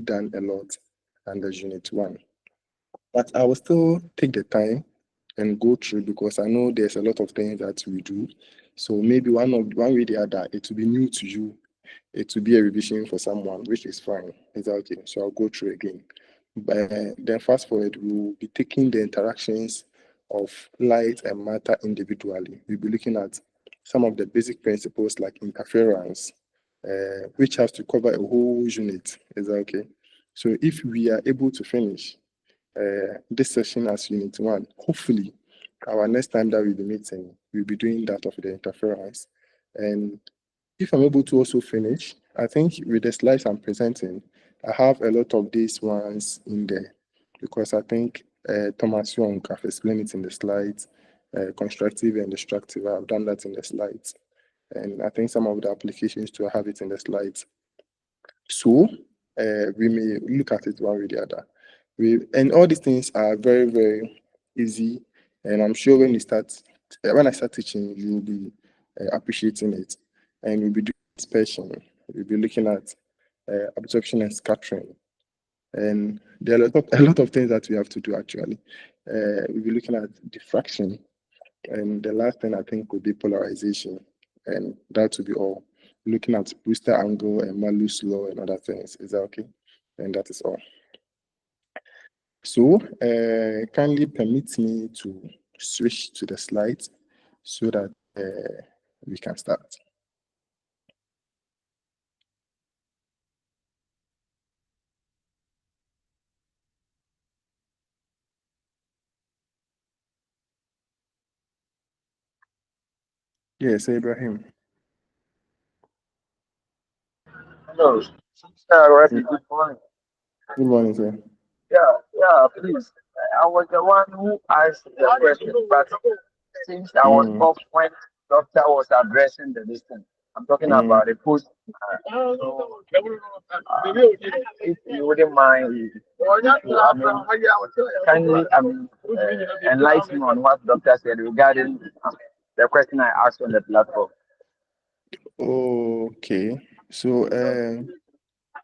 done a lot under Unit 1. But I will still take the time and go through because I know there's a lot of things that we do. So maybe one way or the other, it will be new to you. It will be a revision for someone, which is fine. It's okay. So I'll go through again. But then fast forward, we'll be taking the interactions of light and matter individually. We'll be looking at some of the basic principles like interference, which has to cover a whole unit. Is that okay? So if we are able to finish this session as Unit 1, hopefully our next time that we'll be meeting, we'll be doing that of the interference. And if I'm able to also finish, I think with the slides I'm presenting, I have a lot of these ones in there because I think Thomas Young have explained it in the slides, constructive and destructive, I've done that in the slides. And I think some of the applications to have it in the slides. So we may look at it one way or the other. And all these things are very, very easy. And I'm sure when I start teaching, you'll be appreciating it. And we'll be doing dispersion. We'll be looking at absorption and scattering. And there are a lot of things that we have to do actually. We'll be looking at diffraction. And the last thing I think would be polarization. And that will be all. Looking at Brewster angle and Malus law and other things. Is that okay? And that is all. So kindly permit me to switch to the slides so that we can start. Yes, Abraham. Hello. Good morning. Good morning, sir. Yeah, please. I was the one who asked the question, but since I was off when doctor was addressing the distance, I'm talking about the post. If you wouldn't mind, kindly enlighten me on what doctor said regarding the question I asked on the platform. Okay. So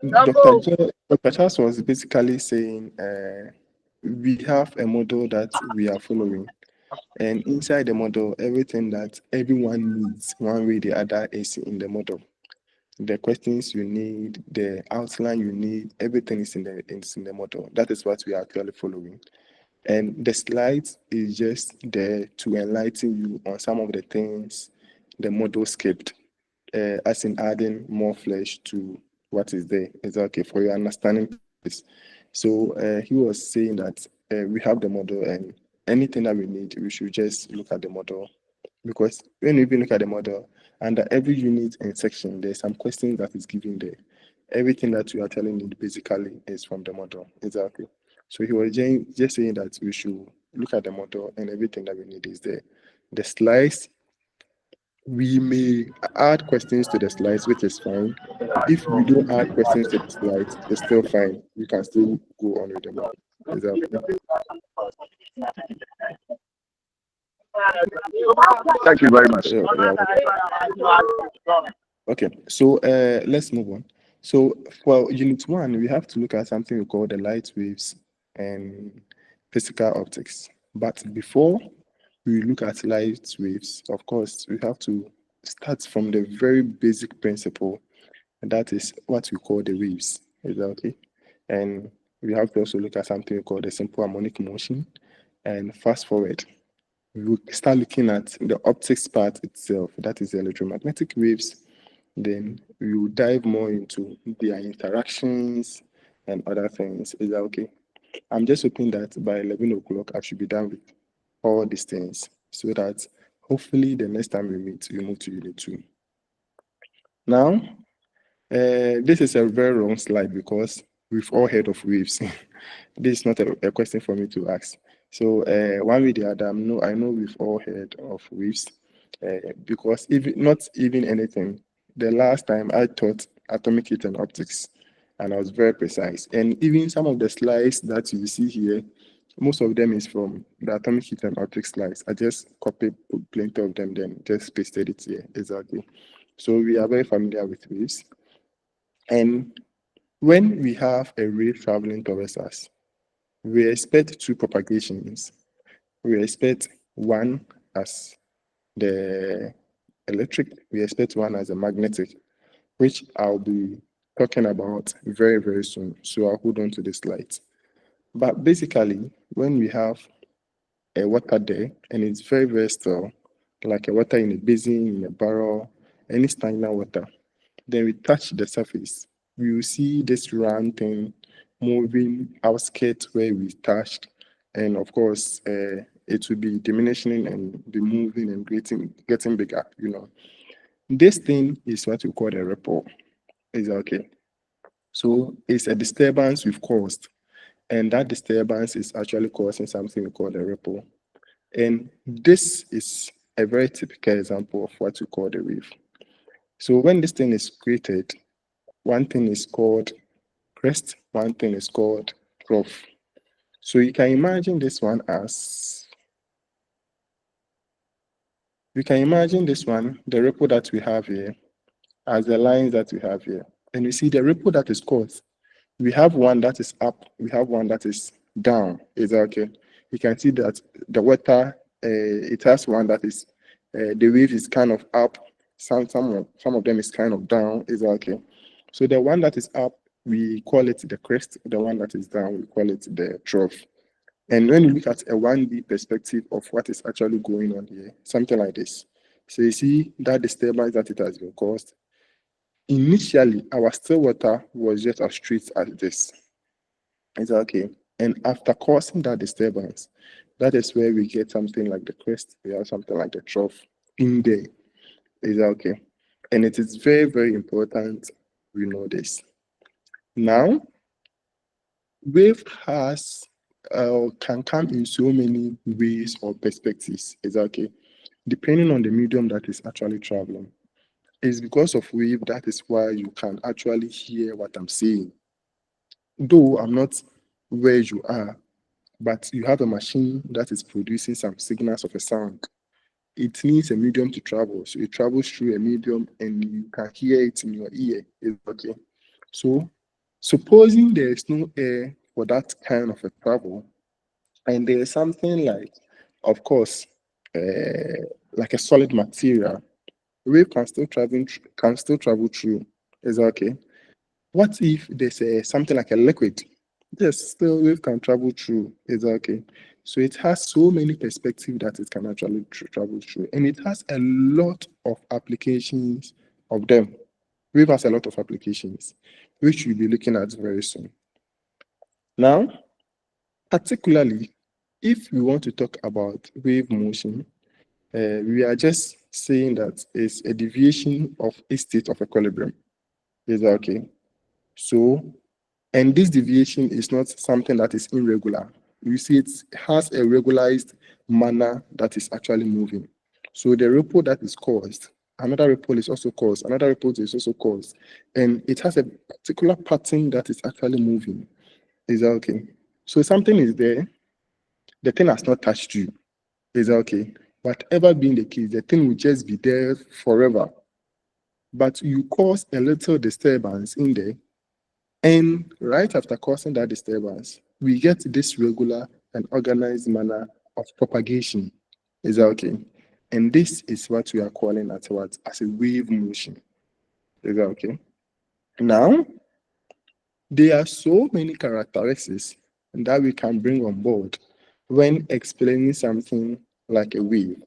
Dr. Charles was basically saying we have a model that we are following. And inside the model, everything that everyone needs, one way or the other, is in the model. The questions you need, the outline you need, everything is in the model. That is what we are actually following. And the slides is just there to enlighten you on some of the things the model skipped, as in adding more flesh to what is there. Is that okay for your understanding? So he was saying that we have the model and anything that we need, we should just look at the model. Because when we look at the model, under every unit and section, there's some questions that is given there. Everything that you are telling me basically is from the model. Exactly. So he was just saying that we should look at the model and everything that we need is there. The slides, we may add questions to the slides, which is fine. If we don't add questions to the slides, it's still fine. We can still go on with the model. Exactly. Thank you very much. Okay, so let's move on. So for Unit 1, we have to look at something we call the light waves and physical optics. But before we look at light waves, of course, we have to start from the very basic principle, and that is what we call the waves. Is that okay? And we have to also look at something we call the simple harmonic motion. And fast forward, we will start looking at the optics part itself, that is the electromagnetic waves. Then we will dive more into their interactions and other things. Is that okay? I'm just hoping that by 11 o'clock, I should be done with all these things so that hopefully the next time we meet, we move to Unit 2. Now, this is a very wrong slide because we've all heard of waves. This is not a question for me to ask. So one way or the other, I know we've all heard of waves because not even anything. The last time I taught atomic heat and optics, and I was very precise. And even some of the slides that you see here, most of them is from the atomic heat and optics slides. I just copied plenty of them, then just pasted it here. Exactly. So we are very familiar with waves. And When we have a wave traveling towards us, we expect two propagations. We expect one as the electric, we expect one as a magnetic, which I'll be talking about very, very soon. So I'll hold on to this slide. But basically, when we have a water there and it's very, very still, like a water in a basin, in a barrel, any stagnant water, then we touch the surface, we will see this round thing moving outskirts where we touched. And of course, it will be diminishing and be moving and getting bigger, you know. This thing is what we call a ripple. Is that okay? So it's a disturbance we've caused. And that disturbance is actually causing something we call a ripple. And this is a very typical example of what we call the wave. So when this thing is created, one thing is called crest, one thing is called trough. So you can imagine this one as, the ripple that we have here, as the lines that we have here. And you see the ripple that is caused. We have one that is up, we have one that is down. Is that okay? You can see that the water, it has one that is, the wave is kind of up, some of them is kind of down. Is that okay? So the one that is up, we call it the crest. The one that is down, we call it the trough. And when you look at a 1D perspective of what is actually going on here, something like this. So you see that disturbance that it has been caused. Initially, our still water was just as straight as this. Is that okay? And after causing that disturbance, that is where we get something like the crest, we have something like the trough in there. Is that okay? And it is very, very important we know this. Now, wave can come in so many ways or perspectives. Is that okay? Depending on the medium that is actually traveling. It's because of wave that is why you can actually hear what I'm saying. Though I'm not where you are, but you have a machine that is producing some signals of a sound. It needs a medium to travel. So it travels through a medium and you can hear it in your ear. Is okay. So supposing there is no air for that kind of a travel, and there is something like, of course, like a solid material, wave can still travel through. Is that okay? What if there's something like a liquid? Yes, still wave can travel through. Is that okay? So it has so many perspectives that it can actually travel through, and it has a lot of applications of them. Wave has a lot of applications, which we'll be looking at very soon. Now, particularly, if we want to talk about wave motion, we are just saying that it's a deviation of a state of equilibrium. Is that okay? So, and this deviation is not something that is irregular. You see, it has a regularized manner that is actually moving. So the ripple that is caused, another ripple is also caused, another ripple is also caused, and it has a particular pattern that is actually moving. Is that okay? So something is there, the thing has not touched you. Is that okay? Whatever being the case, the thing will just be there forever. But you cause a little disturbance in there, and right after causing that disturbance, we get this regular and organized manner of propagation. Is that okay? And this is what we are calling as a wave motion. Is that okay? Now, there are so many characteristics that we can bring on board when explaining something like a wave.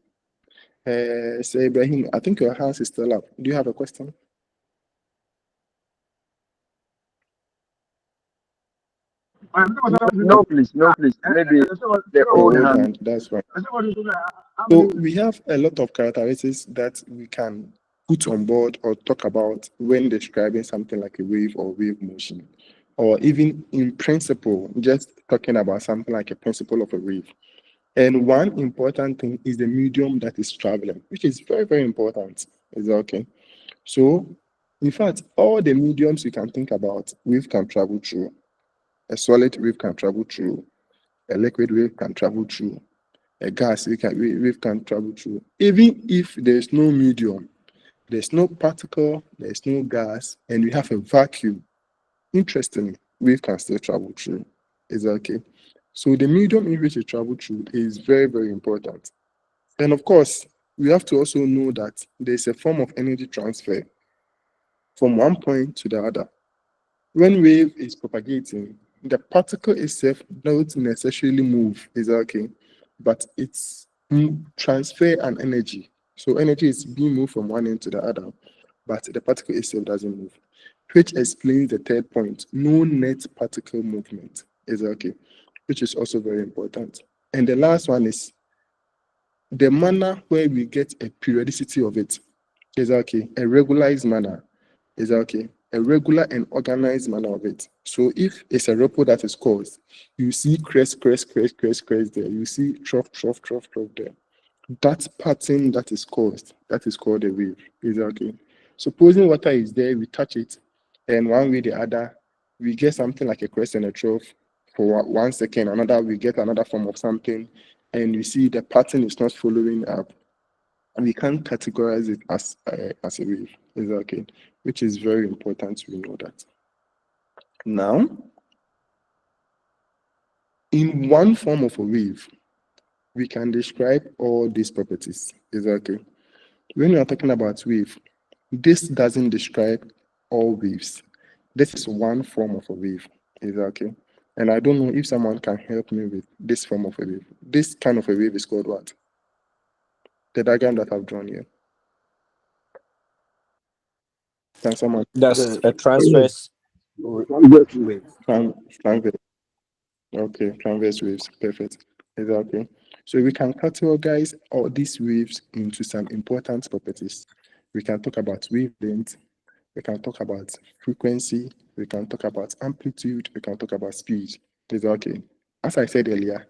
So Ibrahim, I think your hand is still up. Do you have a question? No, please, no, please. Maybe the old Hold hand. on, that's right. So we have a lot of characteristics that we can put on board or talk about when describing something like a wave or wave motion, or even in principle, just talking about something like a principle of a wave. And one important thing is the medium that is traveling, which is very, very important. Is that okay? So, in fact, all the mediums you can think about, wave can travel through. A solid wave can travel through. A liquid wave can travel through. A gas wave can travel through. Even if there's no medium, there's no particle, there's no gas, and we have a vacuum, interestingly, wave can still travel through. Is that okay? So the medium in which it travel through is very, very important. And of course, we have to also know that there's a form of energy transfer from one point to the other. When wave is propagating, the particle itself doesn't necessarily move, is that okay? But it's transfer an energy. So energy is being moved from one end to the other, but the particle itself doesn't move, which explains the third point, no net particle movement, is that okay? Which is also very important. And the last one is the manner where we get a periodicity of it, is that okay? A regularized manner, is that okay? A regular and organized manner of it. So if it's a ripple that is caused, you see crest, crest, crest, crest, crest there. You see trough, trough, trough, trough there. That pattern that is caused, that is called a wave. Is that okay? Supposing water is there, we touch it, and one way or the other, we get something like a crest and a trough for 1 second. Another, we get another form of something, and you see the pattern is not following up. And we can't categorize it as a wave. Is that okay? Which is very important. We know that. Now, in one form of a wave, we can describe all these properties. Is that okay? When we are talking about wave, this doesn't describe all waves. This is one form of a wave. Is that okay? And I don't know if someone can help me with this form of a wave. This kind of a wave is called what? The diagram that I've drawn here. Can someone? That's a transverse wave. Transverse. Okay, transverse waves. Perfect. Is that okay? So we can categorize all these waves into some important properties. We can talk about wavelength, we can talk about frequency, we can talk about amplitude, we can talk about speed. Is that okay? As I said earlier,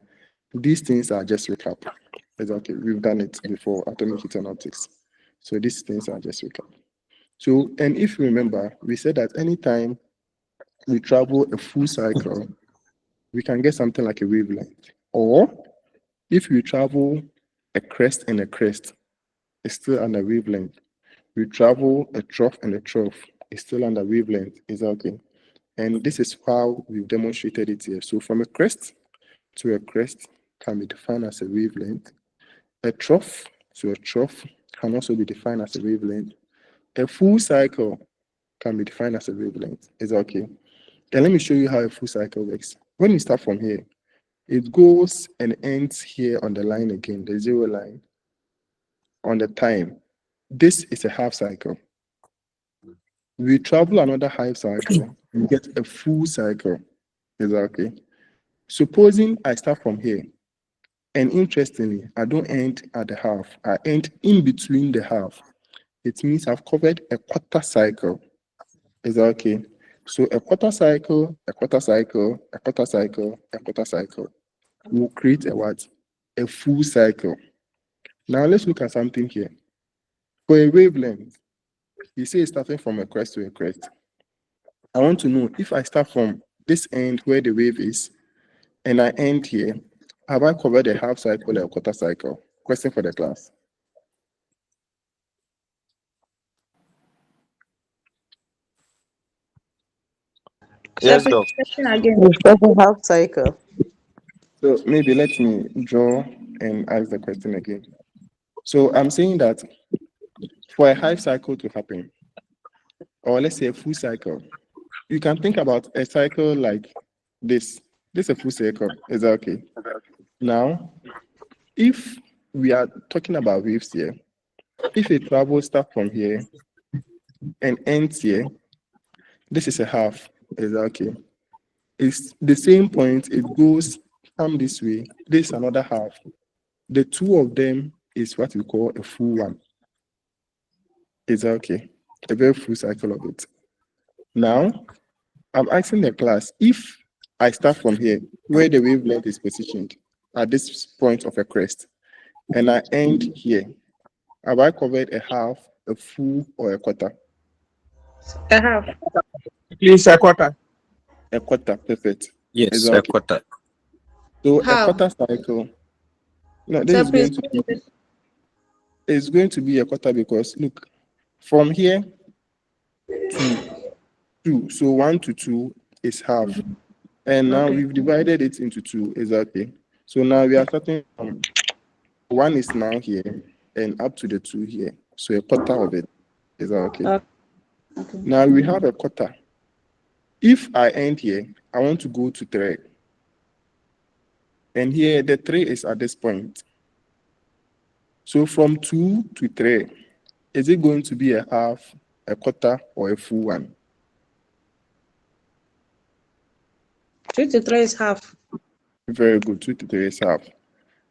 these things are just recap. Is that okay? We've done it before, atomic heat and optics. So these things are just recap. So, and if you remember, we said that anytime we travel a full cycle, we can get something like a wavelength. Or if we travel a crest and a crest, it's still under wavelength. We travel a trough and a trough, it's still under wavelength. Is that okay? And this is how we've demonstrated it here. So from a crest to a crest can be defined as a wavelength. A trough to a trough can also be defined as a wavelength. A full cycle can be defined as a wavelength. Is that okay? And let me show you how a full cycle works. When you start from here, it goes and ends here on the line again, the zero line, on the time. This is a half cycle. We travel another half cycle, we get a full cycle. Is that okay? Supposing I start from here, and interestingly, I don't end at the half, I end in between the half. It means I've covered a quarter cycle. Is that okay? So a quarter cycle, a quarter cycle, a quarter cycle, a quarter cycle will create a what? A full cycle. Now let's look at something here. For a wavelength, you say it's starting from a crest to a crest. I want to know if I start from this end where the wave is, and I end here, have I covered a half cycle or a quarter cycle? Question for the class. Yes, Doc. That's a half cycle. So maybe let me draw and ask the question again. So I'm saying that for a half cycle to happen, or let's say a full cycle, you can think about a cycle like this. This is a full cycle. Is that okay? Now, if we are talking about waves here, if a travel starts from here and ends here, this is a half. Is that okay? It's the same point. It goes come this way. This is another half. The two of them is what we call a full one. Is that okay? A very full cycle of it. Now, I'm asking the class, if I start from here, where the wavelength is positioned, at this point of a crest, and I end here, have I covered a half, a full, or a quarter? A half. Please, a quarter. A quarter, perfect. Yes, Is that a okay? quarter. So How? a quarter cycle, no, this So is going please, to be, it's going to be a quarter because look, from here to 2. So 1 to 2 is half. And now Okay. we've divided it into 2, exactly. So now we are starting from 1 is now here and up to the 2 here. So a quarter of it. Is that okay? Okay. Now we have a quarter. If I end here, I want to go to 3. And here the 3 is at this point. So from 2 to 3, is it going to be a half, a quarter, or a full one? 2 to 3 is half. Very good. 2 to 3 is half.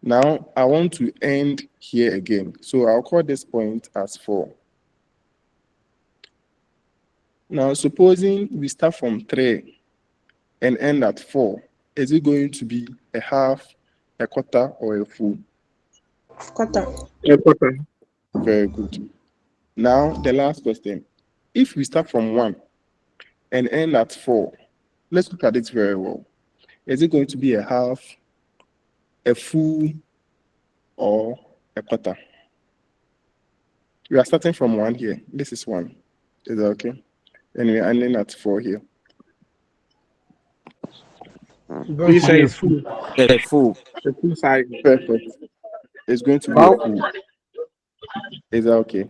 Now I want to end here again. So I'll call this point as 4. Now supposing we start from 3 and end at 4, is it going to be a half, a quarter, or a full? Quarter. A quarter. Very good. Now the last question. If we start from 1 and end at 4, let's look at it very well. Is it going to be a half, a full, or a quarter? We are starting from 1 here. This is 1. Is that okay? And we are ending at 4 here. You say it's full. A full. A full cycle. Perfect. It's going to be a full. Is that okay?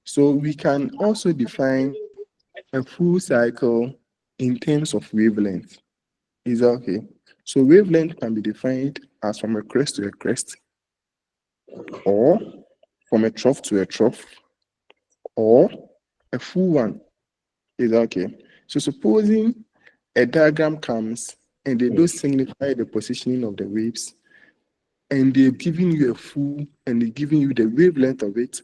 So we can also define a full cycle in terms of wavelength. Is that okay? So wavelength can be defined as from a crest to a crest, or from a trough to a trough, or a full one. Is that okay? So supposing a diagram comes and they don't signify the positioning of the waves, and they're giving you a full and they're giving you the wavelength of it,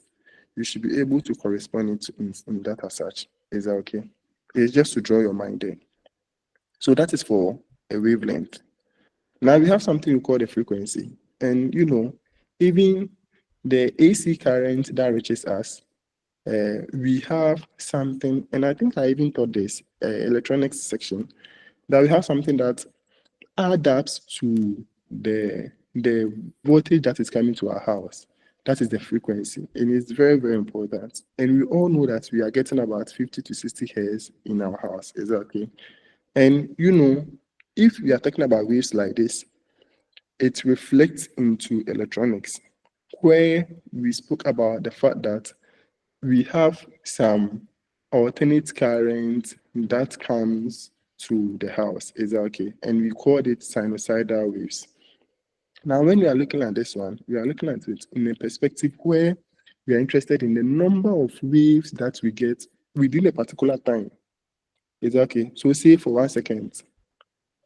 you should be able to correspond it in that as such. Is that okay? It's just to draw your mind there. So that is for a wavelength. Now we have something we call the frequency. And you know, even the AC current that reaches us, we have something, and I think I even taught this electronics section, that we have something that adapts to the voltage that is coming to our house. That is the frequency, and it's very, very important. And we all know that we are getting about 50 to 60 hertz in our house, exactly. And you know, if we are talking about waves like this, it reflects into electronics, where we spoke about the fact that we have some alternate current that comes to the house, is that okay? And we called it sinusoidal waves. Now, when we are looking at this one, we are looking at it in a perspective where we are interested in the number of waves that we get within a particular time. Is that okay? So say for 1 second,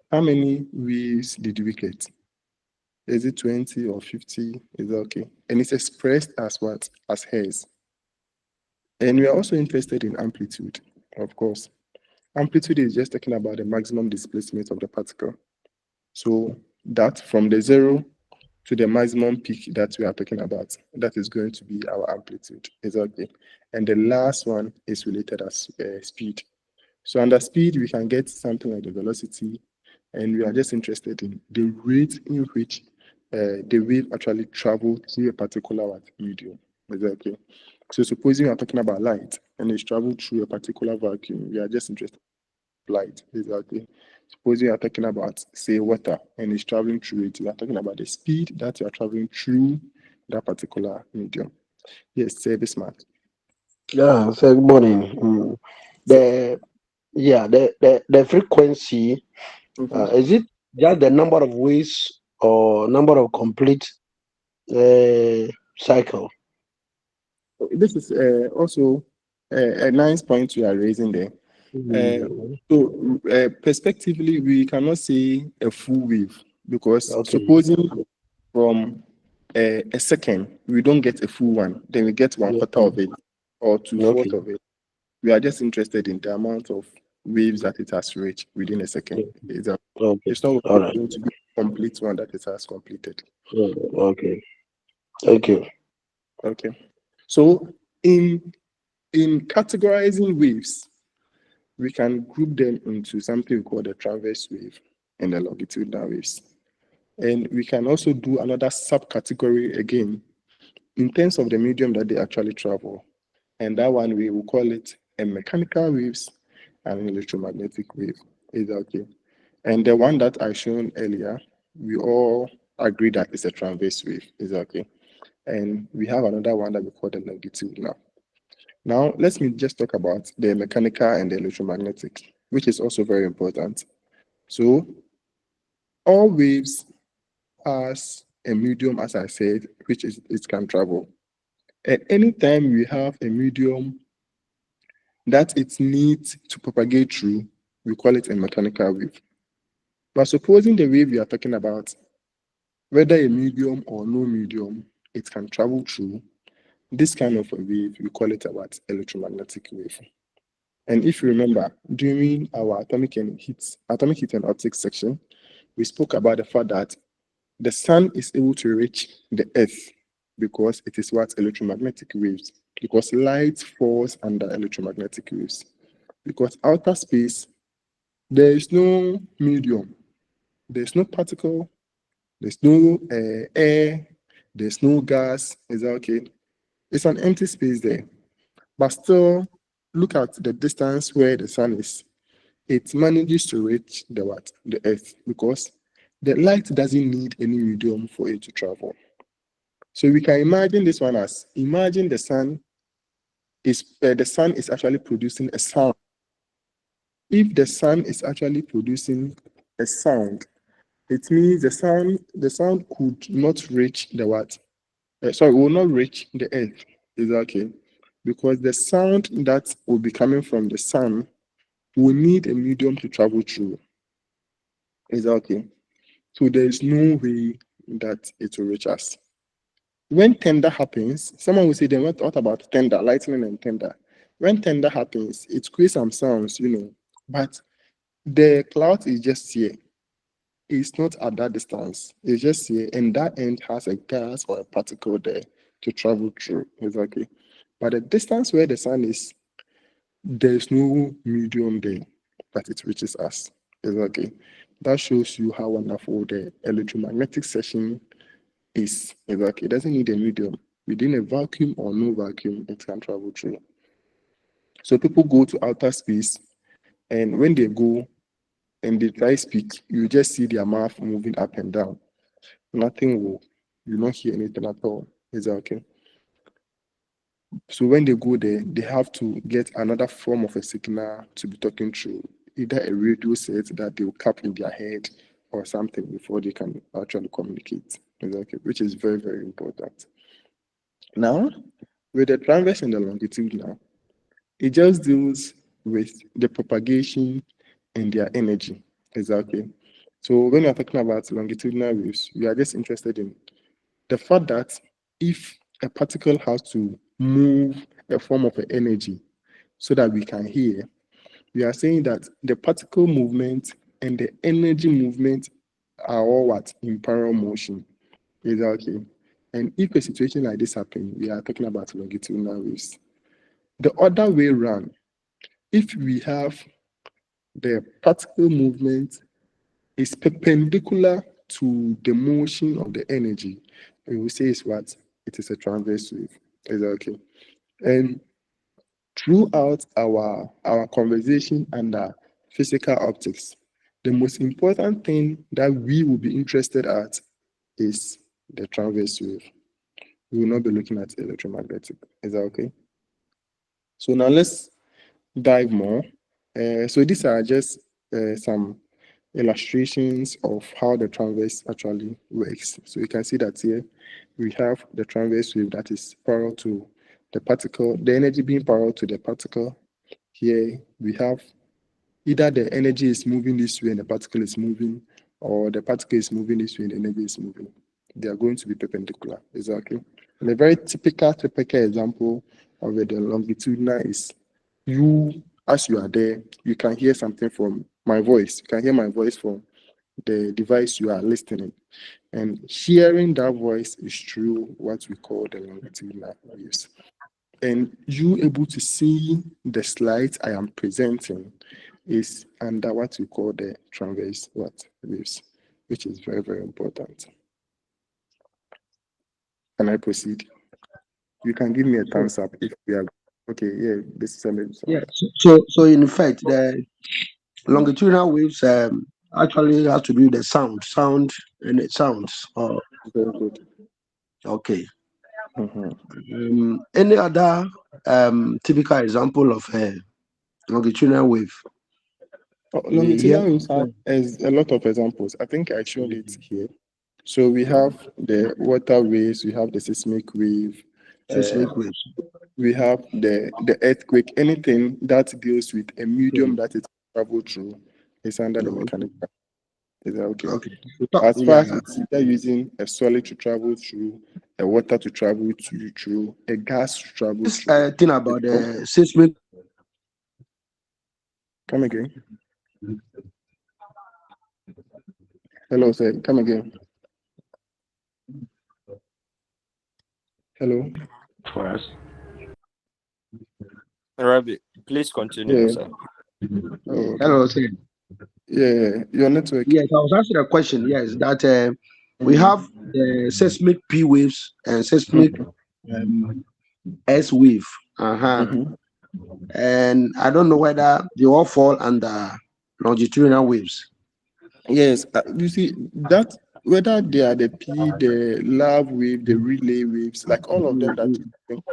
how many waves did we get? Is it 20 or 50? Is that okay? And it's expressed as what? As hertz. And we are also interested in amplitude, of course. Amplitude is just talking about the maximum displacement of the particle. So that from the 0 to the maximum peak that we are talking about, that is going to be our amplitude. Is that okay? And the last one is related as speed. So under speed, we can get something like the velocity, and we are just interested in the rate in which the wave actually travels through a particular medium. Is that okay? So supposing we are talking about light and it's traveled through a particular vacuum, we are just interested in light. Is that okay? Suppose you are talking about, say, water and it's traveling through it. You are talking about the speed that you are traveling through that particular medium. Yes, service man. Yeah, so good morning. The frequency, is it just the number of waves or number of complete cycle? This is also a nice point you are raising there. So perspectively, we cannot say a full wave, because supposing from a second, we don't get a full one, then we get 1/4 of it or 2/4 of it. We are just interested in the amount of waves that it has reached within a second. It's not going to be a complete one that it has completed. Okay. Thank you. Okay. So in categorizing waves, we can group them into something we call the transverse wave and the longitudinal waves. And we can also do another subcategory again in terms of the medium that they actually travel. And that one we will call it a mechanical waves an electromagnetic wave. Is that okay? And the one that I shown earlier, we all agree that it's a transverse wave. Is that okay? And we have another one that we call the longitudinal. Now, let me just talk about the mechanical and the electromagnetic, which is also very important. So, all waves has a medium, as I said, which is it can travel. At any time we have a medium that it needs to propagate through, we call it a mechanical wave. But supposing the wave we are talking about, whether a medium or no medium, it can travel through, this kind of a wave, we call it about electromagnetic wave. And if you remember, during our atomic heat and optics section, we spoke about the fact that the sun is able to reach the earth because it is what electromagnetic waves, because light falls under electromagnetic waves. Because outer space, there is no medium, there's no particle, there's no air, there's no gas. Is that okay? It's an empty space there. But still, look at the distance where the sun is. It manages to reach the what? The earth, because the light doesn't need any medium for it to travel. So we can imagine this one as, imagine the sun is actually producing a sound. If the sun is actually producing a sound, it means the sound could not reach the what? Will not reach the earth. Is that okay? Because the sound that will be coming from the sun will need a medium to travel through. Is that okay? So there is no way that it will reach us. When thunder happens, someone will say, then what about thunder, lightning and thunder? When thunder happens, it creates some sounds, but the cloud is just here. It's not at that distance. It's just here, and that end has a gas or a particle there to travel through. Exactly. But the distance where the sun is, there's no medium there, but it reaches us. Exactly. That shows you how wonderful the electromagnetic section is. Exactly. It doesn't need a medium. Within a vacuum or no vacuum, it can travel through. So people go to outer space, and when they go and they try speak, you just see their mouth moving up and down. Nothing will, you don't hear anything at all. Is that okay? So when they go there, they have to get another form of a signal to be talking through, either a radio set that they will cap in their head or something before they can actually communicate. Is that okay? Which is very, very important. Now, with the transverse and the longitudinal, it just deals with the propagation and their energy. Exactly. So when you're talking about longitudinal waves, we are just interested in the fact that if a particle has to move a form of energy so that we can hear, we are saying that the particle movement and the energy movement are all what? In parallel motion. Exactly. And if a situation like this happens, we are talking about longitudinal waves. The other way around, if we have the particle movement is perpendicular to the motion of the energy, we will say it's what? It is a transverse wave. Is that okay? And throughout our conversation under physical optics, the most important thing that we will be interested at is the transverse wave. We will not be looking at electromagnetic. Is that okay? So now let's dive more. So these are just some illustrations of how the transverse actually works. So you can see that here we have the transverse wave that is parallel to the particle, the energy being parallel to the particle. Here we have either the energy is moving this way and the particle is moving, or the particle is moving this way and the energy is moving. They are going to be perpendicular. Exactly. And a very typical example of the longitudinal is you, as you are there, you can hear something from my voice. You can hear my voice from the device you are listening. And hearing that voice is through what we call the longitudinal waves. And you able to see the slides I am presenting is under what we call the transverse waves, which is very, very important. Can I proceed? You can give me a thumbs up if we are. Okay, yeah, this is a maybe. Yeah. So in fact, the longitudinal waves actually has to do with the sound and it sounds. Oh, Very good. okay. Mm-hmm. Any other typical example of a longitudinal wave? Longitudinal waves has a lot of examples. I think I showed it here. So we have the water waves, we have the seismic wave, Seismic waves. we have the earthquake. Anything that deals with a medium that it travel through is under the mechanical. Is that okay? Okay. As far as it's either using a solid to travel through, a water to travel through, a gas to travel This through. thing about the seismic. Come again. Hello, sir. Come again. Hello. For us. Rabbit, please continue, Yeah. sir. Oh, Hello, sir. yeah, your network. Yes, I was asking a question. Yes, that we have the seismic P waves and seismic S wave. And I don't know whether they all fall under longitudinal waves. Yes, you see that whether they are the P, the love wave, the relay waves, like all of them that you think,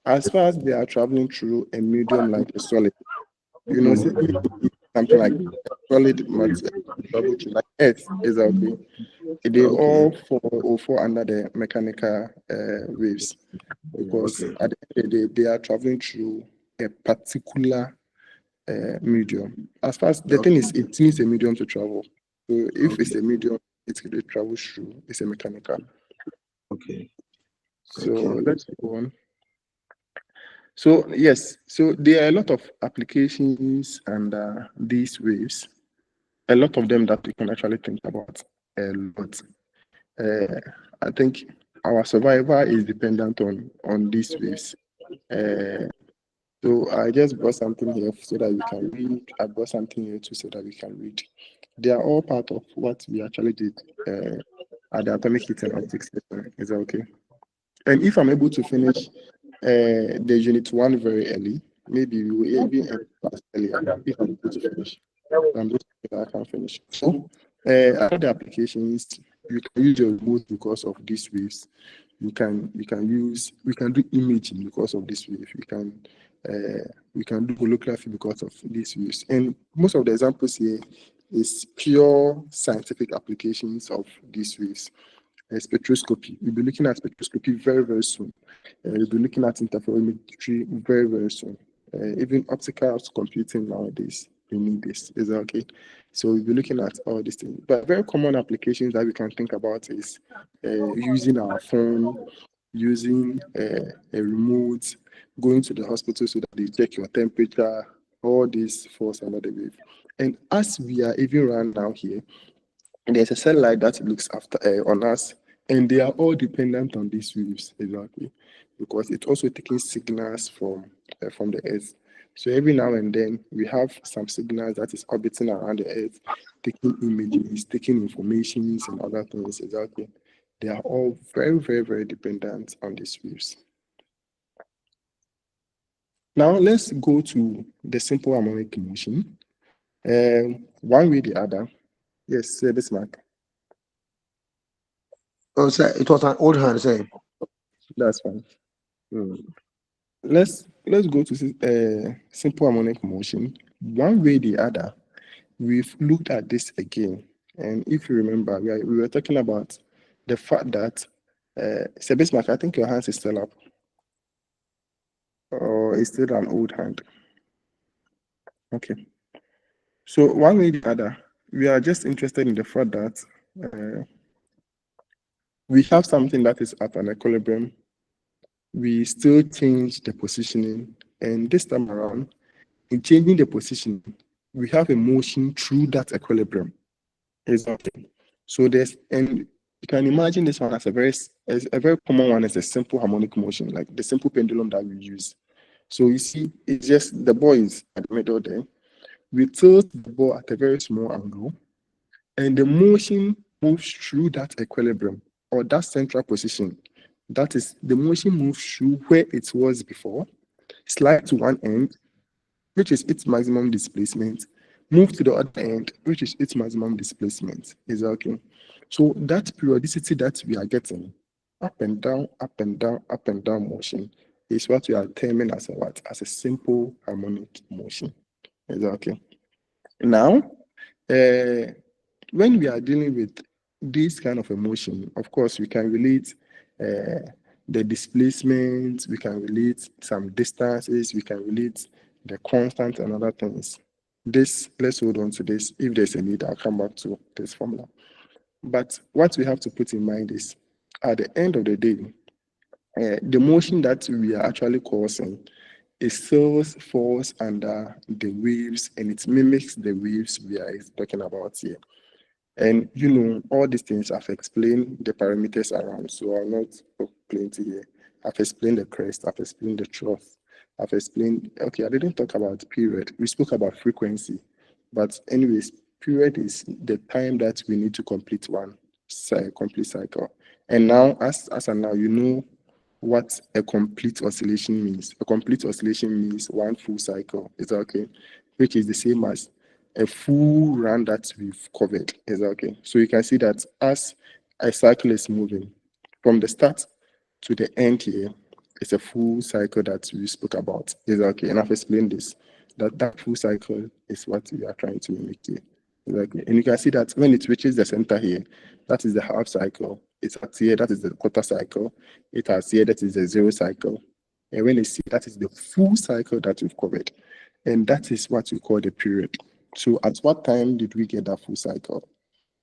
as far as they are traveling through a medium like a solid, you know, something like a solid material travel through, like Earth is okay. They all fall under the mechanical waves because at the end of the day, they are traveling through a particular medium. As far as the thing is, it needs a medium to travel. So if it's a medium, it travels through. It's a mechanical. Okay. So let's go on. So yes, so there are a lot of applications under these waves. A lot of them that we can actually think about a lot. I think our survival is dependent on these waves. So I just brought something here so that we can read. I brought something here too so that we can read. They are all part of what we actually did at the atomic heat and optics lesson. Is that okay? And if I'm able to finish the unit 1 very early, maybe we will even end class earlier if I'm able to finish. I'm just I can finish. So other applications, you can use your remote because of these waves. We can do imaging because of this wave. We can do holography because of these waves. And most of the examples here is pure scientific applications of these waves. Spectroscopy. We'll be looking at spectroscopy very, very soon. We'll be looking at interferometry very, very soon. Even optical computing nowadays, we need this. Is that okay? So we'll be looking at all these things. But very common applications that we can think about is using our phone, using a remote, going to the hospital so that they check your temperature, all this falls under the wave. And as we are even right now here, there's a satellite that looks after on us, and they are all dependent on these waves, exactly, because it's also taking signals from the Earth. So every now and then we have some signals that is orbiting around the Earth, taking images, taking informations and other things, exactly. They are all very, very, very dependent on these waves. Now let's go to the simple harmonic motion. One way or the other. Yes, Bismarck. Oh, sir, it was an old hand, say. That's fine. Let's go to simple harmonic motion. One way or the other, we've looked at this again. And if you remember, we were talking about the fact that, Bismarck, I think your hand is still up. Or it's still an old hand. Okay. So one way or the other, we are just interested in the fact that we have something that is at an equilibrium. We still change the positioning. And this time around, in changing the position, we have a motion through that equilibrium. Exactly. So and you can imagine this one as a very common one is a simple harmonic motion, like the simple pendulum that we use. So you see, it's just the ball is at the middle there. We tilt the ball at a very small angle, and the motion moves through that equilibrium or that central position. That is, the motion moves through where it was before, slide to one end, which is its maximum displacement, move to the other end, which is its maximum displacement. Is that okay? So that periodicity that we are getting, up and down, up and down, up and down motion, is what we are terming as a what? As a simple harmonic motion. Is that okay? Now, when we are dealing with this kind of emotion, of course, we can relate the displacement, we can relate some distances, we can relate the constant and other things. This, let's hold on to this. If there's a need, I'll come back to this formula. But what we have to put in mind is, at the end of the day, the motion that we are actually causing, it still falls under the waves, and it mimics the waves we are talking about here. And you know, all these things I've explained the parameters around, so I'll not go plenty here. I've explained the crest, I've explained the trough, I've explained, okay, I didn't talk about period. We spoke about frequency, but anyways, period is the time that we need to complete one complete cycle. And now, as of now, you know what a complete oscillation means. A complete oscillation means one full cycle. Is that okay? Which is the same as a full run that we've covered. Is that okay? So you can see that as a cycle is moving from the start to the end here, it's a full cycle that we spoke about. Is that okay? And I've explained this. That full cycle is what we are trying to mimic here. Exactly. And you can see that when it reaches the center here, that is the half cycle. It's at here, that is the quarter cycle. It has here, that is the zero cycle. And when it's here, that is the full cycle that we've covered. And that is what we call the period. So at what time did we get that full cycle?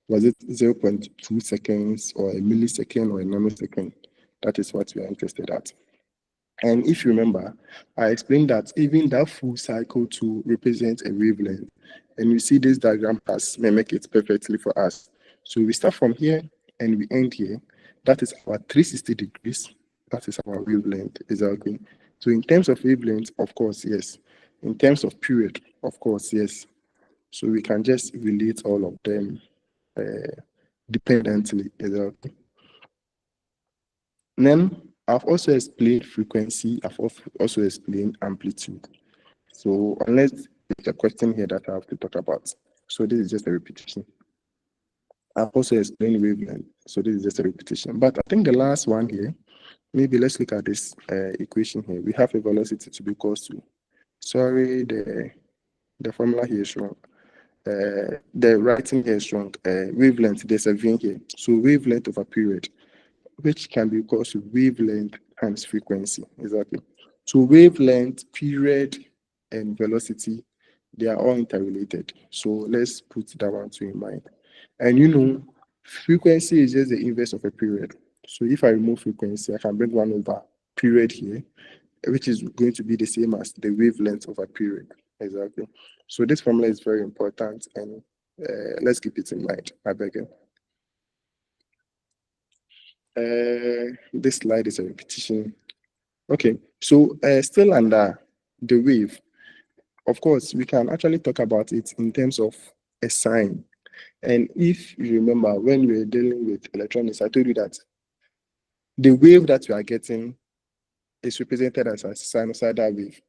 Was it 0.2 seconds or a millisecond or a nanosecond? That is what we are interested at. And if you remember, I explained that even that full cycle to represent a wavelength. And you see this diagram has mimic it perfectly for us. So we start from here and we end here. That is our 360 degrees. That is our wavelength. Exactly. So in terms of wavelength, of course, yes. In terms of period, of course, yes. So we can just relate all of them dependently. Exactly. And then I've also explained frequency. I've also explained amplitude. So unless there's a question here that I have to talk about. So this is just a repetition. I've also explained wavelength. So this is just a repetition. But I think the last one here, maybe let's look at this equation here. We have a velocity to be equal to, sorry, the formula here is wrong. The writing here is wrong. Wavelength, there's a V here. So wavelength of a period, which can be equal to wavelength times frequency. Exactly. So wavelength, period, and velocity, they are all interrelated. So let's put that one too in mind. And you know, frequency is just the inverse of a period. So if I remove frequency, I can bring one over period here, which is going to be the same as the wavelength of a period. Exactly. So this formula is very important, and let's keep it in mind. I beg you. This slide is a repetition. Okay, so still under the wave, of course, we can actually talk about it in terms of a sign. And if you remember, when we were dealing with electronics, I told you that the wave that we are getting is represented as a sinusoidal wave.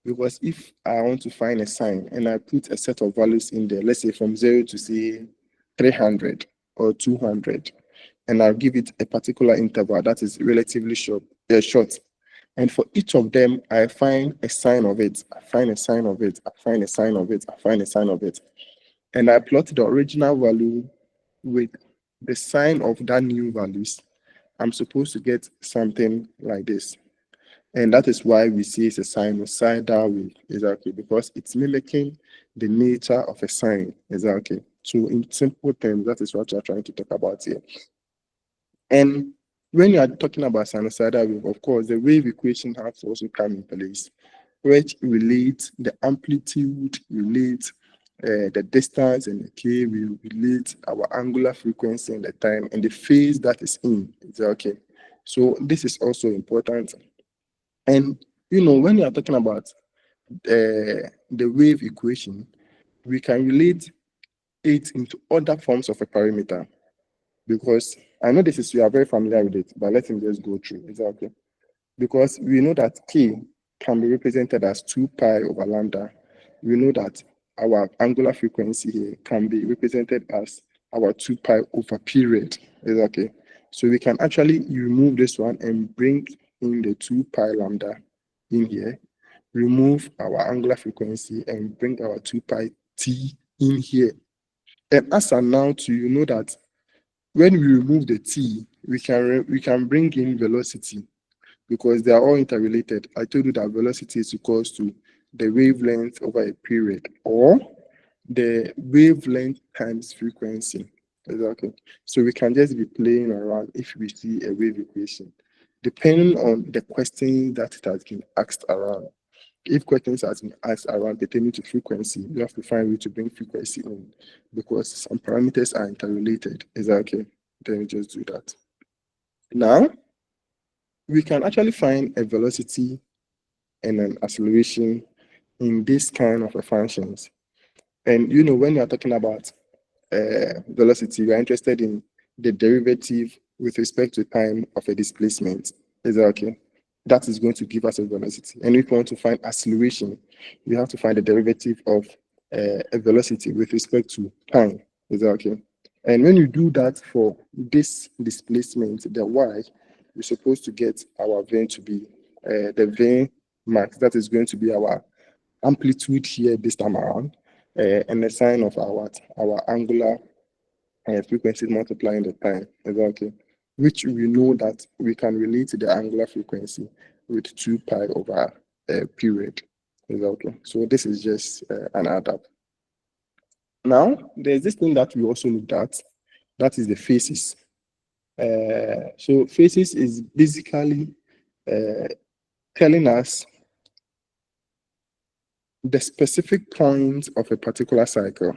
Because if I want to find a sine and I put a set of values in there, let's say from 0 to say 300 or 200, and I'll give it a particular interval that is relatively short. And for each of them, I find a sign of it. I find a sign of it. I find a sign of it. I find a sign of it. And I plot the original value with the sign of that new values. I'm supposed to get something like this. And that is why we see it's a sinusoidal wave. Exactly, because it's mimicking the nature of a sine. Exactly. So in simple terms, that is what we're trying to talk about here. And when you are talking about sinusoidal wave, of course, the wave equation has to also come in place, which relates the amplitude, relates the distance and the k, we relate our angular frequency and the time and the phase that is in. Okay. So this is also important. And you know, when you are talking about the wave equation, we can relate it into other forms of a parameter, because I know this is, you are very familiar with it, but let me just go through. Is that okay? Because we know that k can be represented as 2 pi over lambda, we know that our angular frequency here can be represented as our 2 pi over period. Is okay. So we can actually remove this one and bring in the 2 pi lambda in here, remove our angular frequency and bring our 2 pi t in here. And as a now to, you know that when we remove the t, we can bring in velocity because they are all interrelated. I told you that velocity is equals to the wavelength over a period, or the wavelength times frequency. Exactly. So we can just be playing around if we see a wave equation, depending on the question that it has been asked around. If questions has been asked around pertaining to frequency, you have to find a way to bring frequency in because some parameters are interrelated. Is that okay? Then we just do that. Now, we can actually find a velocity and an acceleration in this kind of a functions. And you know, when you're talking about velocity, we're interested in the derivative with respect to time of a displacement. Is that okay? That is going to give us a velocity. And if we want to find acceleration, we have to find the derivative of a velocity with respect to time. Is that okay? And when you do that for this displacement, the y, we're supposed to get our v to be the v max. That is going to be our amplitude here this time around, and the sign of our angular frequency multiplying the time. Exactly. Which we know that we can relate to the angular frequency with 2 pi over a period. Exactly. So this is just an add up. Now, there's this thing that we also looked at, that is the phases. So phases is basically telling us the specific point of a particular cycle.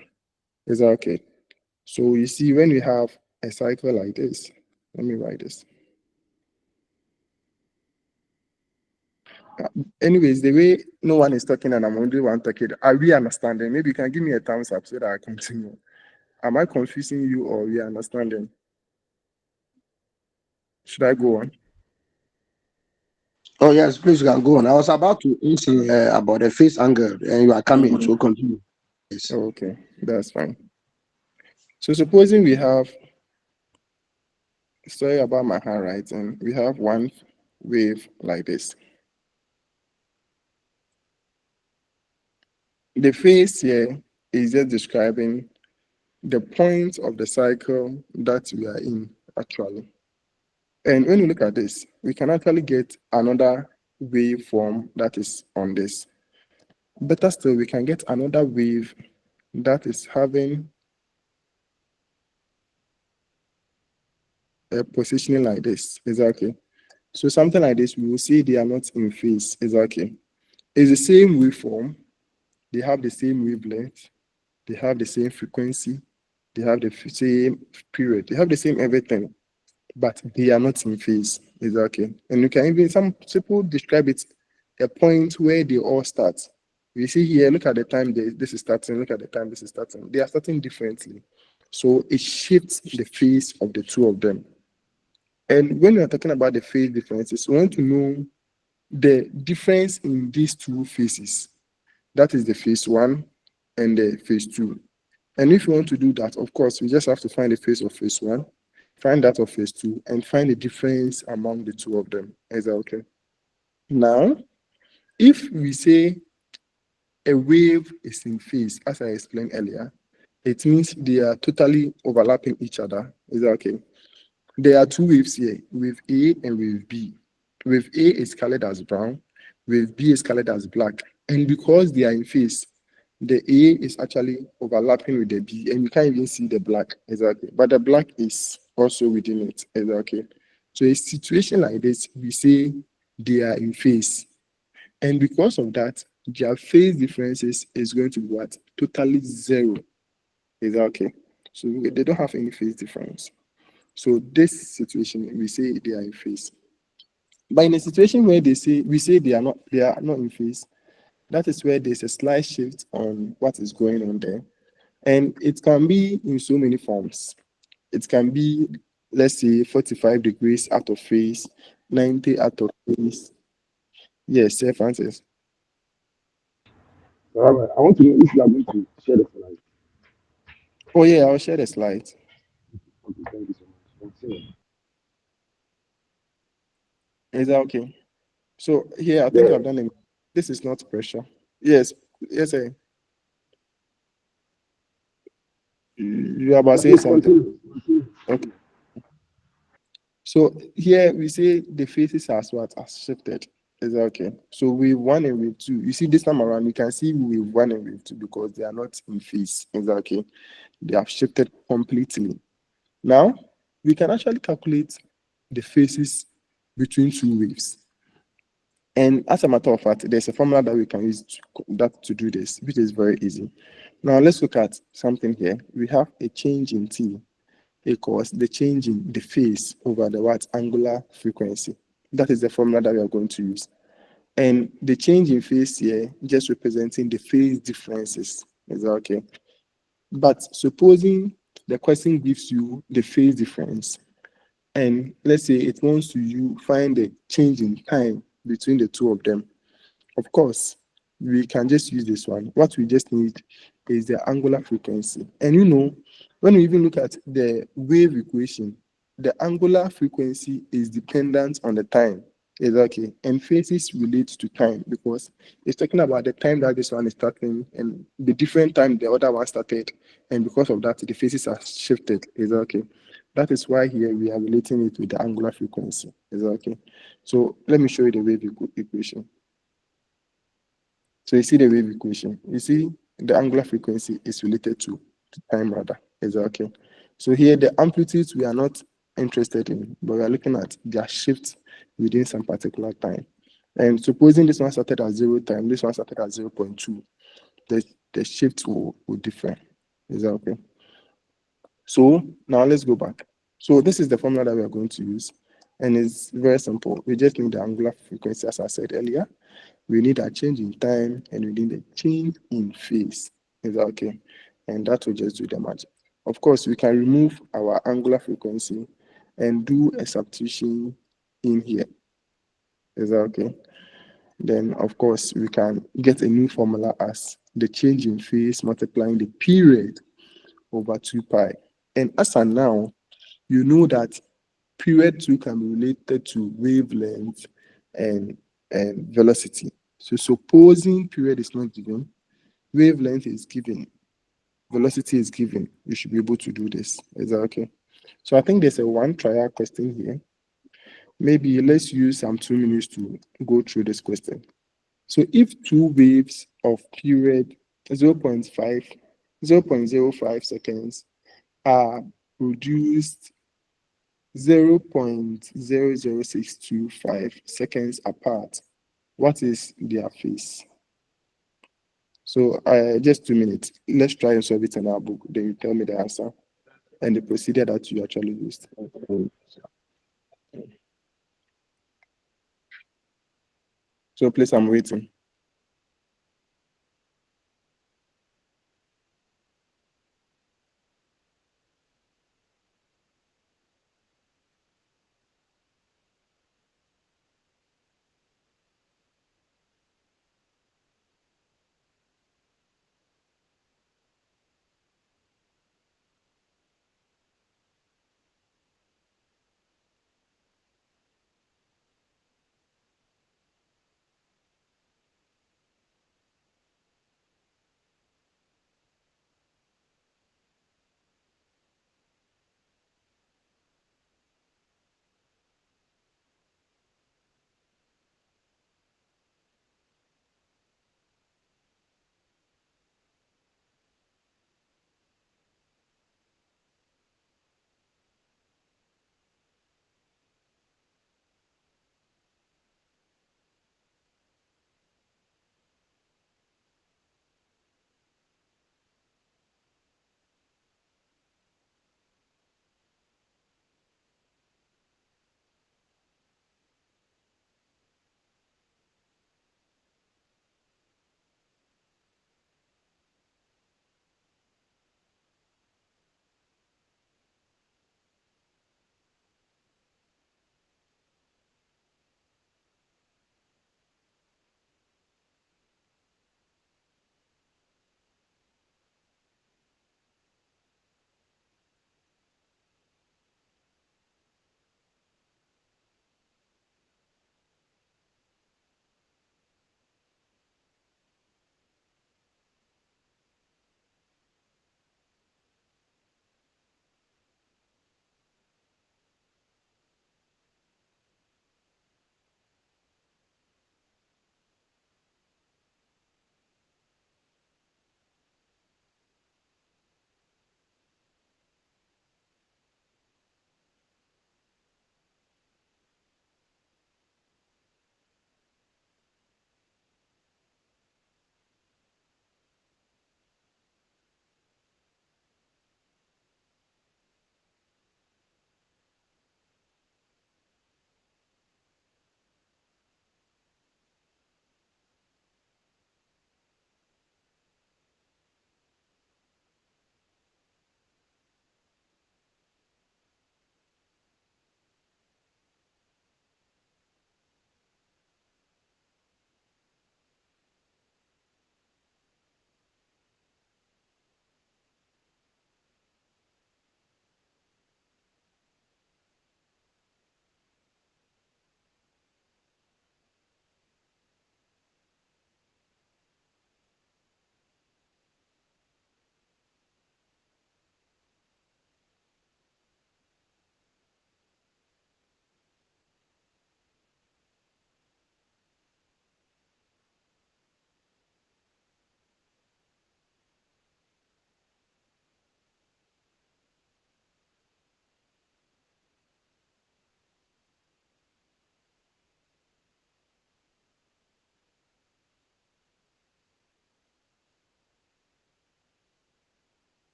Is that okay? So you see, when we have a cycle like this, let me write this. Anyways, the way no one is talking and I'm only one talking, are we understanding? Maybe you can give me a thumbs up so that I continue. Am I confusing you or we are understanding? Should I go on? Oh yes, please you can go on. I was about to answer about the phase angle, and you are coming, so continue. Yes. Okay, that's fine. So supposing we have, sorry about my handwriting, we have one wave like this. The phase here is just describing the point of the cycle that we are in actually. And when you look at this, we can actually get another waveform that is on this. Better still, we can get another wave that is having a positioning like this. Exactly. So something like this, we will see they are not in phase. Exactly. It's the same waveform. They have the same wavelength. They have the same frequency. They have the same period. They have the same everything, but they are not in phase. Exactly. And you can even, some people describe it a point where they all start. You see here, look at the time this is starting, look at the time this is starting. They are starting differently. So it shifts the phase of the two of them. And when we are talking about the phase differences, we want to know the difference in these two phases. That is the phase one and the phase two. And if you want to do that, of course, we just have to find the phase of phase one, find that of phase two, and find the difference among the two of them. Is that okay? Now, if we say a wave is in phase, as I explained earlier, it means they are totally overlapping each other. Is that okay? There are two waves here, wave A and wave B. Wave A is colored as brown, wave B is colored as black. And because they are in phase, the A is actually overlapping with the B, and you can't even see the black, exactly. But the black is also within it, exactly. So a situation like this, we say they are in phase. And because of that, their phase differences is going to be what? Totally zero, exactly. So they don't have any phase difference. So this situation, we say they are in phase. But in a situation where we say they are not in phase, that is where there's a slight shift on what is going on there. And it can be in so many forms. It can be, let's say, 45 degrees out of phase, 90 out of phase, Yes, Sir Francis. All right. I want to know if you are going to share the slide. Oh yeah, I'll share the slides. Okay, thank you so much. Continue. Is that okay? So here, I think Yeah. I've done it. This is not pressure. Yes, yes, sir. You are about saying Please something. continue. Okay. So here we say the faces as what has shifted. Is that okay? So wave one and wave two. You see this time around, you can see wave one and wave two because they are not in phase. Is that okay? They have shifted completely. Now we can actually calculate the phases between two waves. And as a matter of fact, there's a formula that we can use to do this, which is very easy. Now let's look at something here. We have a change in T equals the change in the phase over the what angular frequency. That is the formula that we are going to use. And the change in phase here just representing the phase differences. Is that okay? But supposing the question gives you the phase difference, and let's say it wants to you find the change in time between the two of them. Of course, we can just use this one. What we just need is the angular frequency. And when we even look at the wave equation, the angular frequency is dependent on the time. Is okay. And phases relate to time because it's talking about the time that this one is starting and the different time the other one started. And because of that, the phases are shifted. Is okay. That is why here we are relating it with the angular frequency. Is okay. So let me show you the wave equation. So you see the wave equation. You see the angular frequency is related to time rather. Is that okay? So here the amplitudes we are not interested in, but we are looking at their shift within some particular time. And supposing this one started at 0 time, this one started at 0.2, the shift will differ. Is that okay? So now let's go back. So this is the formula that we are going to use. And it's very simple. We just need the angular frequency, as I said earlier. We need a change in time and we need a change in phase. Is that okay? And that will just do the magic. Of course, we can remove our angular frequency and do a substitution in here. Is that okay? Then, of course, we can get a new formula as the change in phase multiplying the period over 2 pi. And as of now, you know that period 2 can be related to wavelength and, and velocity. So supposing period is not given, wavelength is given, velocity is given, you should be able to do this. Is that okay? So I think there's a one trial question here. Maybe let's use some 2 minutes to go through this question. So if two waves of period 0.05 seconds are produced 0.00625 seconds apart, what is their phase? So just 2 minutes. Let's try and solve it in our book. Then you tell me the answer and the procedure that you actually used. So please, I'm waiting.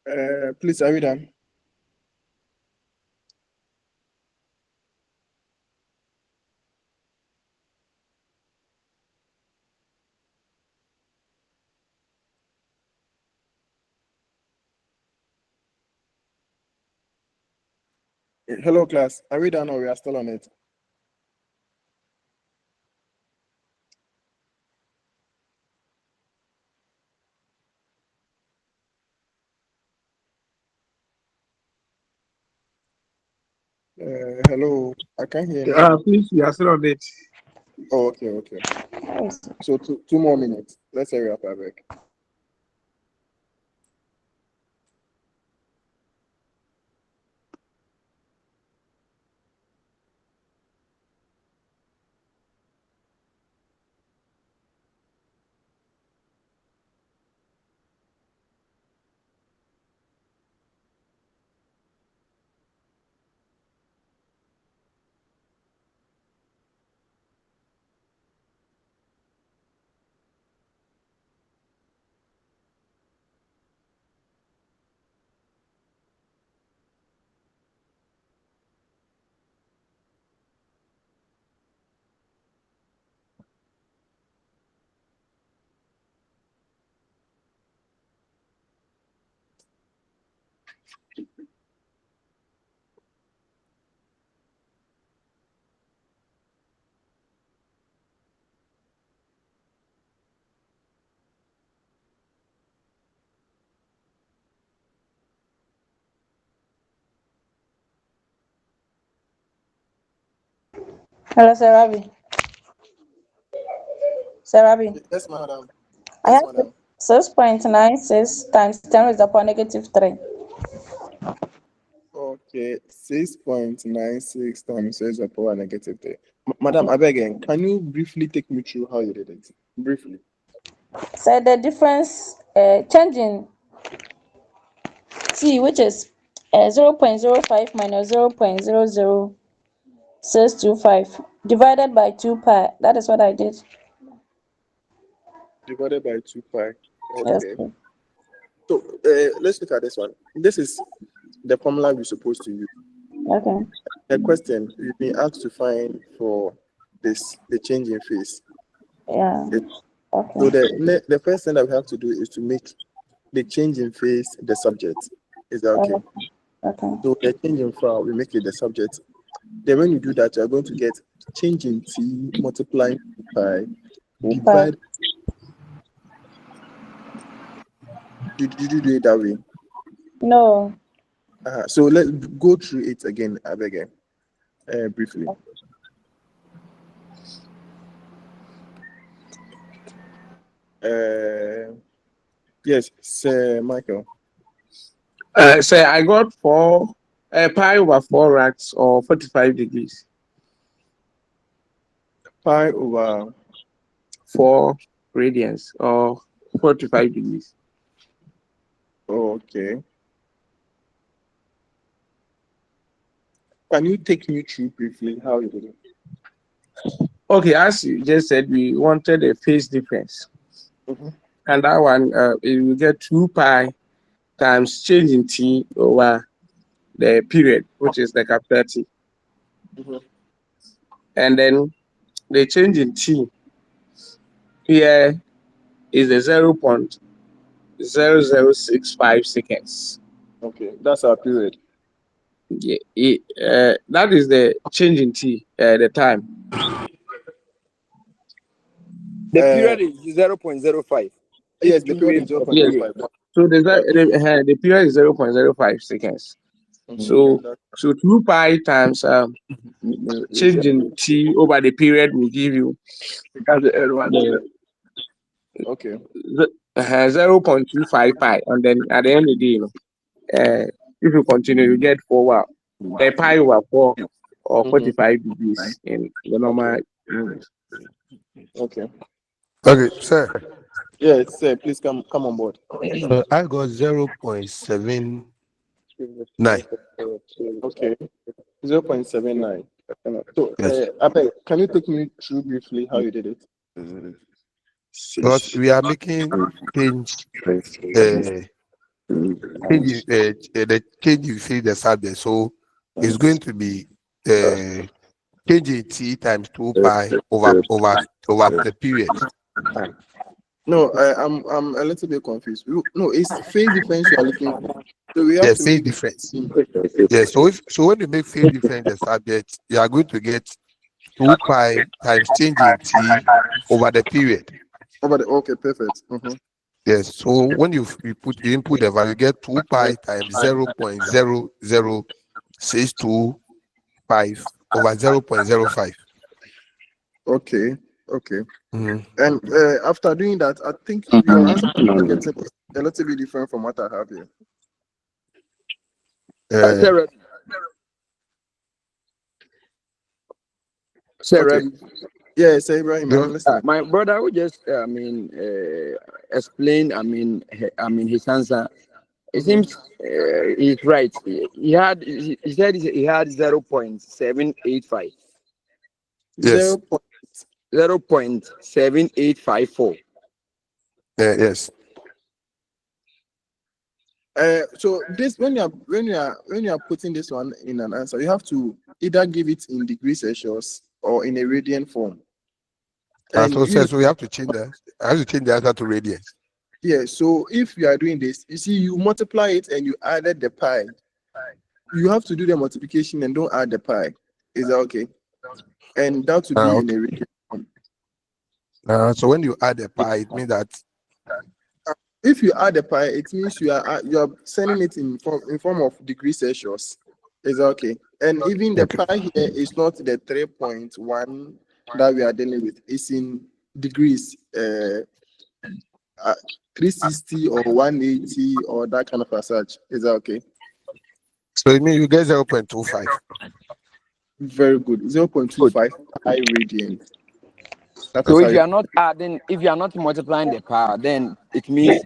Please, are we done? Hello, class. Are we done or we are still on it? Hello. I can't hear anything. Please, we are still on it. Oh, okay. So two more minutes. Let's hurry up, Abek. Hello, Sarabi. Sarabi. Yes, madam. I Yes, have madam. 6.96 times 10 raised upon negative 3. Okay, 6.96 times 10 to the power negative 3. Madam, I beg again, can you briefly take me through how you did it? Briefly. So the difference, changing t, which is 0.05 minus 0.00625 divided by 2 pi. That is what I did. Divided by 2 pi. Yes. Okay. So let's look at this one. This is the formula we're supposed to use. Okay. The question you've been asked to find for this, the change in phase. Yeah. Okay. So the first thing that we have to do is to make the change in phase the subject. Is that okay? Okay. So the change in phase, we make it the subject. Then when you do that, you're going to get change in t multiplying pi divide. Did you do it that way? No. So let's go through it again, briefly. Yes, Sir Michael. Say I got pi over 4 racks or 45 degrees. Pi over 4 radians or 45 degrees. Okay. Can you take me through briefly how you did it? Okay, as you just said, we wanted a phase difference. And that one, it will get 2 pi times change in t over the period, which is the capital T. And then the change in t here is the 0.0065 seconds. Okay, that's our period. Yeah, that is the change in t, the time. The period is 0.05. Yes, the period is 0.05. So the period is 0.05 seconds. So 2 pi times change in t over the period will give you okay 0.25 pi, and then at the end of the day, if you continue, you get 4 pi over 4 or 45 degrees in the normal English. Okay. Okay, sir. Yes, sir. Please come on board. I got 0.79. Okay. 0.79. So, Yes. can you take me through briefly how you did it? Because we are making change the change you see the subject. So it's going to be change in t times 2 pi over the period. No, I'm a little bit confused. No, it's phase difference you are looking for. So we have Yes, to phase make difference. Yes, so when you make phase difference the subject, you are going to get 2 pi times change in t over the period. Okay, perfect. Yes, so when you input the value, you get 2 pi times 0.00625 over 0.05. Okay. Mhm. And after doing that, I think your answer is getting a little bit different from what I have here. Sarah. Okay. Yeah, say Ibrahim, I'm listening. My brother would just, explain. His answer. It seems he's right. He said he had 0.785. Yes. 0.7854. Yes. So this when you are putting this one in an answer, you have to either give it in degrees Celsius or in a radian form. And So we have to change that. I have to change the answer to radians. Yeah, so if you are doing this, you see, you multiply it and you added the pi. You have to do the multiplication and don't add the pi. Is that okay? And that would be in a radian form. So when you add the pi, it means that if you add the pi, it means you are sending it in form of degrees Celsius. Is that okay? And even the pi here is not the 3.1 that we are dealing with. It's in degrees, 360 or 180 or that kind of a such. Is that okay? So it means you get 0.25. Very good. 0.25 pi radian. So if you are not adding, if you are not multiplying the power, then it means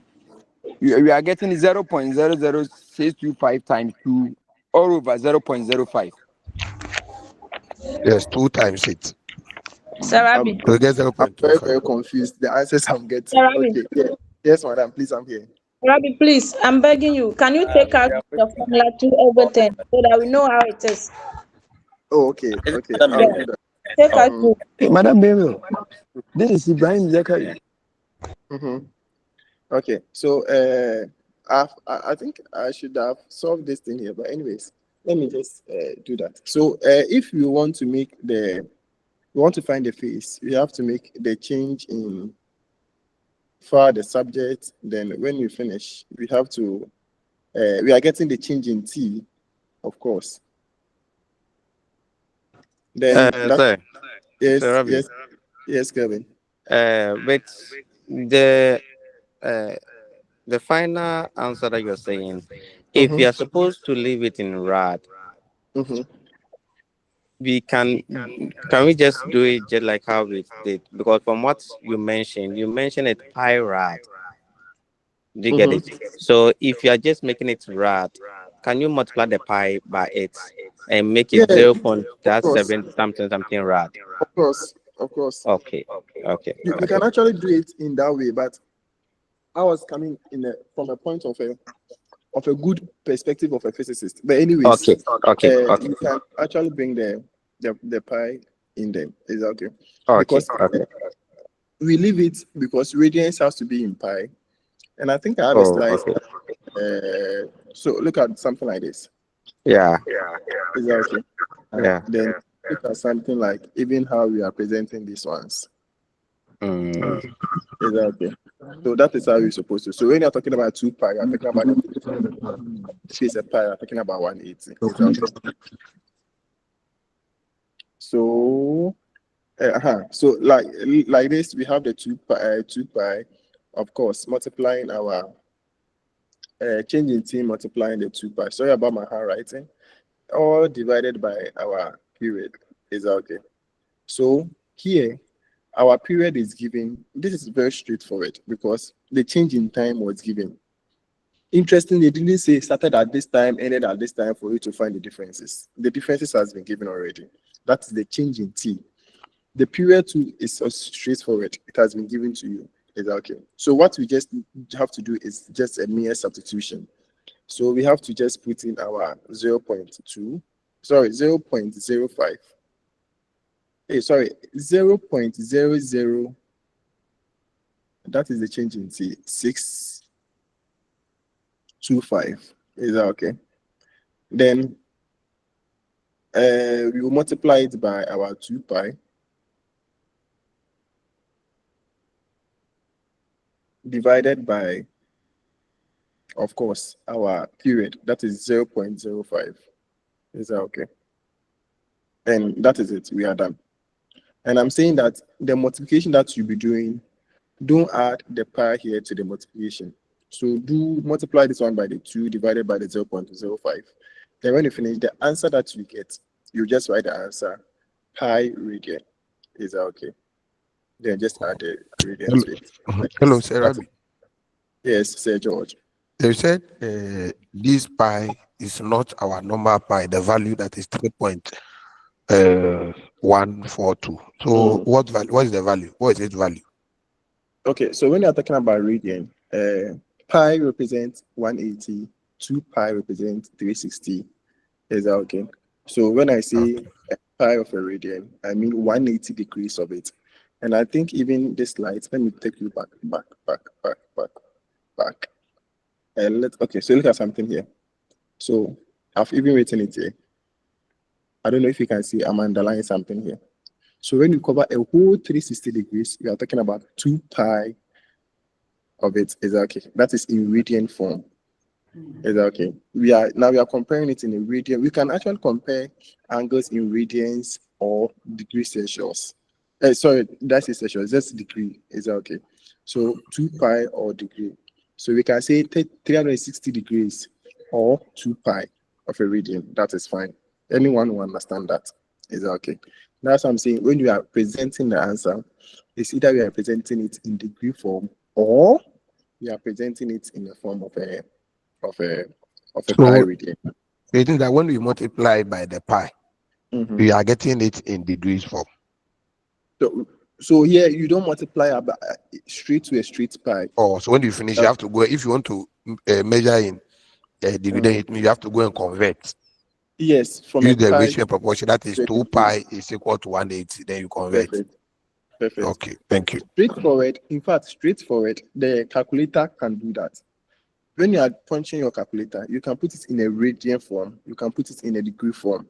we are getting 0.00625 times 2 all over 0.05. Yes, 2 times it. Sarabi. So you get I'm 0.25. very confused. The answers I'm getting. Sarabi. Okay. Yeah. Yes, madam. Please, I'm here. Sarabi, please, I'm begging you. Can you take out the formula 2/10 so that we know how it is? Oh, okay. I'll do that. Take out 2. Madam Bemil, this is Ibrahim Zekari. Okay. So I think I should have solved this thing here, but anyways, let me just do that. So if you want to find the phase, you have to make the change in the subject. Then when you finish, we have to we are getting the change in t, of course. Then yes, Kevin. But the final answer that you're saying, if you are supposed to leave it in rad, we can we just do it just like how we did? Because from what you mentioned it pi rad. Do you get it? So if you are just making it rad, can you multiply the pi by it and make it 0.7 something rad? Of course. Okay. You can actually do it in that way, but I was coming from a point of a good perspective of a physicist. But anyways, you can actually bring the pi in there. Is that okay? Because we leave it because radiance has to be in pi. And I think I have a slide. So look at something like this. Yeah. Is that okay? Yeah. Then look at something like even how we are presenting these ones. Is that okay? So that is how you're supposed to. So when you're talking about 2 pi, you're talking about space of pi, you're talking about 180. Is that okay? So so like this, we have the 2 pi, of course, multiplying our changing t, multiplying the 2 pi. Sorry about my handwriting. All divided by our period. Is that okay? So here, our period is given. This is very straightforward because the change in time was given. Interestingly, they didn't say started at this time, ended at this time for you to find the differences. The differences has been given already. That is the change in t. The period too is so straightforward. It has been given to you. Is that okay? So what we just have to do is just a mere substitution. So we have to just put in our 0.2, sorry, 0.05. Hey, sorry, 0.00. That is the change in T, 625. Is that okay? Then we will multiply it by our 2 pi divided by, of course, our period. That is 0.05. Is that okay? And that is it. We are done. And I'm saying that the multiplication that you'll be doing, don't add the pi here to the multiplication. So do multiply this one by the 2 divided by the 0.05. Then when you finish, the answer that you get, you just write the answer, pi radian. Is that okay? Then just add the radian to it. Hello, Sarah. Yes, Sir George. They said this pi is not our normal pi, the value that is 3.142. So what is the value? What is its value? Okay, so when you're talking about radian, pi represents 180, 2 pi represents 360. Is that okay? So when I say a pi of a radian, I mean 180 degrees of it. And I think even this slide, let me take you back. Okay, so look at something here. So I've even written it here. I don't know if you can see, I'm underlining something here. So when you cover a whole 360 degrees, you are talking about 2 pi of it. Is that okay? That is in radian form. Is that okay? We are comparing it in a radian. We can actually compare angles in radians or degrees Celsius. Sorry, that's Celsius. That's degree. Is that okay? So 2 pi or degree. So we can say 360 degrees or 2 pi of a radian. That is fine. Anyone will understand that. Is that okay? That's what I'm saying. When you are presenting the answer, it's either we are presenting it in degree form or we are presenting it in the form of a pi radian. You think that when we multiply by the pi, we are getting it in degrees form. So here you don't multiply straight to a straight pi. Oh, so when you finish, you have to go. If you want to measure in degree, then you have to go and convert. Yes, from use the ratio proportion. That is 2 pi is equal to 180. Then you convert. Perfect. Okay, thank you. Straightforward. In fact, straightforward. The calculator can do that. When you are punching your calculator, you can put it in a radian form. You can put it in a degree form.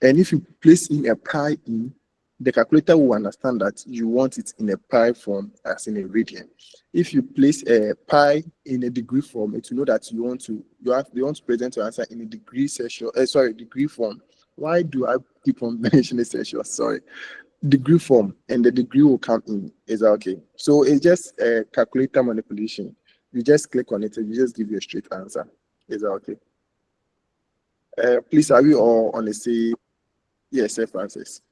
And if you place in a pi in, the calculator will understand that you want it in a pi form as in a radian. If you place a pi in a degree form, it will know that you want to present your answer in a degree form. Why do I keep on mentioning Celsius? Sorry. Degree form, and the degree will come in. Is that okay? So it's just a calculator manipulation. You just click on it and you just give you a straight answer. Is that okay? Please, are we all on the same? Yes, Sir Francis.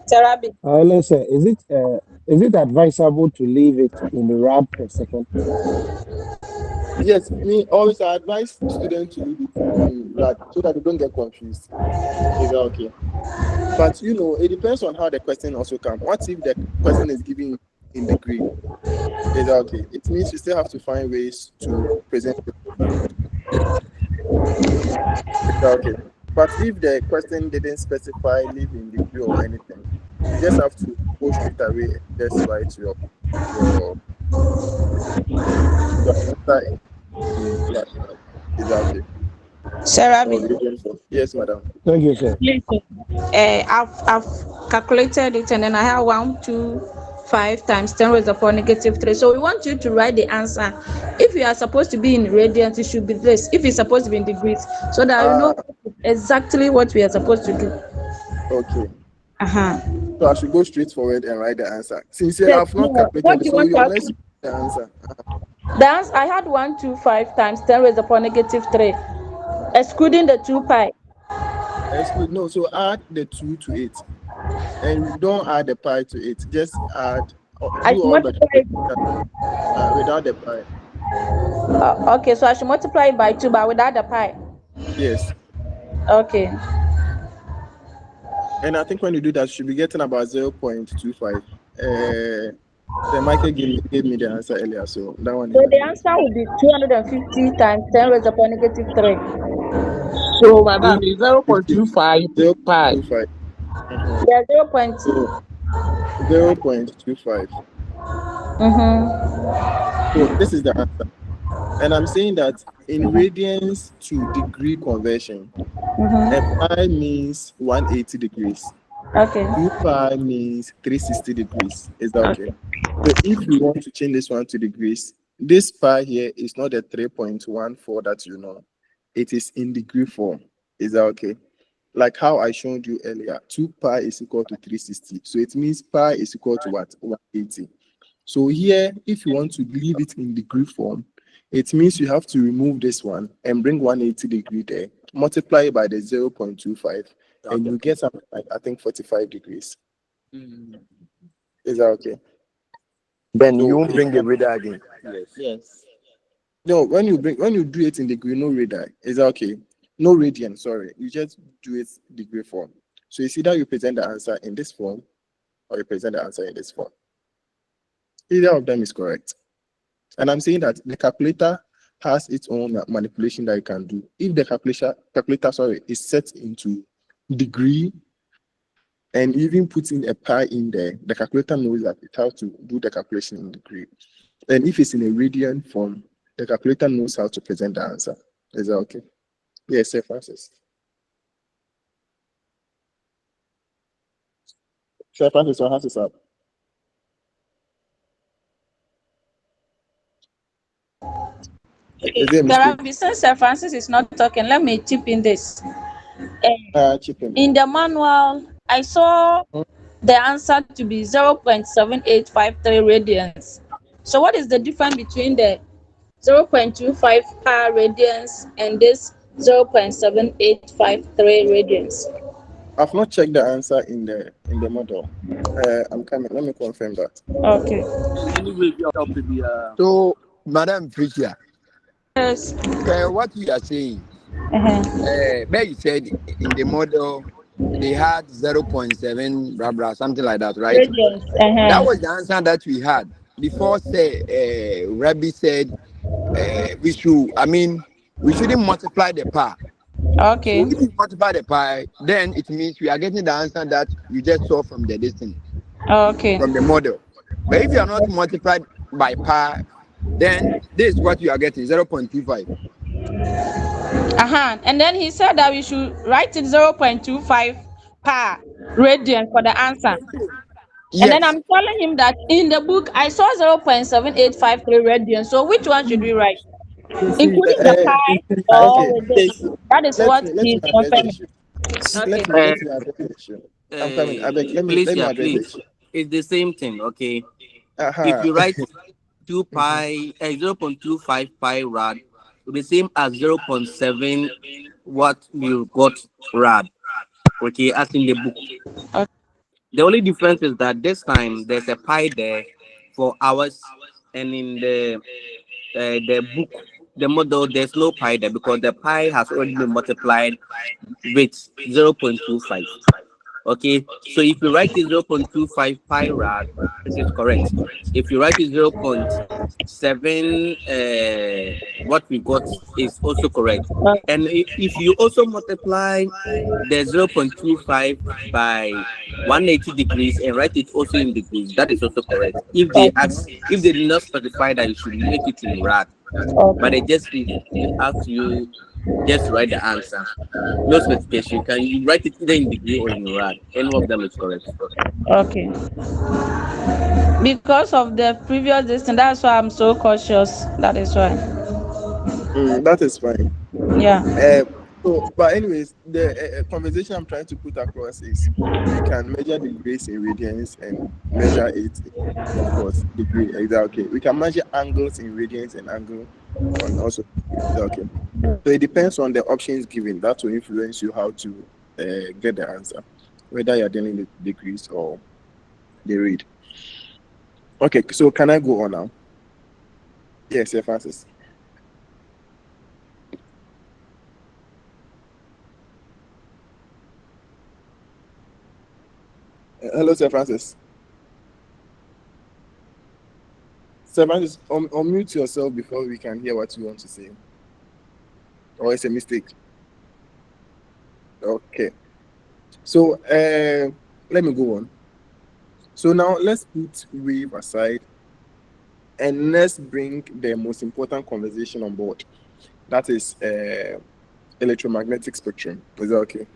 Therapy. Let's say, is it advisable to leave it in the rad per second? Yes, me always advise students to leave it in rad so that they don't get confused. Is that okay? But it depends on how the question also comes. What if the question is given in degree? Is that okay? It means you still have to find ways to present it. Is that okay? But if the question didn't specify leave in degree or anything, you just have to go straight away and just write your answer in class. Is that okay? Sarah, yes, madam. Thank you, sir. I've calculated it, and then I have 1, 2, 5 times 10 raised upon -3. So we want you to write the answer. If you are supposed to be in radians, it should be this. If it's supposed to be in degrees, so that you know exactly what we are supposed to do. Okay. So I should go straight forward and write the answer. Since I've not calculated, so you unless you the answer. I had 1, 2, 5 times 10 raised upon -3, excluding the 2 pi. No, so add the 2 to it, and don't add the pi to it. Just add without the pi. Okay, so I should multiply it by 2, but without the pi. Yes. Okay. And I think when you do that, you should be getting about 0.25. The Michael gave me the answer earlier, so that one is So not the the answer would be 250 times 10 raised upon negative 3. So, madam, it's 0.25 pi. 0.25. Mm-hmm. Yeah, 0. So 0.25. Mm-hmm. So this is the answer. And I'm saying that in radians to degree conversion, a Mm-hmm. pi means 180 degrees. Okay. 2 pi means 360 degrees. Is that okay? Okay. So if you want to change this one to degrees, this pi here is not the 3.14 that you know. It is in degree form. Is that okay? Like how I showed you earlier, 2 pi is equal to 360. So it means pi is equal to what? 180. So here, if you want to leave it in degree form, it means you have to remove this one and bring 180 degree there, multiply it by the 0.25, and you get something like, I think, 45 degrees. Is that okay? Then you So won't bring the radar again. Yes. no, when you do it in degree, no radii. Is that okay? No radian, sorry. You just do it degree form. So it's either you present the answer in this form or you present the answer in this form. Either of them is correct. And I'm saying that the calculator has its own manipulation that you can do. If the calculator is set into degree and even put in a pi in there, the calculator knows that it has to do the calculation in degree. And if it's in a radian form, the calculator knows how to present the answer. Is that okay? Yes, Sir Francis. Sir Francis, your hand is up. Is there a mistake? Since Sir Francis is not talking, let me chip in this. Chip in. In the manual, I saw the answer to be 0.7853 radians. So what is the difference between the 0.25 per radians and this 0.7853 radians? I've not checked the answer in the model. I'm coming. Let me confirm that. Okay. So, Madam Tricia, Yes. what you are saying, Uh-huh. where you said in the model they had 0.7 blah blah something like that, right? Radians. That Uh-huh. was the answer that we had before. Say, Rabbi said we shouldn't multiply the pi. Okay. So if you multiply the pi, then it means we are getting the answer that you just saw from the distance, Okay. from the model. But if you are not multiplied by pi, then this is what you are getting 0.25. And then he said that we should write it 0.25 per radian for the answer. And then Yes. I'm telling him that in the book I saw 0.7853 radian. So which one should we write? You see, Including the pi or okay. with this? That is what Let he's me address the confirming. issue. Okay. Let me address the issue. I'm coming. I beg. Please, Let me yeah, address the please. issue. It's the same thing, okay? If Uh-huh. you write 2 pi, 0.25 pi rad, it'll be the same as 0.7 what we got rad, okay, as in the book. Okay. The only difference is that this time there's a pi there for hours, and in the book, the model, there's no pi there because the pi has already been multiplied with 0.25. Okay, so if you write it 0.25 pi rad, this is correct. If you write it 0.7, what we got is also correct. And if you also multiply the 0.25 by 180 degrees and write it also in degrees, that is also correct. If they did not specify that you should make it in rad, but they just ask you just write the answer. No specification. You can write it either in degree or in rad. Any of them is correct. Okay. Because of the previous distance, that's why I'm so cautious. That is why. That is fine. Yeah. But anyways, the conversation I'm trying to put across is we can measure the grace in radians and measure it in, of course, degree. Is that okay? We can measure angles in radians and angle on also. Is that okay? So it depends on the options given. That will influence you how to get the answer, whether you're dealing with degrees or the read. Okay, so can I go on now? Yes, Sir Francis. Hello, Sir Francis. Servant, unmute yourself before we can hear what you want to say. Or it's a mistake. Okay. So let me go on. So now let's put wave aside and let's bring the most important conversation on board. That is electromagnetic spectrum. Is that okay?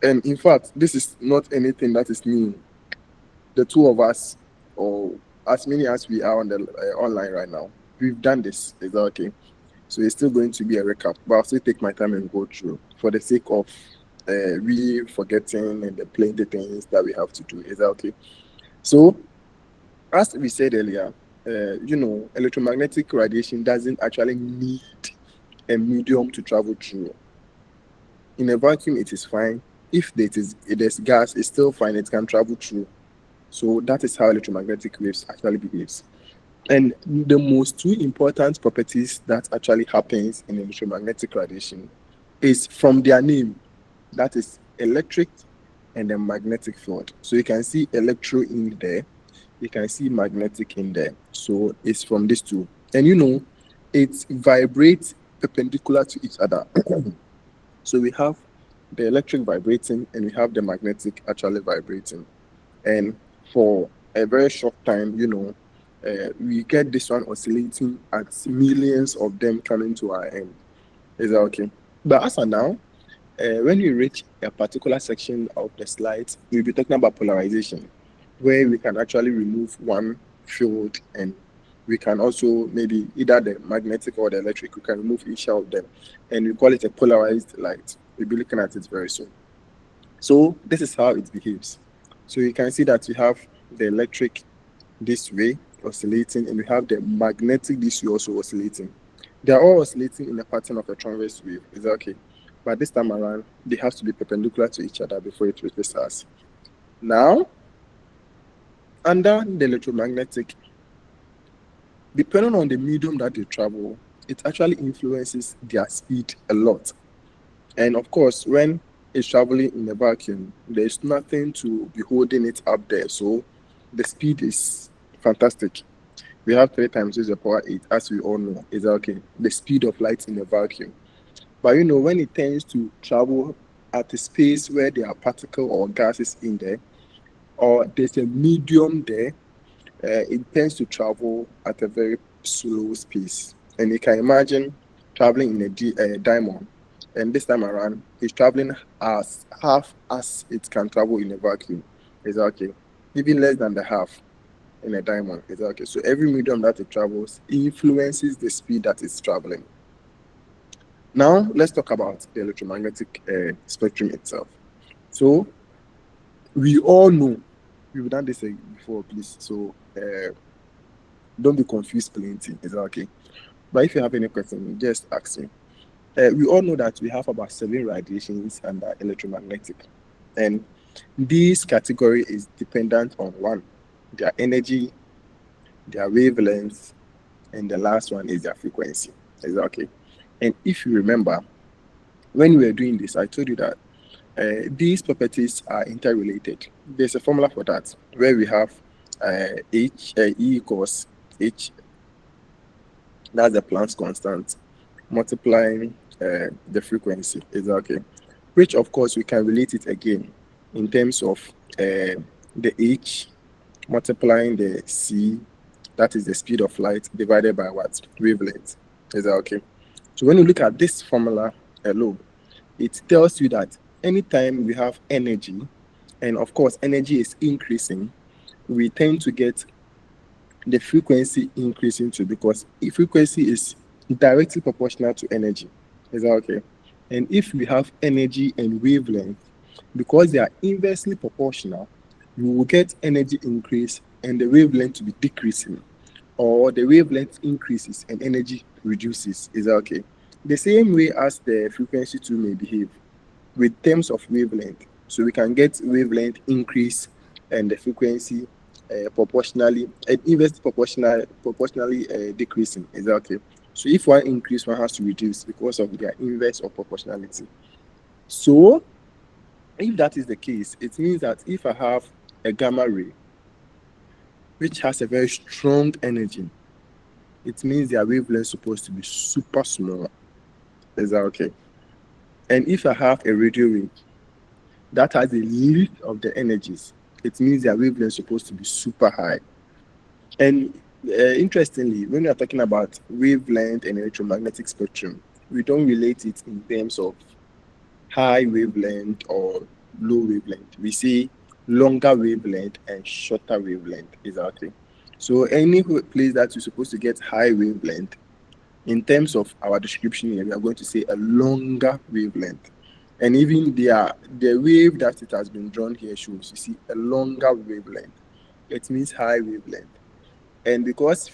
And in fact, this is not anything that is new. The two of us, or as many as we are on the online right now, we've done this. Is that okay? So it's still going to be a recap, but I'll still take my time and go through for the sake of we forgetting and the plenty things that we have to do. Is that okay? So, as we said earlier, electromagnetic radiation doesn't actually need a medium to travel through. In a vacuum, it is fine. If there's gas, it's still fine. It can travel through. So that is how electromagnetic waves actually behaves. And the most two important properties that actually happens in electromagnetic radiation is from their name. That is electric and the magnetic field. So you can see electro in there. You can see magnetic in there. So it's from these two. And it vibrates perpendicular to each other. So we have the electric vibrating and we have the magnetic actually vibrating. And for a very short time, we get this one oscillating at millions of them coming to our end. Is that okay? But as of now, when we reach a particular section of the slides, we'll be talking about polarization, where we can actually remove one field and we can also maybe either the magnetic or the electric, we can remove each of them and we call it a polarized light. We'll be looking at it very soon. So this is how it behaves. So you can see that we have the electric this way oscillating and we have the magnetic this way also oscillating. They are all oscillating in the pattern of a transverse wave. Is that okay? But this time around, they have to be perpendicular to each other before it reaches us. Now, under the electromagnetic, depending on the medium that they travel, it actually influences their speed a lot. And of course, when it's traveling in a vacuum, there's nothing to be holding it up there. So the speed is fantastic. We have 3 times 10 to the power 8, as we all know. Is that okay? The speed of light in a vacuum. But when it tends to travel at a space where there are particles or gases in there, or there's a medium there, it tends to travel at a very slow pace. And you can imagine traveling in a diamond, and this time around, it's traveling as half as it can travel in a vacuum. Is that okay? Even less than the half in a diamond. Is that okay? So every medium that it travels influences the speed that it's traveling. Now, let's talk about the electromagnetic spectrum itself. So, we all know, we've done this before, please. So, don't be confused plenty. Is that okay? But if you have any question, just ask me. We all know that we have about 7 radiations under electromagnetic. And this category is dependent on one, their energy, their wavelength, and the last one is their frequency. Is that okay? And if you remember, when we were doing this, I told you that these properties are interrelated. There's a formula for that, where we have E equals H, that's the Planck's constant, multiplying the frequency. Is that okay? Which, of course, we can relate it again in terms of the H multiplying the C, that is the speed of light, divided by what? Wavelength. Is that okay? So when you look at this formula alone, it tells you that anytime we have energy, and of course energy is increasing, we tend to get the frequency increasing too, because frequency is directly proportional to energy. Is that okay? And if we have energy and wavelength, because they are inversely proportional, you will get energy increase and the wavelength to be decreasing, or the wavelength increases and energy reduces. Is that okay? The same way as the frequency too may behave with terms of wavelength. So we can get wavelength increase and the frequency proportionally and inversely proportionally decreasing. Is that okay? So if one increase, one has to reduce because of their inverse of proportionality. So if that is the case, it means that if I have a gamma ray which has a very strong energy, it means their wavelength is supposed to be super small. Is that okay? And if I have a radio wave that has the least of the energies, it means their wavelength is supposed to be super high. And interestingly, when we are talking about wavelength and electromagnetic spectrum, we don't relate it in terms of high wavelength or low wavelength. We see longer wavelength and shorter wavelength. Is that okay? So any place that you're supposed to get high wavelength, in terms of our description here, we are going to say a longer wavelength. And even the wave that it has been drawn here shows, you see, a longer wavelength. It means high wavelength. And because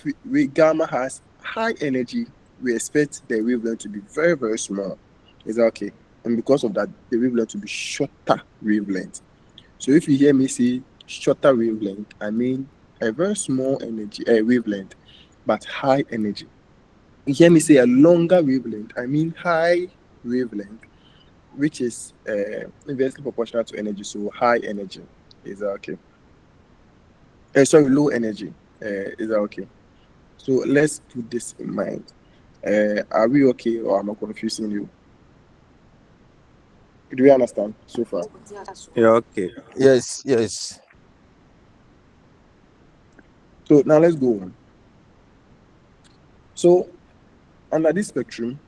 gamma has high energy, we expect the wavelength to be very, very small. Is that okay? And because of that, the wavelength to be shorter wavelength. So if you hear me say shorter wavelength, I mean a very small energy wavelength, but high energy. You hear me say a longer wavelength, I mean high wavelength, which is inversely proportional to energy, so high energy. Is that okay? Sorry, low energy. Is that okay? So let's put this in mind. Are we okay, or am I confusing you? Do you understand so far? Yeah, okay. Yes, yes. So now let's go on. So under this spectrum,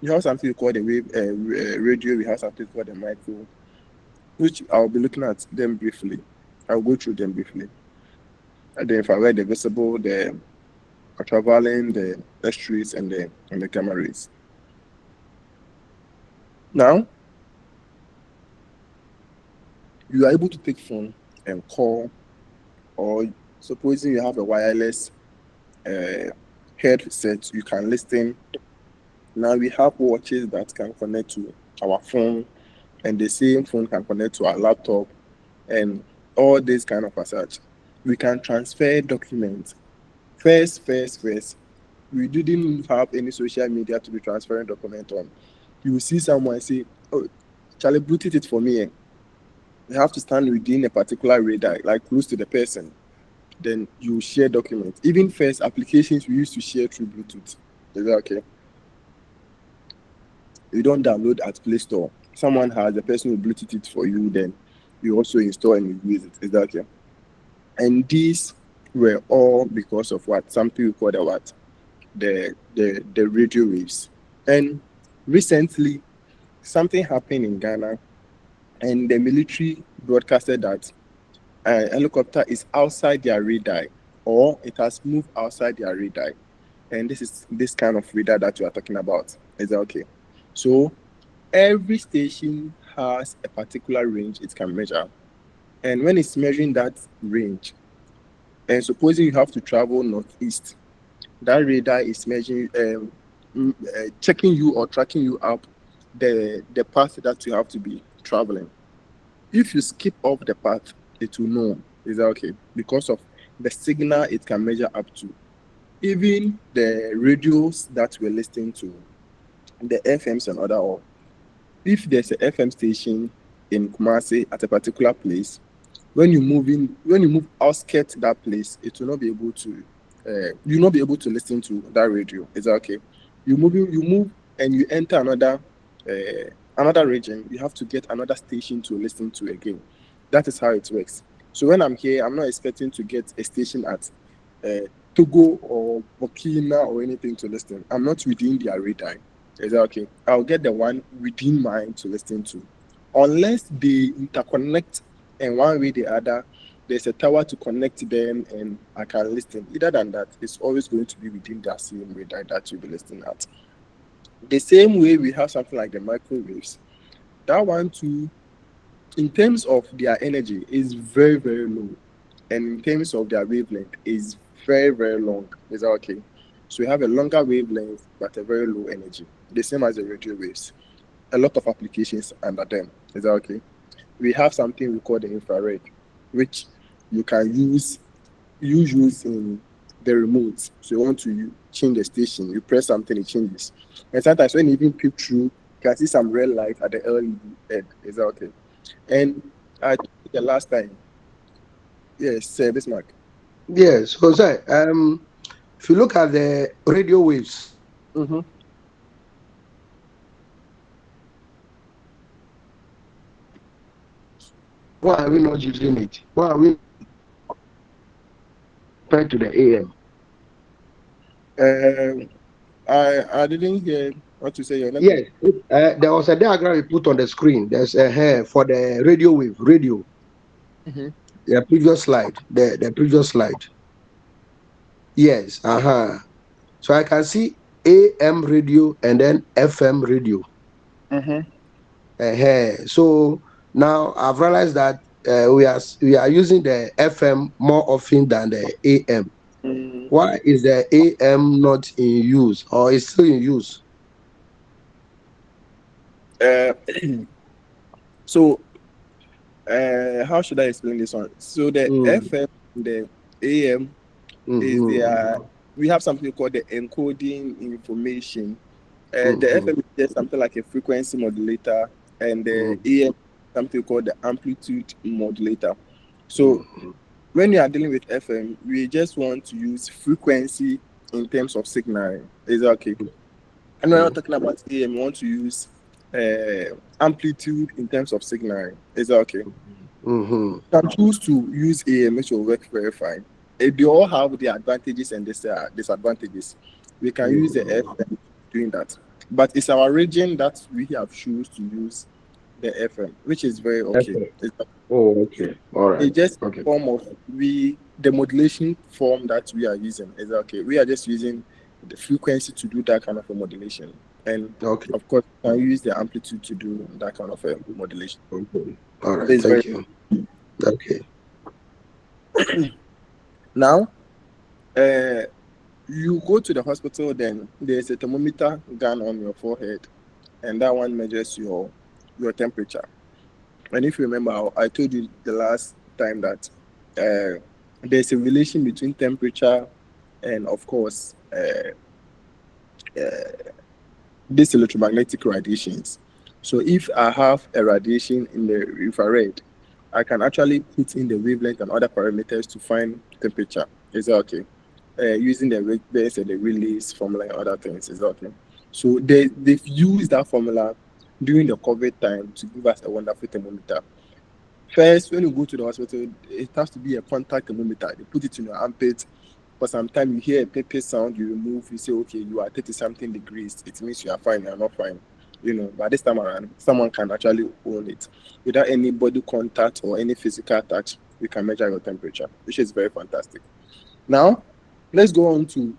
you have something called the wave radio. We have something called the micro, which I'll be looking at them briefly. I'll go through them briefly. And the infrared, the visible, the ultraviolet, the X-rays, and the gamma rays. Now, you are able to take phone and call, or supposing you have a wireless headset, you can listen. Now we have watches that can connect to our phone, and the same phone can connect to our laptop, and all this kind of research. We can transfer documents. First, we didn't have any social media to be transferring document on. You will see someone say, "Oh, Charlie, Bluetooth it for me." You have to stand within a particular radar, like close to the person. Then you share documents. Even first applications we used to share through Bluetooth. Is that okay? You don't download at Play Store. Someone has the person who Bluetooth it for you, then you also install and you use it. Is that okay? And these were all because of what? Something we call the what? The radio waves. And recently, something happened in Ghana, and the military broadcasted that a helicopter is outside their radar, or it has moved outside their radar. And this is this kind of radar that you are talking about. Is that okay? So every station has a particular range it can measure. And when it's measuring that range, and supposing you have to travel northeast, that radar is measuring, checking you or tracking you up the path that you have to be traveling. If you skip off the path, it will know. Is that okay? Because of the signal it can measure up to. Even the radios that we're listening to, the FMs and other all. If there's a FM station in Kumasi at a particular place, when you move outskirts that place, it will not be able to. You'll not be able to listen to that radio. Is that okay? You move, and you enter another region. You have to get another station to listen to again. That is how it works. So when I'm here, I'm not expecting to get a station at Togo or Burkina or anything to listen. I'm not within their radar. Is that okay? I'll get the one within mine to listen to, unless they interconnect, and one way or the other, there's a tower to connect them, and I can listen. Other than that, it's always going to be within that same radar that you'll be listening at. The same way we have something like the microwaves. That one too, in terms of their energy, is very, very low. And in terms of their wavelength, is very, very long. Is that okay? So we have a longer wavelength, but a very low energy. The same as the radio waves. A lot of applications under them. Is that okay? We have something we call the infrared, which you can use in the remote. So you want to change the station, you press something, it changes. And sometimes when you even peep through, you can see some red light at the LED end. Is that okay? And I told you the last time, yes, Bismarck. Yes. So sir, if you look at the radio waves, Mm-hmm. why are we not using it? Why are we compared to the AM? I didn't hear what you say. Your network. Yes, there was a diagram we put on the screen. There's a hair for the radio wave, radio. Mm-hmm. The previous slide, the previous slide. Yes, So I can see AM radio and then FM radio. Mm-hmm. So now I've realized that we are using the FM more often than the AM. Mm, Why is the AM not in use or is still in use? uh, so how should I explain this one? So the Mm, FM, the AM is mm-hmm, we have something called the encoding information. The mm-hmm, FM is just something like a frequency modulator, and the mm-hmm, AM something called the amplitude modulator. So mm-hmm, when you are dealing with FM, we just want to use frequency in terms of signal. Is that okay? And when we're talking about AM, we want to use amplitude in terms of signal. Is that okay? mm-hmm. You can choose to use AM, which will work very fine. They all have the advantages and disadvantages. We can use the Mm-hmm. FM doing that, but it's our region that we have choose to use the FM, which is very okay. Okay. Oh, okay. All right. It's just Okay. form of the modulation form that we are using. Is okay. We are just using the frequency to do that kind of a modulation, and Okay. of course, we can use the amplitude to do that kind of a modulation. Okay. All So right. it's very Thank you. Okay. now. You go to the hospital, then there's a thermometer gun on your forehead, and that one measures your temperature. And if you remember, I told you the last time that there's a relation between temperature and, of course, these electromagnetic radiations. So if I have a radiation in the infrared, I can actually put in the wavelength and other parameters to find temperature. Is that okay? Using the wavelengths and the release formula and other things. Is that okay? So they've used that formula during the COVID time to give us a wonderful thermometer. First, when you go to the hospital, it has to be a contact thermometer. They put it in your armpit. For some time, you hear a pepper sound, you remove, you say, okay, you are 30 something degrees. It means you are fine, you are not fine. But this time around, someone can actually own it. Without any body contact or any physical touch, we can measure your temperature, which is very fantastic. Now, let's go on to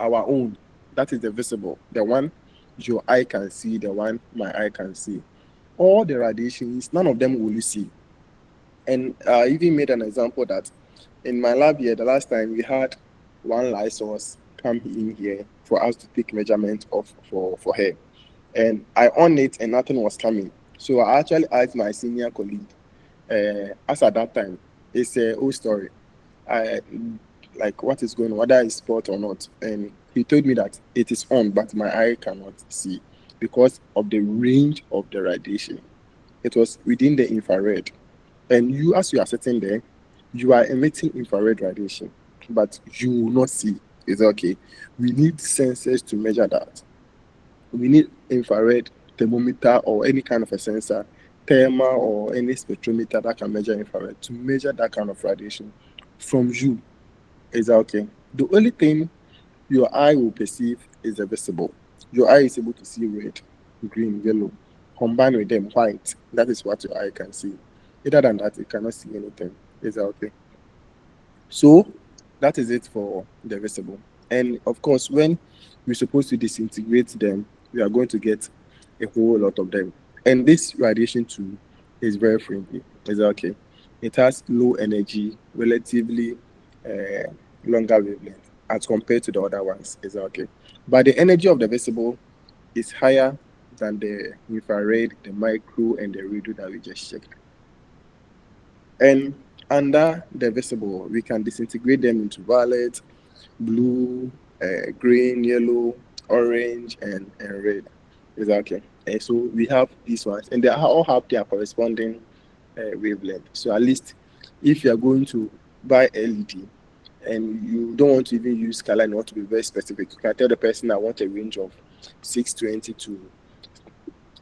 our own. That is the visible, the one your eye can see, the one my eye can see. All the radiations, none of them will you see. And I even made an example that in my lab here, the last time we had one light source come in here for us to take measurement of for her. And I on it and nothing was coming. So I actually asked my senior colleague, as at that time, it's a old story. I like what is going on, whether it's spot or not. And he told me that it is on, but my eye cannot see because of the range of the radiation. It was within the infrared. And you, as you are sitting there, you are emitting infrared radiation, but you will not see. It's okay. We need sensors to measure that. We need infrared thermometer or any kind of a sensor, thermal or any spectrometer that can measure infrared to measure that kind of radiation from you. Is that okay? The only thing your eye will perceive is the visible. Your eye is able to see red, green, yellow. Combined with them, white. That is what your eye can see. Other than that, it cannot see anything. Is that okay? So that is it for the visible. And of course, when we're supposed to disintegrate them, we are going to get a whole lot of them. And this radiation too is very friendly. Is that okay? It has low energy, relatively uh, longer wavelength as compared to the other ones. Is that okay? But the energy of the visible is higher than the infrared, the micro, and the radio that we just checked. And under the visible, we can disintegrate them into violet, blue, green, yellow, orange, and red. Is that okay? And so we have these ones, and they all have their corresponding wavelength. So at least if you are going to buy LED, and you don't want to even use color and you want to be very specific, you can tell the person I want a range of 620 to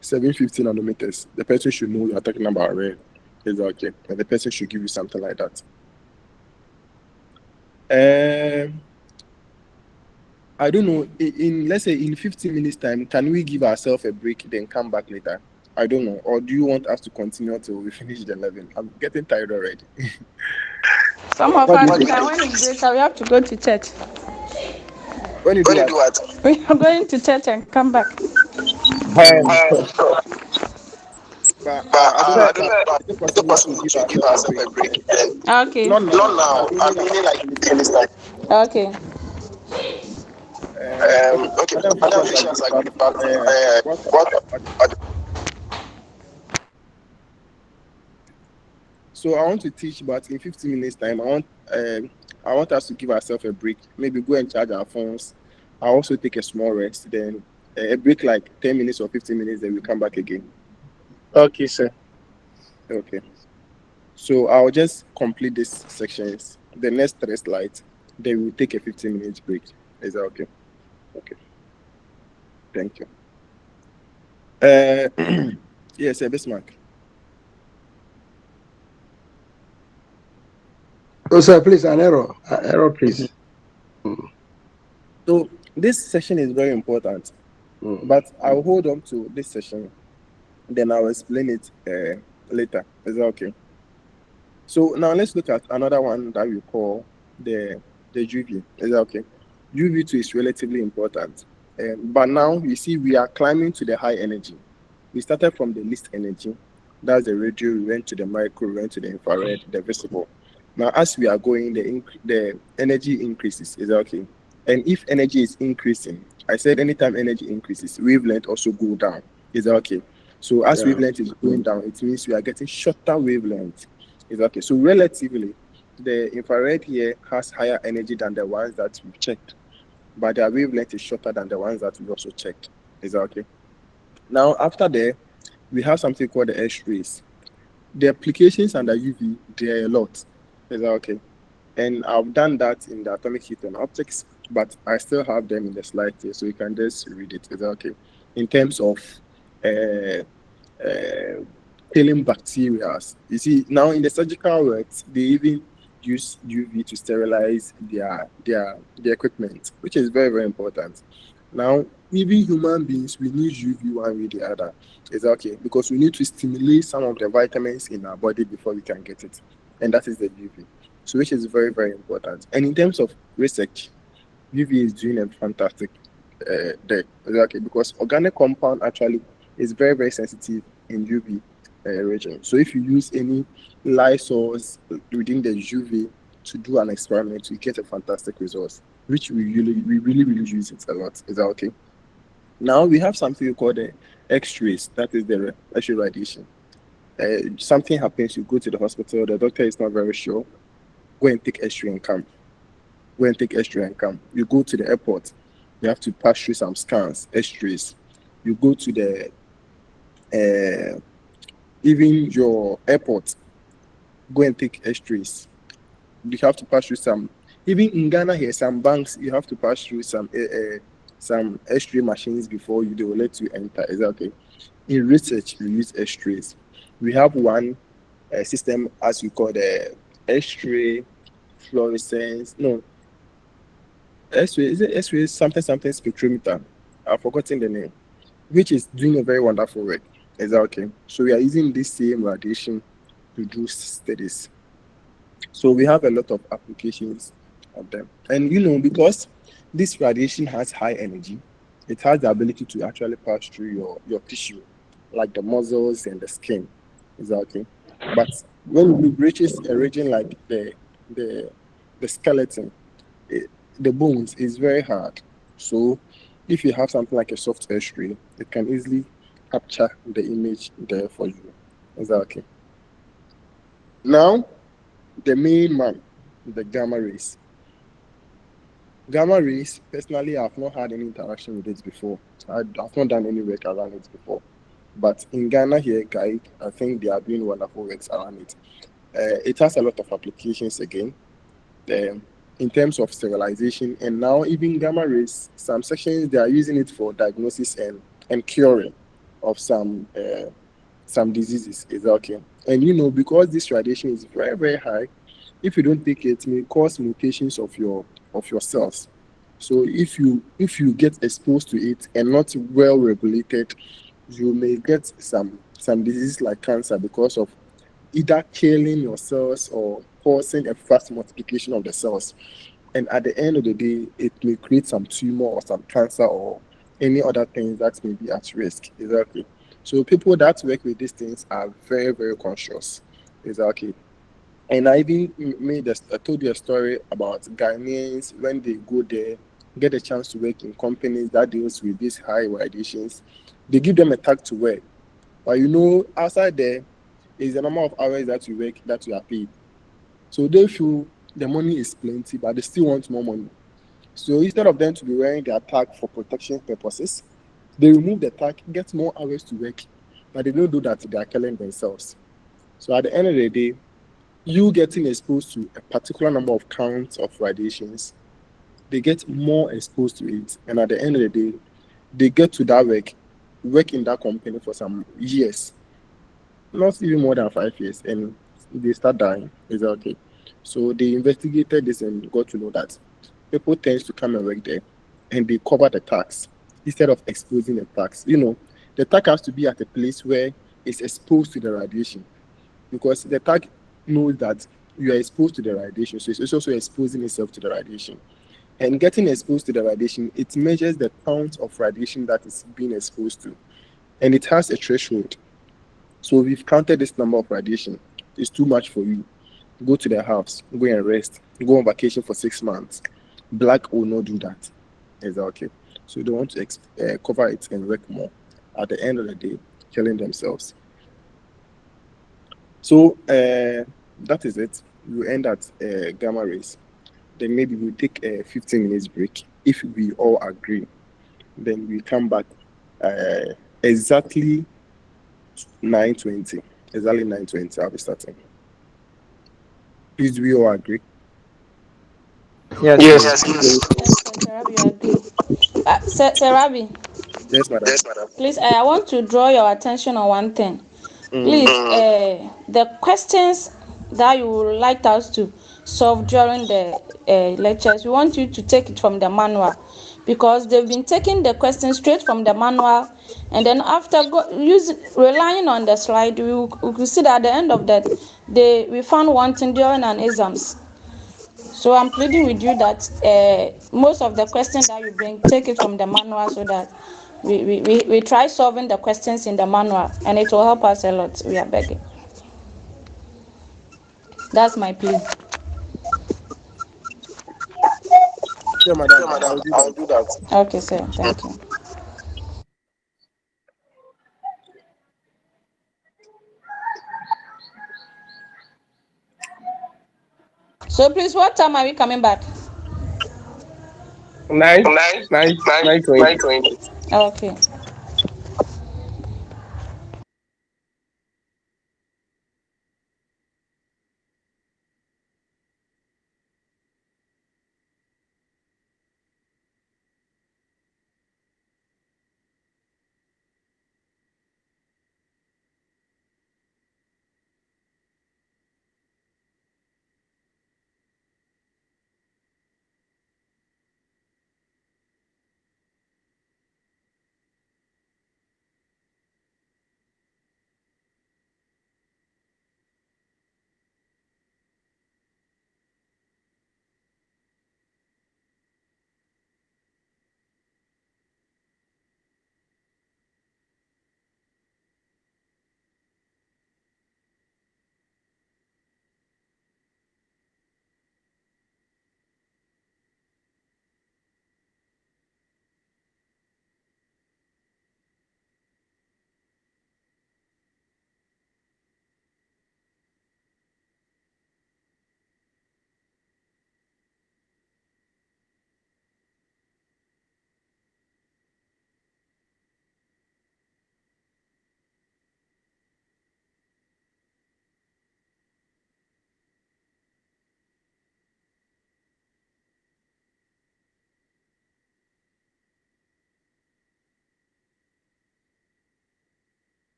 750 nanometers. The person should know you are talking about red. Is that okay? And the person should give you something like that. I don't know. In let's say in 15 minutes time, can we give ourselves a break then come back later? I don't know. Or do you want us to continue till we finish the 11? I'm getting tired already. Some of What do you us, think? when it's greater, we have to go to church. When you do what? We are going to church and come back. But I don't know. Is it possible to give ourselves a break? Okay. Not now. I'm meaning like 15 minutes time. Okay. Okay. Other officials agree, but what? So I want to teach, but in 15 minutes time, I want us to give ourselves a break. Maybe go and charge our phones. I also take a small rest. Then a break like 10 minutes or 15 minutes. Then we come back again. Okay, sir. Okay. So I'll just complete these sections. The next 3 slides. Then we'll take a 15 minutes break. Is that okay? Okay. Thank you. Yes, Bismarck. Oh, sir, please, an error. Error, please. So this session is very important, but I'll hold on to this session. Then I'll explain it later. Is that okay? So now let's look at another one that we call the UV. Is that okay? UV2 is relatively important. But now you see we are climbing to the high energy. We started from the least energy. That's the radio, we went to the micro, we went to the infrared, the visible. Now as we are going, the energy increases. Is that okay? And if energy is increasing, I said anytime energy increases, wavelength also go down. Is that okay? So as wavelength is going down, it means we are getting shorter wavelength. Is that okay? So relatively, the infrared here has higher energy than the ones that we've checked, but their wavelength is shorter than the ones that we also checked. Is that okay? Now after there, we have something called the X-rays. The applications under UV, there are a lot. Is that okay? And I've done that in the atomic heat and optics, but I still have them in the slide here, so you can just read it. Is that okay? In terms of killing bacteria. You see, now in the surgical works, they even use UV to sterilize their equipment, which is very, very important. Now, even human beings, we need UV one way or the other. Is that okay? Because we need to stimulate some of the vitamins in our body before we can get it. And that is the UV. So which is very, very important. And in terms of research, UV is doing a fantastic there. Okay, because organic compound actually is very, very sensitive in UV region. So if you use any light source within the UV to do an experiment, you get a fantastic result, which we really use it a lot. Is that okay? Now we have something we call the X-rays. That is the X-ray radiation. Something happens, you go to the hospital, the doctor is not very sure. Go and take X-ray and come. Go and take X-ray and come. You go to the airport, you have to pass through some scans, X-rays. You go to the even your airport, go and take X-rays. You have to pass through some. Even in Ghana here, some banks you have to pass through some X-ray machines before they will let you enter. Is that okay? In research, we use X-rays. We have one system as we call the X-ray fluorescence. No, X-ray, is it X-ray something spectrometer? I've forgotten the name, which is doing a very wonderful work. Is that okay? So we are using this same radiation to do studies. So we have a lot of applications of them. And because this radiation has high energy, it has the ability to actually pass through your tissue, like the muscles and the skin. Is that okay? But when it reaches a region like the skeleton, the bones is very hard. So if you have something like a soft X-ray, it can easily capture the image there for you. Is that okay? Now, the main man, the gamma rays. Gamma rays, personally, I've not had any interaction with it before. I've not done any work around it before. But in Ghana here, guys, I think they are doing wonderful works around it. It has a lot of applications again. in terms of sterilization, and now even gamma rays, some sections they are using it for diagnosis and curing of some diseases. Is okay. And because this radiation is very, very high, if you don't take it, it may cause mutations of your cells. So if you get exposed to it and not well regulated, you may get some diseases like cancer because of either killing your cells or causing a fast multiplication of the cells. And at the end of the day, it may create some tumor or some cancer or any other things that may be at risk. Exactly. So people that work with these things are very, very conscious. Exactly. And I even I told you a story about Ghanaians when they go there, get a chance to work in companies that deals with these high radiations. They give them a tag to wear. But outside there is the number of hours that you work that you are paid. So they feel the money is plenty, but they still want more money. So instead of them to be wearing their tag for protection purposes, they remove the tag, get more hours to work, but they don't do that. They are killing themselves. So at the end of the day, you getting exposed to a particular number of counts of radiations, they get more exposed to it, and at the end of the day, they get to that work in that company for some years, not even more than 5 years, and they start dying. Is that okay? So they investigated this and got to know that people tend to come and work there, and they cover the tax instead of exposing the tax. The tax has to be at a place where it's exposed to the radiation, because the tag knows that you are exposed to the radiation, so it's also exposing itself to the radiation. And getting exposed to the radiation, it measures the count of radiation that is being exposed to, and it has a threshold. So we've counted this number of radiation. It's too much for you. Go to the house, go and rest, go on vacation for 6 months. Black will not do that. Is that okay? So they want to cover it and work more. At the end of the day, killing themselves. So that is it. We end at gamma rays. Then maybe we'll take a 15 minutes break. If we all agree, then we come back exactly 9:20. Exactly 9:20. I'll be starting. Please, do we all agree? Yes, Yes, please. please. Yes, Sir Rabi, I agree. Sir Rabi, Yes, madam. please, I want to draw your attention on one thing. Mm, Please, the questions that you would like us to solve during the lectures, we want you to take it from the manual, because they've been taking the questions straight from the manual, and then after relying on the slide, we could see that at the end of that, we found one thing during an exams. So I'm pleading with you that most of the questions that you bring, take it from the manual, so that we try solving the questions in the manual, and it will help us a lot. We are begging. That's my plea. sure, madam. I'll do that. Okay, sir. Thank you. So please, what time are we coming back? Nine, nine, 9:20. Okay.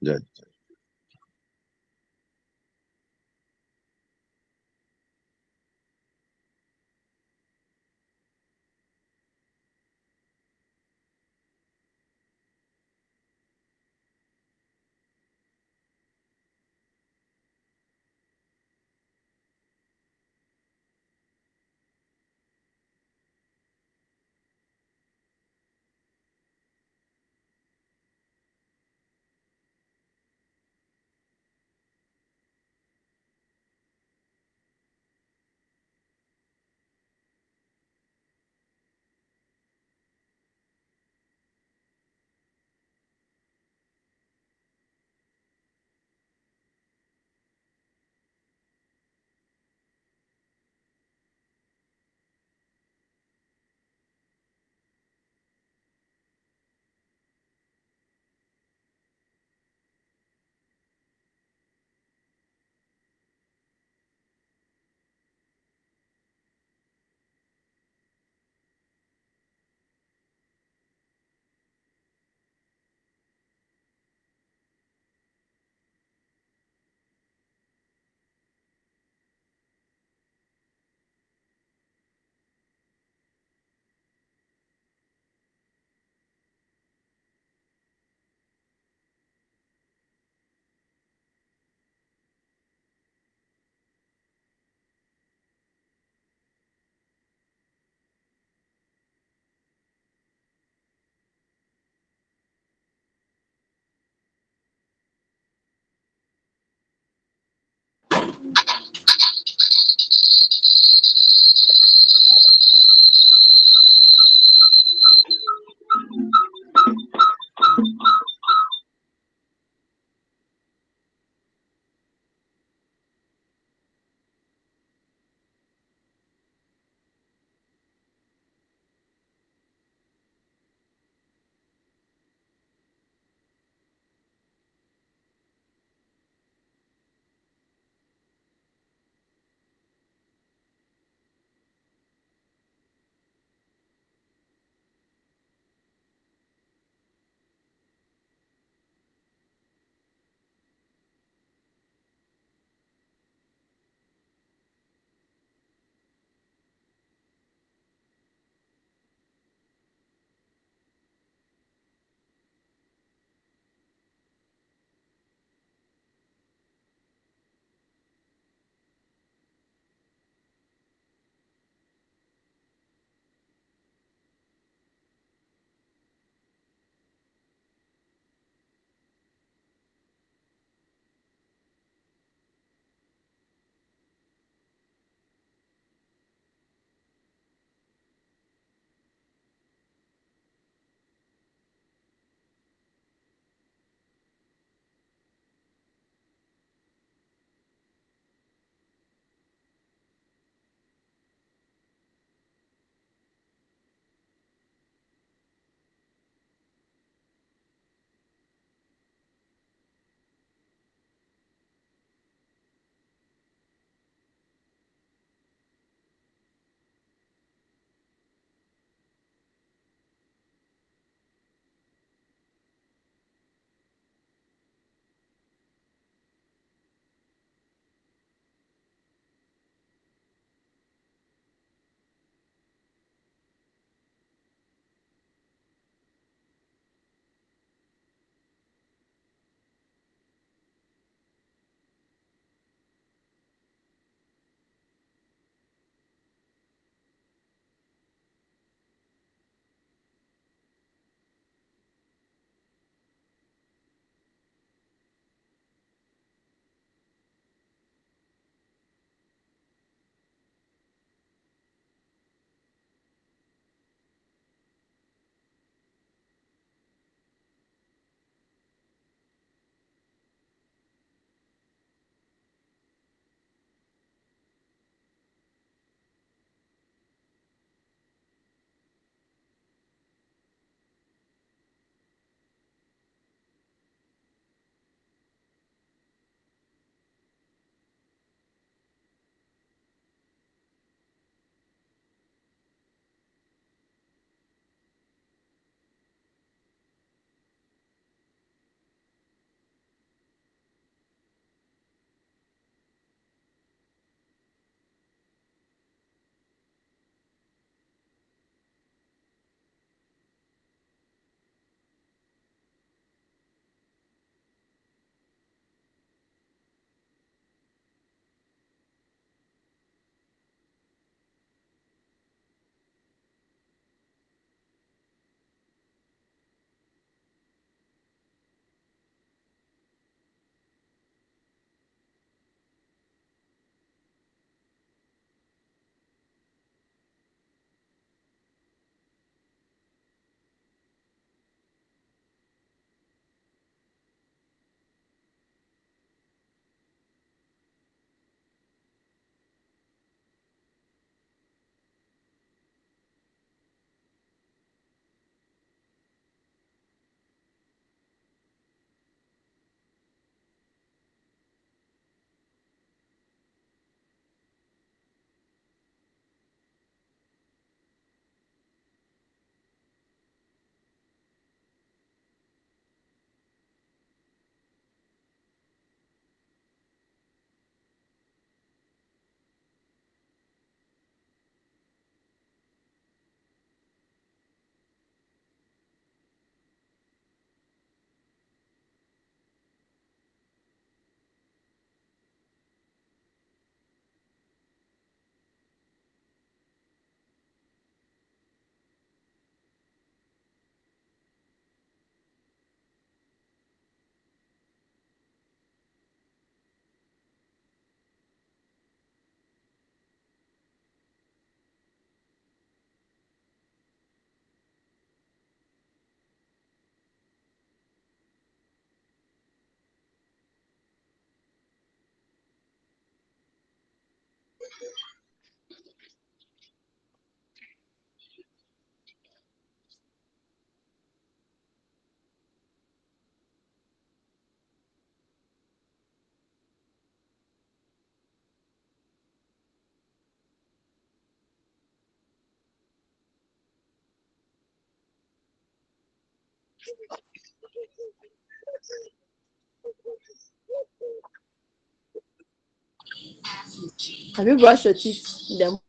Yeah. Have you brushed your teeth in the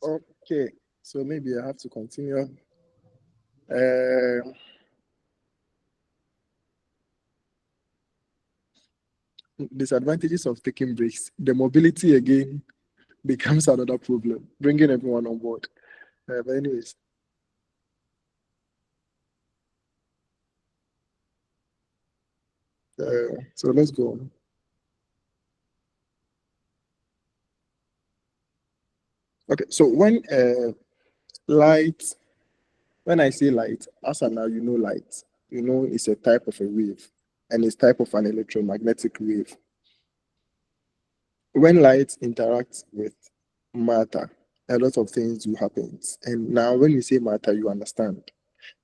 Okay, so maybe I have to continue. Disadvantages of taking breaks. The mobility again becomes another problem, bringing everyone on board. But anyways, so let's go on. Okay, so when light, when I say light, as of now, you know light. You know it's a type of a wave, and it's type of an electromagnetic wave. When light interacts with matter, a lot of things do happen. And now when you say matter, you understand.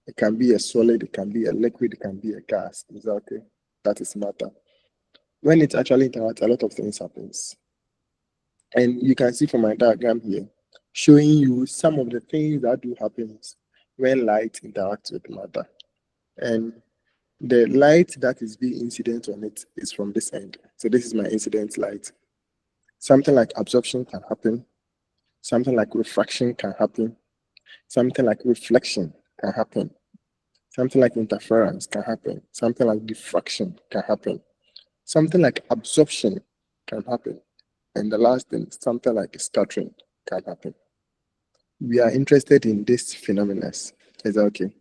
It can be a solid, it can be a liquid, it can be a gas. Exactly. That is matter. When it actually interacts, a lot of things happens. And you can see from my diagram here, showing you some of the things that do happen when light interacts with matter. And the light that is being incident on it is from this end. So this is my incident light. Something like absorption can happen. Something like refraction can happen. Something like reflection can happen. Something like interference can happen. Something like diffraction can happen. Something like absorption can happen. And the last thing, something like scattering can happen. We are interested in this phenomena. Is that okay?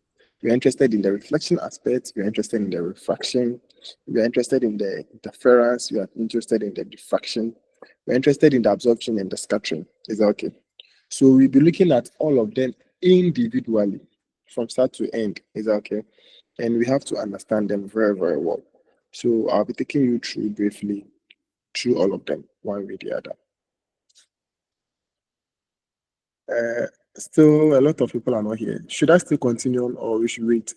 We are interested in the reflection aspect. We are interested in the refraction. We are interested in the interference. We are interested in the diffraction. We are interested in the absorption and the scattering. Is that okay? So we'll be looking at all of them individually from start to end. Is that okay? And we have to understand them very, very well. So I'll be taking you through briefly through all of them, one way or the other. Still, a lot of people are not here. Should I still continue on or we should wait?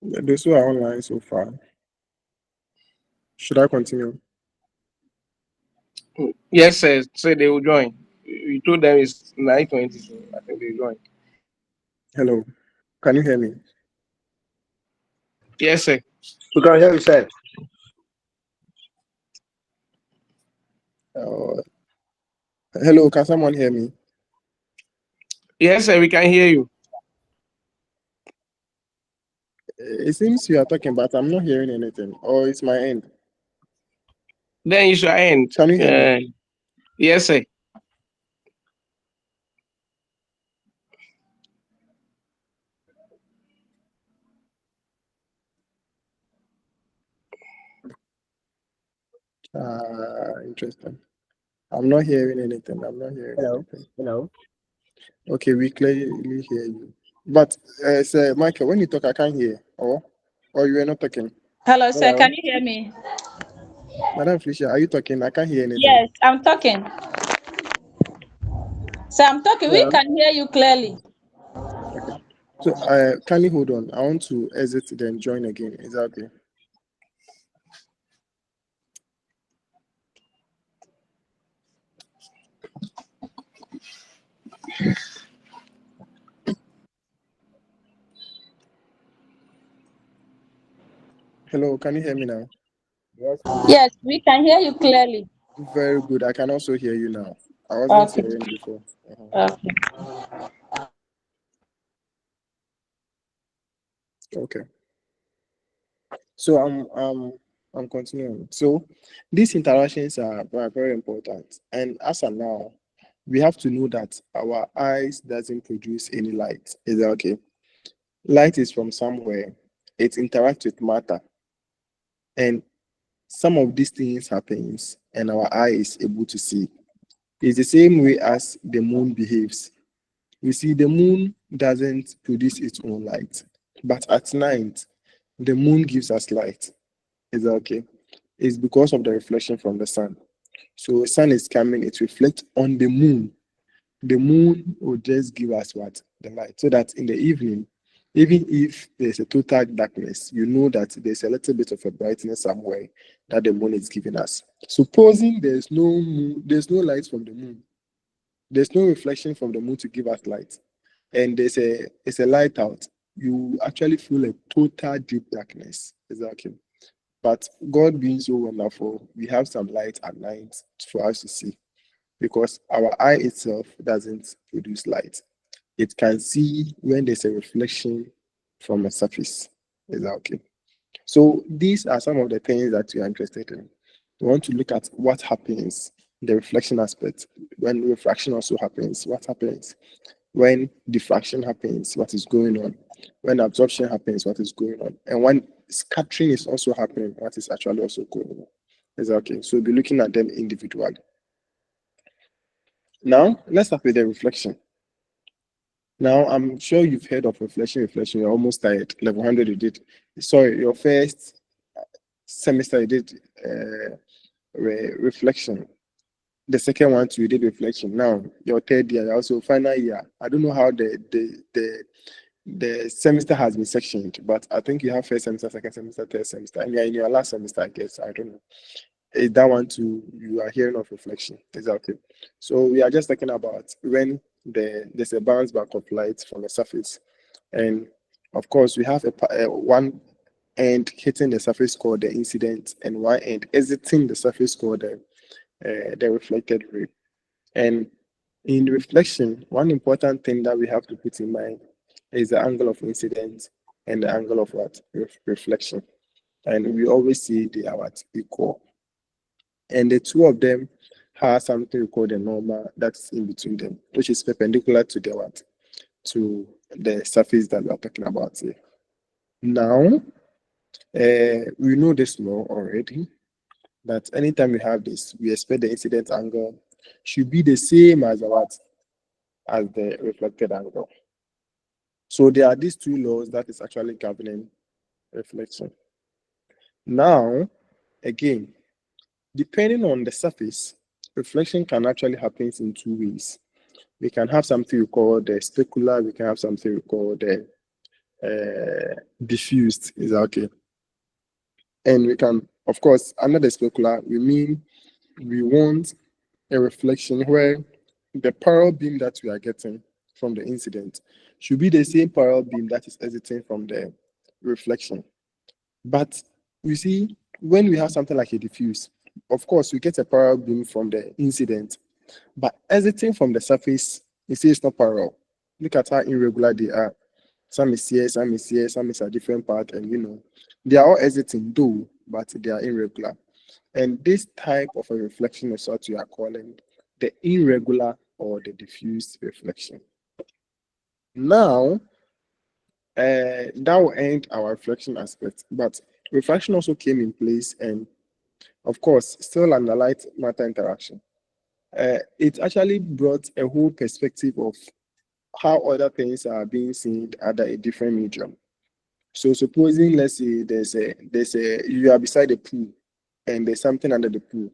Those who are online so far, should I continue? Yes, sir. Say they will join. We told them it's 9:20, so I think they join. Hello, can you hear me? Yes, sir. We can hear you, sir. Hello, can someone hear me? Yes, sir. We can hear you. It seems you are talking, but I'm not hearing anything. Or it's my end. Then you should end. Can you hear me? Yes, sir. Interesting. I'm not hearing anything. I'm not hearing anything. Hello. Okay, we clearly hear you. But sir, Michael, when you talk, I can't hear. Or you are not talking. Hello, sir. Can you hear me? Madam Felicia, are you talking? I can't hear anything. Yes, I'm talking. So I'm talking. We can hear you clearly. Okay. So kindly hold on. I want to exit then join again. Is that okay? Hello, can you hear me now? Yes, we can hear you clearly. Very good. I can also hear you now. I wasn't hearing before. Okay. Okay. So I'm continuing. So these interactions are very, very important. And as of now, we have to know that our eyes doesn't produce any light. Is that okay? Light is from somewhere. It interacts with matter. And some of these things happens and our eye is able to see. It's the same way as the moon behaves. You see, the moon doesn't produce its own light, but at night, the moon gives us light. Is that okay? It's because of the reflection from the sun. So sun is coming, it reflects on the moon. The moon will just give us what? The light. So that in the evening, even if there's a total darkness, you know that there's a little bit of a brightness somewhere that the moon is giving us. Supposing there's no moon, there's no light from the moon, there's no reflection from the moon to give us light, and it's a light out, you actually feel a total deep darkness. Exactly. But God being so wonderful, we have some light at night for us to see, because our eye itself doesn't produce light. It can see when there's a reflection from a surface. Is that okay? So these are some of the things that we are interested in. We want to look at what happens, the reflection aspect. When refraction also happens, what happens? When diffraction happens, what is going on? When absorption happens, what is going on? And when scattering is also happening, what is actually also going on? Is that okay? So we'll be looking at them individually. Now, let's start with the reflection. Now, I'm sure you've heard of reflection. You're almost tired. Level 100 you did. Sorry, your first semester you did reflection. The second one too, you did reflection. Now, your third year, also final year. I don't know how the semester has been sectioned, but I think you have first semester, second semester, third semester, and you're in your last semester, I guess. I don't know. Is that one too, you are hearing of reflection? Exactly. So we are just talking about when there's a bounce back of light from the surface. And of course, we have one end hitting the surface called the incident, and one end exiting the surface called the reflected ray. And in reflection, one important thing that we have to put in mind is the angle of incidence and the angle of what? Reflection. And we always see they are what? Equal. And the two of them have something we call the normal that's in between them, which is perpendicular to the what? To the surface that we are talking about here. Now, we know this law already, that anytime we have this, we expect the incident angle should be the same as what? As the reflected angle. So there are these two laws that is actually governing reflection. Now, again, depending on the surface, reflection can actually happen in two ways. We can have something we call the specular, we can have something we call the diffused. Is that okay? And we can, of course, under the specular, we mean we want a reflection where the parallel beam that we are getting from the incident should be the same parallel beam that is exiting from the reflection. But you see, when we have something like a diffuse, of course, we get a parallel beam from the incident, but exiting from the surface, you see it's not parallel. Look at how irregular they are. Some is here, some is here, some is a different part, and they are all exiting though, but they are irregular. And this type of a reflection is what we are calling the irregular or the diffuse reflection. Now, that will end our reflection aspect, but refraction also came in place, and of course, still under light matter interaction. It actually brought a whole perspective of how other things are being seen under a different medium. So supposing, let's say you are beside a pool and there's something under the pool.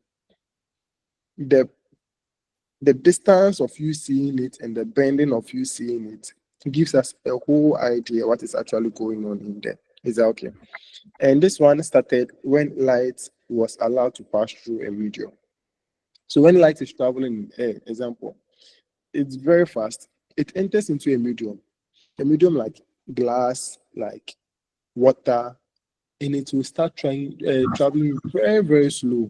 The distance of you seeing it and the bending of you seeing it gives us a whole idea what is actually going on in there. Is that okay? And this one started when light was allowed to pass through a medium. So when light is traveling in air, example, it's very fast. It enters into a medium like glass, like water, and it will start traveling very, very slow.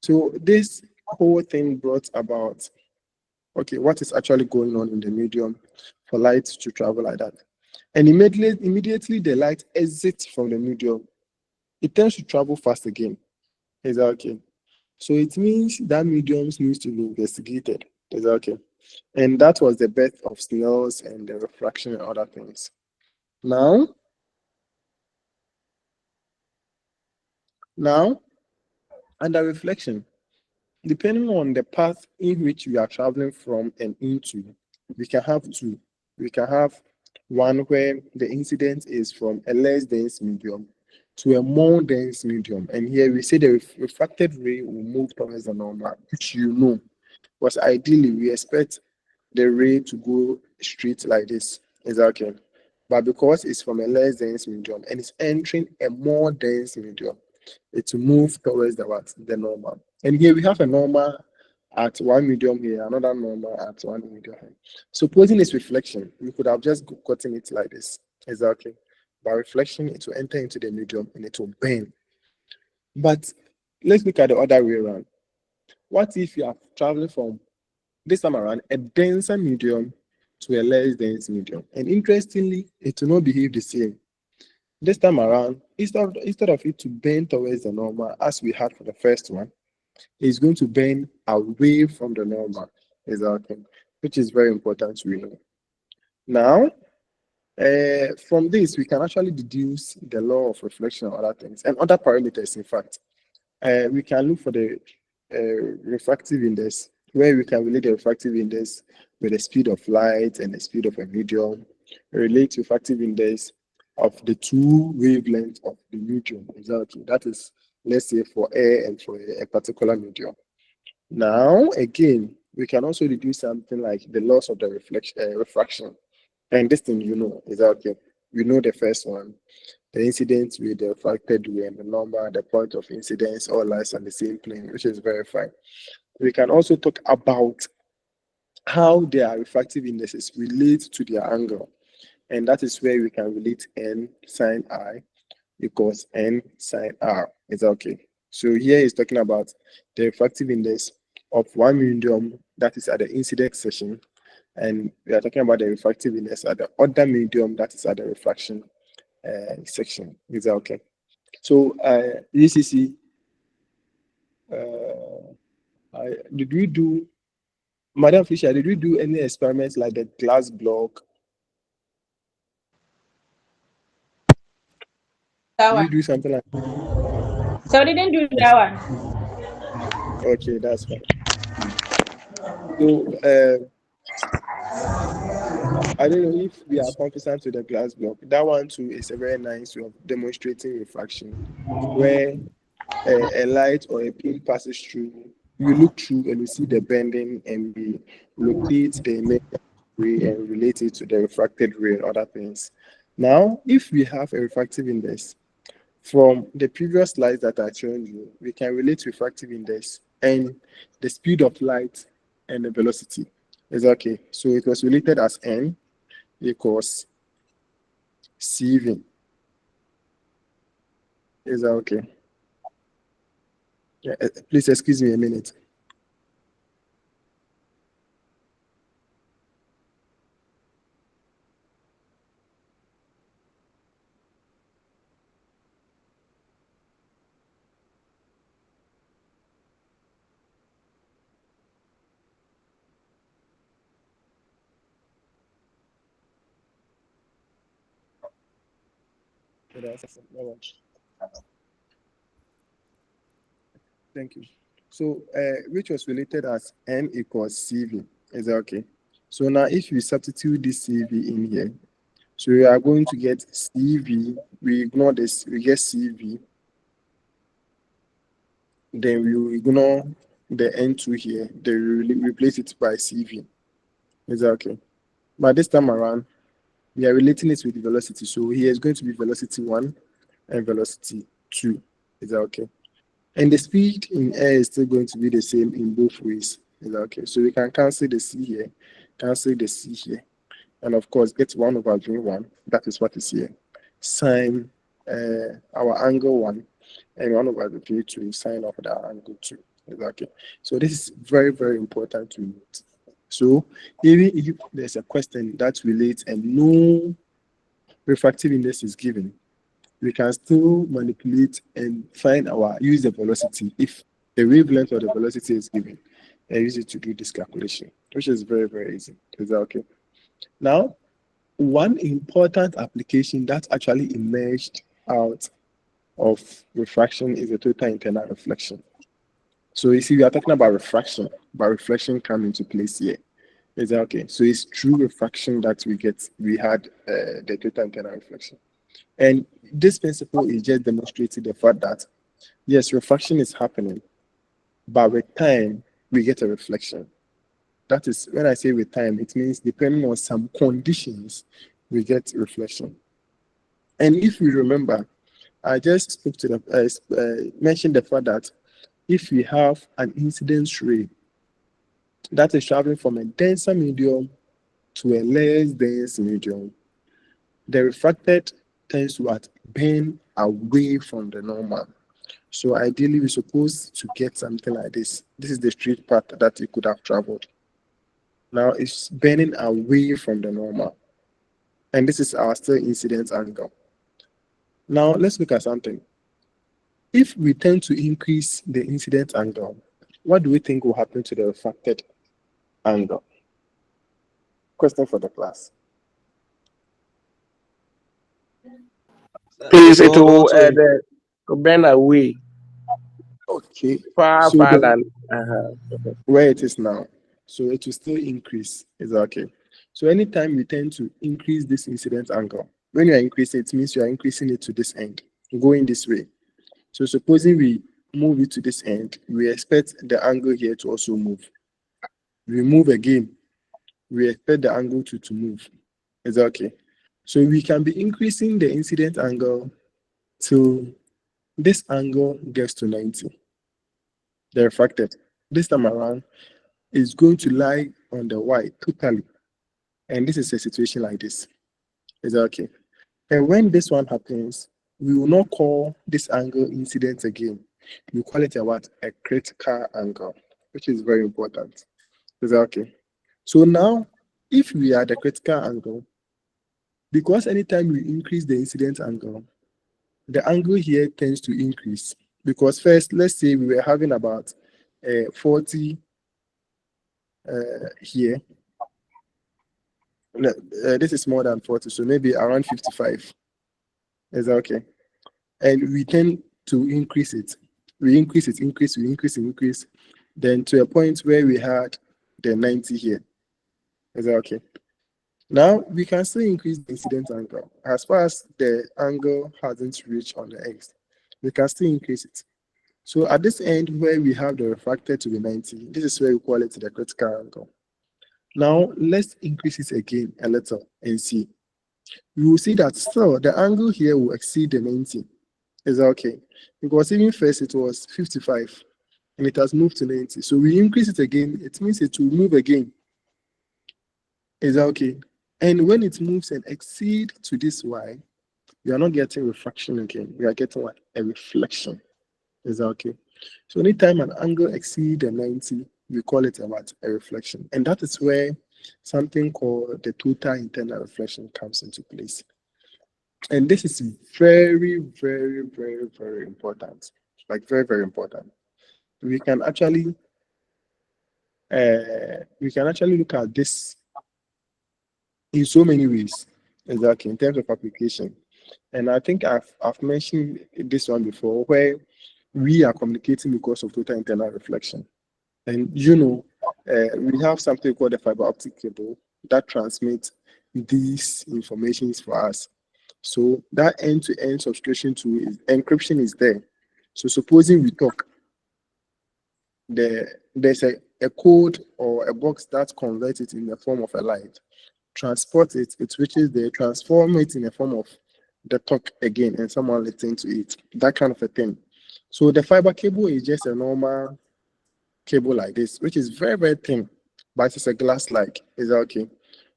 So this whole thing brought about, okay, what is actually going on in the medium for light to travel like that? And immediately the light exits from the medium, it tends to travel fast again. Is that okay? So it means that mediums needs to be investigated. Is that okay? And that was the birth of Snell's and the refraction and other things. Now, under reflection, depending on the path in which we are traveling from and into, we can have two. We can have one where the incident is from a less dense medium to a more dense medium. And here we say the refracted ray will move towards the normal, which because ideally we expect the ray to go straight like this. Is that okay? But because it's from a less dense medium and it's entering a more dense medium, it will move towards the normal. And here we have a normal at one medium here, another normal at one medium here. Supposing it's reflection, we could have just gotten it like this. Exactly. By reflection, it will enter into the medium and it will bend. But let's look at the other way around. What if you are traveling from this time around a denser medium to a less dense medium? And interestingly, it will not behave the same. This time around, instead of it to bend towards the normal as we had for the first one, it's going to bend away from the normal, exactly, which is very important to know. Now, from this, we can actually deduce the law of reflection and other things and other parameters, in fact. We can look for the refractive index, where we can relate the refractive index with the speed of light and the speed of a medium, relate refractive index of the two wavelengths of the medium, exactly. That is, let's say, for air and for a particular medium. Now, again, we can also deduce something like the loss of the refraction. And this thing, exactly. We know the first one, the incidence with the refracted ray and the number, the point of incidence, all lies on the same plane, which is very fine. We can also talk about how their refractive indices relate to their angle. And that is where we can relate n sine I equals n sine r. Is that okay? So here is talking about the refractive index of one medium that is at the incident section, and we are talking about the refractive index at the other medium that is at the refraction section. Is that okay? So UCC, did we do, Madam Fisher, did we do any experiments like the glass block? Did we do something like that? So I didn't do that one. Okay, that's fine. So I don't know if we are confident with the glass block. That one too is a very nice way of demonstrating refraction, where a light or a beam passes through. You look through and you see the bending, and we locate the emitted ray and relate it to the refracted ray and other things. Now, if we have a refractive index from the previous slides that I showed you, we can relate refractive index and the speed of light and the velocity. Is that okay? So it was related as n equals CV. Is that okay? Yeah, please excuse me a minute. Thank you. So, which was related as n equals CV. Is that okay? So now, if you substitute this CV in here, so we are going to get CV. We ignore this. We get CV. Then we will ignore the N2 here. Then we replace it by CV. Is that okay? But this time around, we are relating it with the velocity. So here is going to be velocity 1 and velocity 2. Is that okay? And the speed in air is still going to be the same in both ways. Is that okay? So we can cancel the C here, cancel the C here, and of course get 1 over V1. That is what is here. Sine our angle 1, and 1 over the V2 sine of the angle 2. Is that okay? So this is very, very important to note. So even if there's a question that relates and no refractive index is given, we can still manipulate and use the velocity if the wavelength or the velocity is given, and use it to do this calculation, which is very, very easy. Is that okay? Now, one important application that actually emerged out of refraction is the total internal reflection. So you see, we are talking about refraction, but reflection comes into place here. Is that okay? So it's through refraction that we had the total internal reflection. And this principle is just demonstrating the fact that, yes, refraction is happening, but with time, we get a reflection. That is, when I say with time, it means depending on some conditions, we get reflection. And if we remember, I just spoke to mentioned the fact that if we have an incidence ray that is traveling from a denser medium to a less dense medium, the refracted tends to bend away from the normal. So ideally, we're supposed to get something like this. This is the straight path that it could have traveled. Now it's bending away from the normal. And this is our still incidence angle. Now let's look at something. If we tend to increase the incident angle, what do we think will happen to the refracted angle? Question for the class. Please, it will bend away Okay. far So than. where it is now, so it will still increase. Is that okay? So anytime we tend to increase this incident angle, when you are increasing, it means you are increasing it to this end, going this way. So supposing we move it to this end, we expect the angle here to also move. We move again, we expect the angle to move. Is that okay? So we can be increasing the incident angle till this angle gets to 90. The refracted. This time around is going to lie on the y totally. And this is a situation like this. Is that okay? And when this one happens, we will not call this angle incident again. We call it a what? A critical angle, which is very important. Is that okay? So now, if we are the critical angle, because anytime we increase the incident angle, the angle here tends to increase. Because first, let's say we were having about 40 here. This is more than 40, so maybe around 55. Is that okay? And we tend to increase it. We increase, then to a point where we had the 90 here. Is that okay? Now we can still increase the incident angle. As far as the angle hasn't reached on the X, we can still increase it. So at this end where we have the refracted to be 90, this is where we call it the critical angle. Now let's increase it again a little and see. You will see that still the angle here will exceed the 90. Is that okay? Because even first it was 55 and it has moved to 90. So we increase it again, it means it will move again. Is that okay? And when it moves and exceed to this y, we are not getting refraction again. We are getting what? A reflection. Is that okay? So anytime an angle exceeds the 90, we call it a what? A reflection. And that is where something called the total internal reflection comes into place. And this is very, very, very, very important. Like very, very important. We can actually look at this in so many ways, exactly, in terms of application. And I think I've mentioned this one before, where we are communicating because of total internal reflection. And we have something called the fiber optic cable that transmits these informations for us. So that end-to-end subscription to encryption is there. So supposing we talk, there's a code or a box that converts it in the form of a light, transport it, it reaches there, transform it in the form of the talk again, and someone listening to it, that kind of a thing. So the fiber cable is just a normal cable like this, which is very, very thin, but it's a glass-like. Is that okay?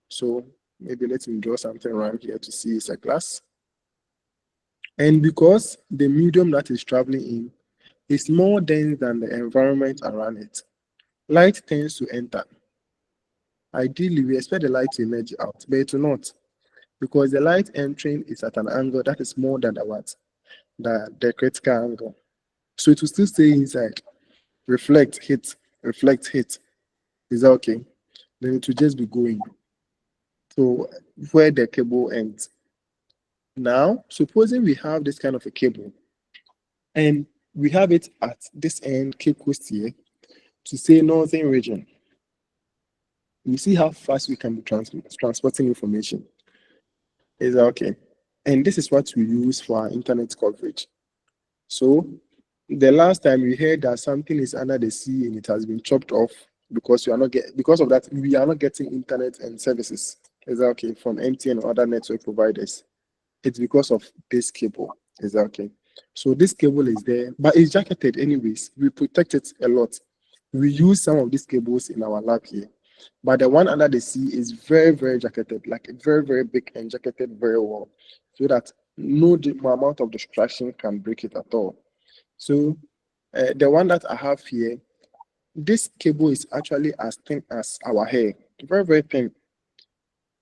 So maybe let me draw something around here to see it's a glass. And because the medium that is traveling in is more dense than the environment around it, light tends to enter. Ideally, we expect the light to emerge out, but it will not, because the light entering is at an angle that is more than the critical angle. So it will still stay inside. Reflect, hit, reflect, hit. Is that okay? Then it will just be going. So where the cable ends. Now, supposing we have this kind of a cable, and we have it at this end, Cape Coast here, to say northern region. You see how fast we can be transporting information. Is that okay? And this is what we use for our internet coverage. So the last time we heard that something is under the sea and it has been chopped off because because of that we are not getting internet and services. Is that okay? From MTN or other network providers. It's because of this cable. Is that okay? So this cable is there, but it's jacketed anyways. We protect it a lot. We use some of these cables in our lab here. But the one under the sea is very, very jacketed, like very, very big and jacketed very well, so that no amount of distraction can break it at all. So the one that I have here, this cable is actually as thin as our hair, very, very thin.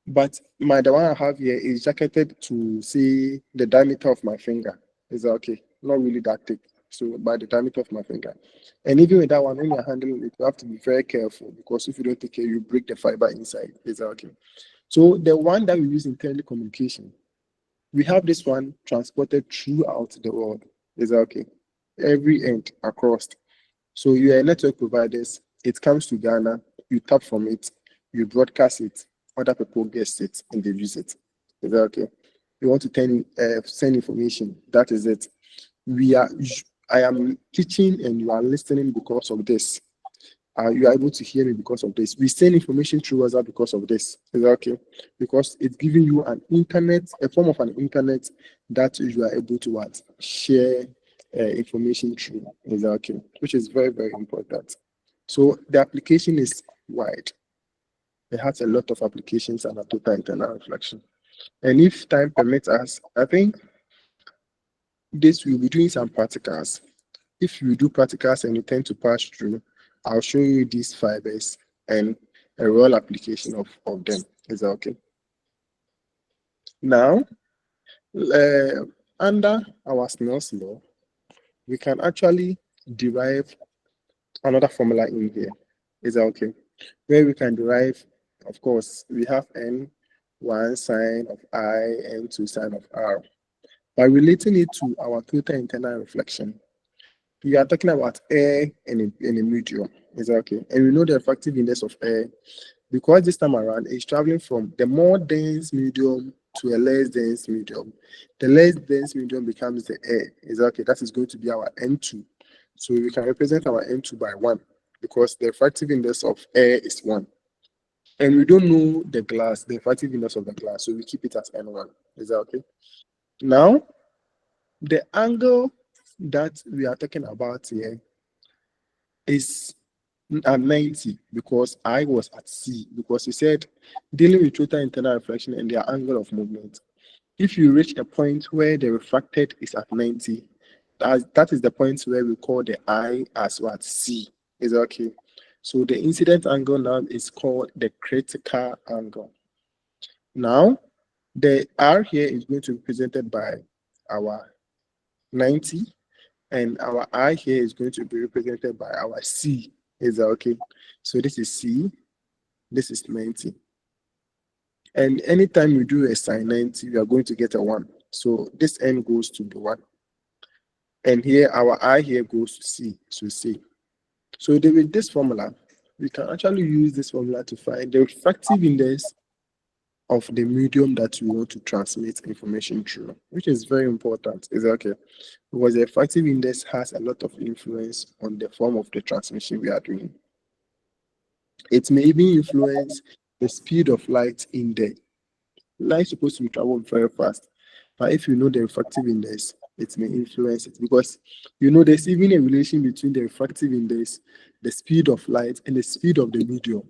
But the one I have here is jacketed to see the diameter of my finger. Is that okay? Not really that thick. So by the diameter of my finger. And even with that one, when you're handling it, you have to be very careful because if you don't take care, you break the fiber inside. Is that okay? So the one that we use in telecommunication, we have this one transported throughout the world. Is that okay? Every end across. So you are a network providers, it comes to Ghana, you tap from it, you broadcast it, other people get it and they use it. Is that okay? You want to send information, that is it. I am teaching and you are listening because of this. You are able to hear me because of this. We send information through WhatsApp because of this. Is that okay? Because it's giving you a form of an internet that you are able to what? Share information through. Is that okay? Which is very, very important. So the application is wide. It has a lot of applications and a total internal reflection. And if time permits us, I think this will be doing some practicals. If you do practicals and you tend to pass through, I'll show you these fibers and a real application of them. Is that okay? Now, under our Snell's law, we can actually derive another formula in here. Is that okay? Where we can derive, of course, we have N1 sine of I, N2 sine of R. By relating it to our total internal reflection, we are talking about air in a medium. Is that okay? And we know the refractive index of air because this time around it's traveling from the more dense medium to a less dense medium. The less dense medium becomes the air. Is that okay? That is going to be our N2. So we can represent our N2 by 1 because the refractive index of air is 1. And we don't know the refractive index of the glass, so we keep it as N1. Is that okay? Now, the angle that we are talking about here is at 90 because I was at C, because you said dealing with total internal reflection and their angle of movement. If you reach a point where the refracted is at 90, that is the point where we call the I as what? C. Is that okay? So the incident angle now is called the critical angle. Now, the R here is going to be represented by our 90, and our I here is going to be represented by our C. Is that okay? So this is C, this is 90. And anytime we do a sine 90, we are going to get a 1. So this N goes to the 1. And here, our I here goes to C, so C. So with this formula, we can actually use this formula to find the refractive index of the medium that we want to transmit information through, which is very important. Is that okay? Because the refractive index has a lot of influence on the form of the transmission we are doing. It may even influence the speed of light in there. Light is supposed to be traveling very fast, but if you know the refractive index, it may influence it because you know there's even a relation between the refractive index, the speed of light, and the speed of the medium.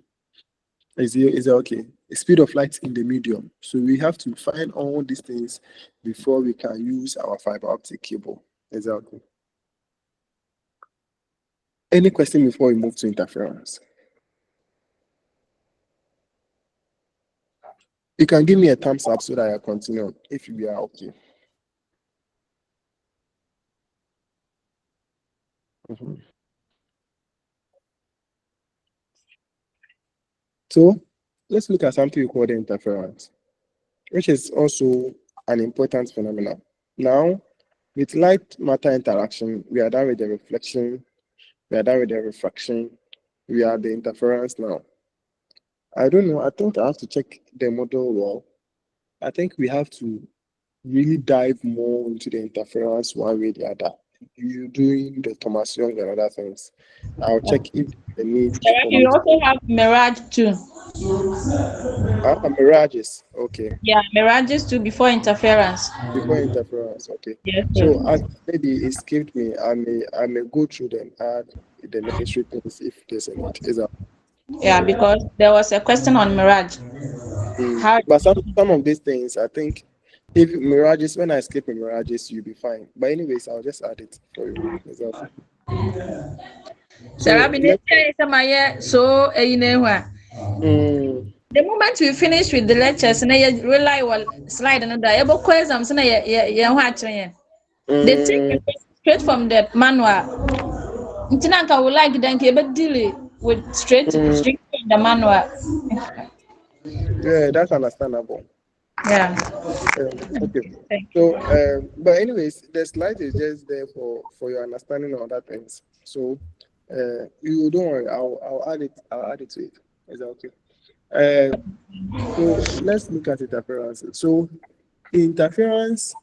Is that okay? The speed of light in the medium. So we have to find all these things before we can use our fiber optic cable. Is that okay? Any question before we move to interference? You can give me a thumbs up so that I continue if you are okay. So let's look at something we call the interference, which is also an important phenomenon. Now, with light matter interaction, we are done with the reflection, we are done with the refraction, we are the interference now. I don't know, I think I have to check the model well. I think we have to really dive more into the interference one way or the other. You doing the Thomas Young and other things. I'll check if the need for You also have mirage too. mirages. Okay. Yeah, mirages too before interference. Before interference. Okay. Yes. So maybe it skipped me. I may go through them, add the necessary things if there's a need. Is that? Yeah, because there was a question on mirage. How But some of these things, I think If mirages, when I skip mirages, you'll be fine. But anyways, I'll just add it for you. Exactly. So Sarah, let so you know what? mm, The moment we finish with the lectures, na you rely on slide and that. Able exams na ya watch they take mm, the question straight from the manual. Ntinanka would like then ke deal with straight mm, from the manual. yeah, that's understandable. Yeah. Okay. Thank you. So, but anyways, the slide is just there for your understanding of other things. So, you don't worry. I'll add it. I'll add it to it. Is that okay? So let's look at interferences. So, interference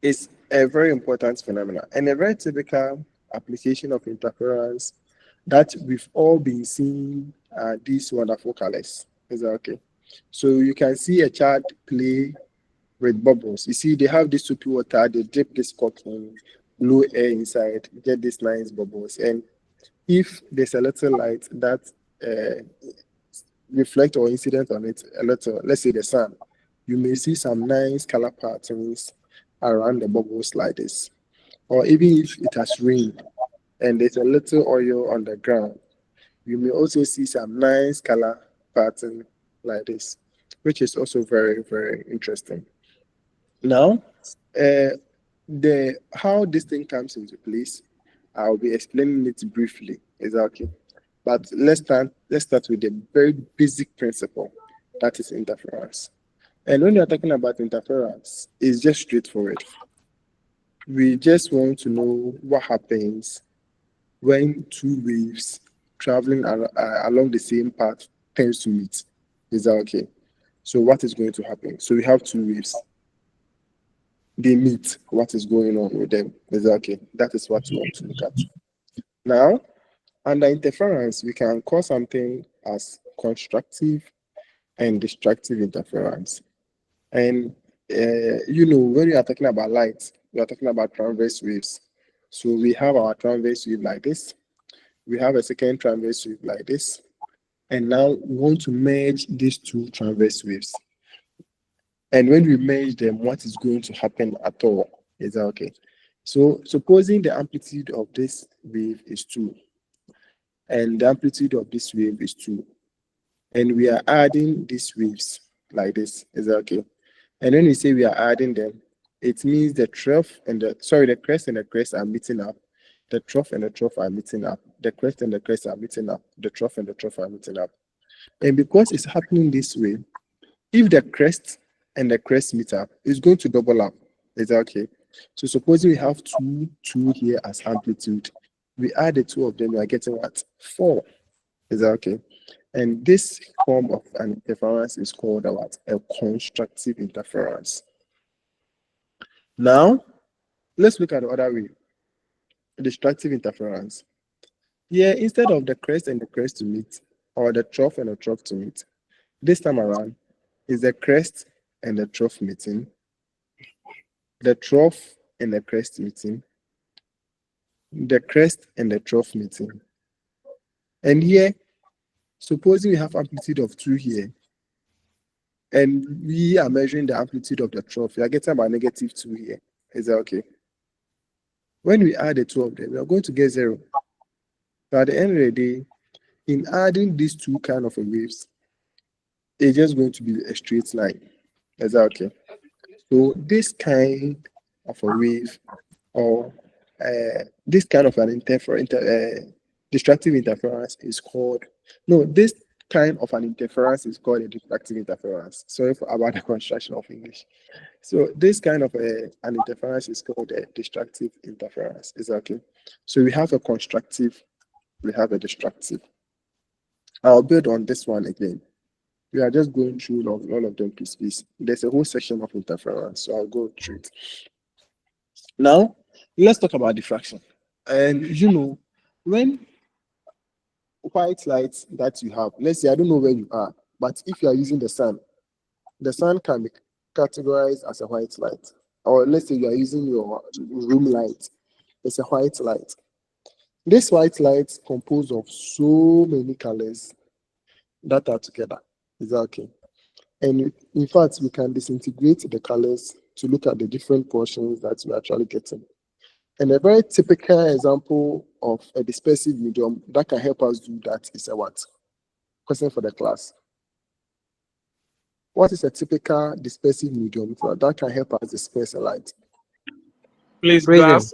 is a very important phenomenon and a very typical application of interference that we've all been seeing these wonderful colors. Is that okay? So you can see a child play with bubbles. You see, they have this soapy water, they dip this cork in, blow air inside, get these nice bubbles. And if there's a little light that reflect or incident on it, a little, let's say the sun, you may see some nice color patterns around the bubbles like this. Or even if it has rained and there's a little oil on the ground, you may also see some nice color pattern like this, which is also very, very interesting. Now, the how this thing comes into place, I'll be explaining it briefly. Is that okay? But let's start with the very basic principle, that is interference. And when you're talking about interference, it's just straightforward. We just want to know what happens when two waves traveling along the same path tends to meet. Is that okay? So what is going to happen? So we have two waves. They meet. What is going on with them? Is that okay? That is what we want to look at. Now, under interference, we can call something as constructive and destructive interference. And when we are talking about light, we are talking about transverse waves. So we have our transverse wave like this. We have a second transverse wave like this. And now we want to merge these two transverse waves. And when we merge them, what is going to happen at all? Is that okay? So supposing the amplitude of this wave is 2, and the amplitude of this wave is 2, and we are adding these waves like this. Is that okay? And when we say we are adding them, it means the crest and the crest are meeting up. The trough and the trough are meeting up. The crest and the crest are meeting up. The trough and the trough are meeting up. And because it's happening this way, if the crest and the crest meet up, it's going to double up. Is that okay? So supposing we have 2 here as amplitude, we add the 2 of them, we are getting what? 4. Is that okay? And this form of an interference is called what? A constructive interference. Now, let's look at the other way. Destructive interference. Here, instead of the crest and the crest to meet, or the trough and the trough to meet, this time around is the crest and the trough meeting, the trough and the crest meeting, the crest and the trough meeting. And here, supposing we have amplitude of 2 here, and we are measuring the amplitude of the trough, we are getting about -2 here. Is that okay? When we add the 2 of them, we are going to get 0. So at the end of the day, in adding these 2 kind of waves, it's just going to be a straight line. Is that okay? So this kind of a wave, or this kind of an destructive interference is called, this kind of an interference is called a destructive interference. Sorry about the construction of English. So this kind of an interference is called a destructive interference. Is that okay? So we have a constructive, we have a destructive. I'll build on this one again. We are just going through all of them piece. There's a whole section of interference, so I'll go through it. Now, let's talk about diffraction. And when white light that you have, let's say, I don't know where you are, but if you are using the sun can be categorized as a white light. Or let's say you are using your room light, it's a white light. This white light is composed of so many colors that are together. Is that okay? And in fact, we can disintegrate the colors to look at the different portions that we're actually getting. And a very typical example of a dispersive medium that can help us do that is a what? Question for the class. What is a typical dispersive medium that can help us disperse a light? Please, Prism. glass.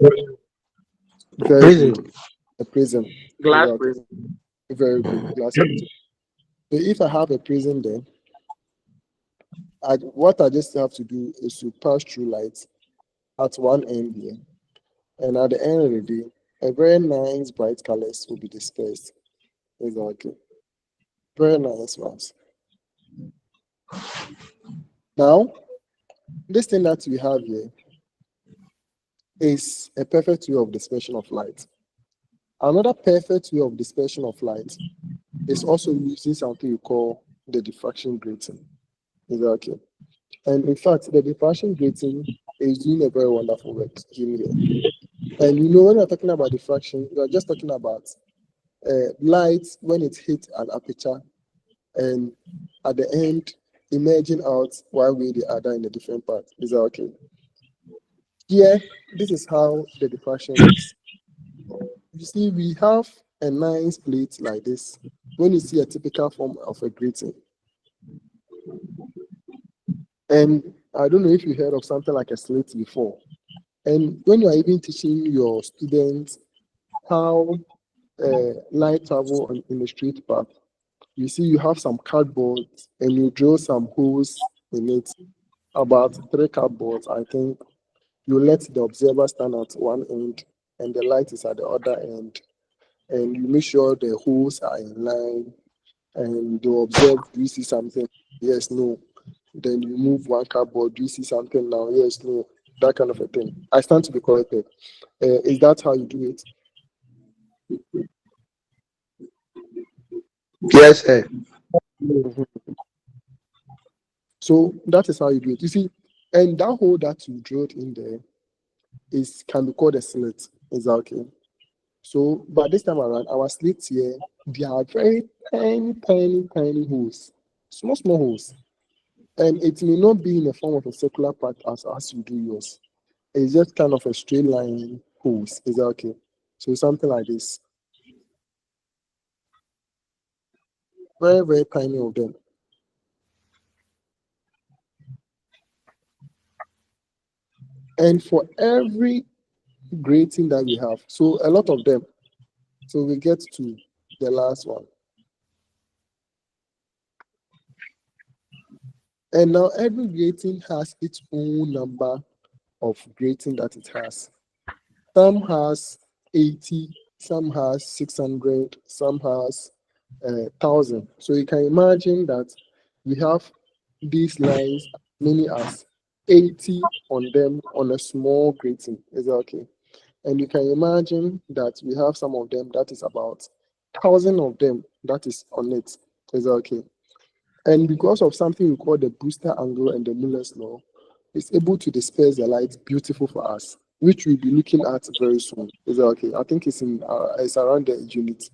Very Prism. good. A prism. Glass Exactly. prism. Very good. Glass prism. So if I have a prism there, what I just have to do is to pass through light at one end here. And at the end of the day, a very nice bright colors will be dispersed. Exactly. Very nice ones. Now, this thing that we have here is a perfect way of dispersion of light. Another perfect way of dispersion of light is also using something we call the diffraction grating. Exactly. And in fact, the diffraction grating is doing a very wonderful work in here. And you know, when we're talking about diffraction, we are just talking about light when it hits an aperture and at the end emerging out one way or the other in the different parts. Is that okay? Here, this is how the diffraction works. You see, we have a nice plate like this. When you see a typical form of a grating, and I don't know if you heard of something like a slit before. And when you are even teaching your students how light travel in the straight path, you see you have some cardboard and you drill some holes in it, about 3 cardboards, I think. You let the observer stand at one end and the light is at the other end. And you make sure the holes are in line and you observe, do you see something? Yes, no. Then you move one cardboard, do you see something now? Yes, no. That kind of a thing. I stand to be corrected. Is that how you do it? Yes, sir. Mhm. So that is how you do it. You see, and that hole that you drilled in there can be called a slit. Exactly. So, but this time around, our slits here, they are very tiny holes, small holes. And it may not be in the form of a circular part as you do yours. It's just kind of a straight line holes. Is that okay? So something like this. Very tiny of them. And for every grating that we have, so a lot of them. So we get to the last one. And now every grating has its own number of grating that it has. Some has 80, some has 600, some has 1,000. So you can imagine that we have these lines, many as 80 on them on a small grating. Is that okay? And you can imagine that we have some of them that is about 1,000 of them that is on it. Is that okay? And because of something we call the booster angle and the Miller's law, it's able to disperse the light beautiful for us, which we'll be looking at very soon. Is that okay? I think it's around the unit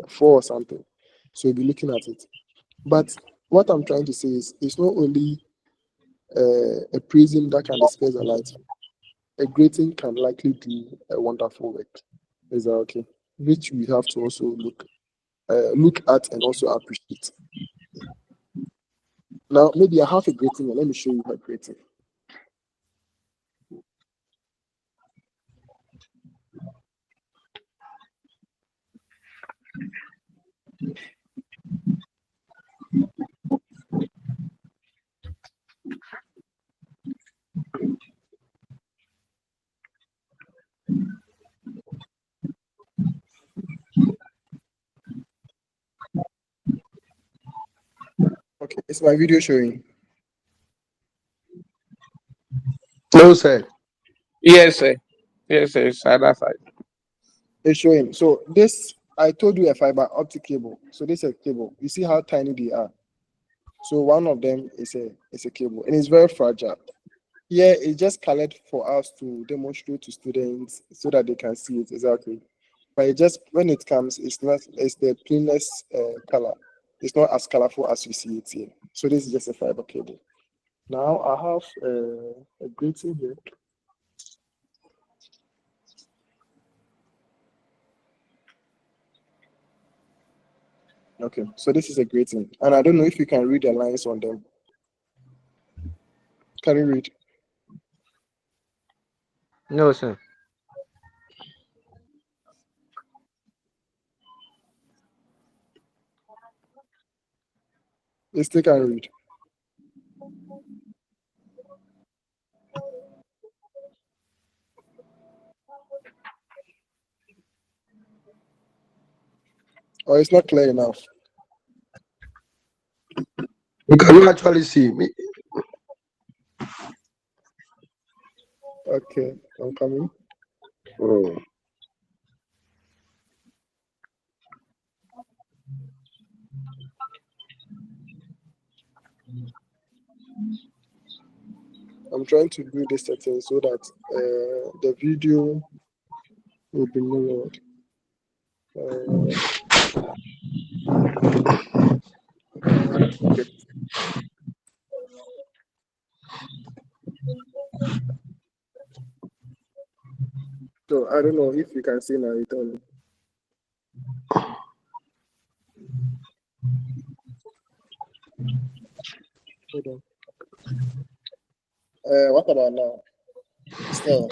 4 or something. So we'll be looking at it. But what I'm trying to say is it's not only a prism that can disperse the light. A grating can likely do a wonderful work. Is that okay? Which we have to also look at and also appreciate. Now, maybe I have a grating, and let me show you my grating. Okay, is my video showing? No, sir. Yes, sir. Yes, sir. It's other side. It's showing. So this, I told you, a fiber optic cable. So this is a cable. You see how tiny they are. So one of them is a cable, and it's very fragile. Here, it's just colored for us to demonstrate to students so that they can see it exactly. But it just when it comes, it's the plainest color. It's not as colorful as you see it here. So this is just a fiber cable. Now I have a grating here. Okay, so this is a grating, and I don't know if you can read the lines on them. Can you read? No, sir. You still can read. Or it's not clear enough. You can actually see me. Okay, I'm coming. Oh. I'm trying to do this setting so that the video will be mirrored. Okay. So I don't know if you can see now. Tell me. Hold on. What about now? Still.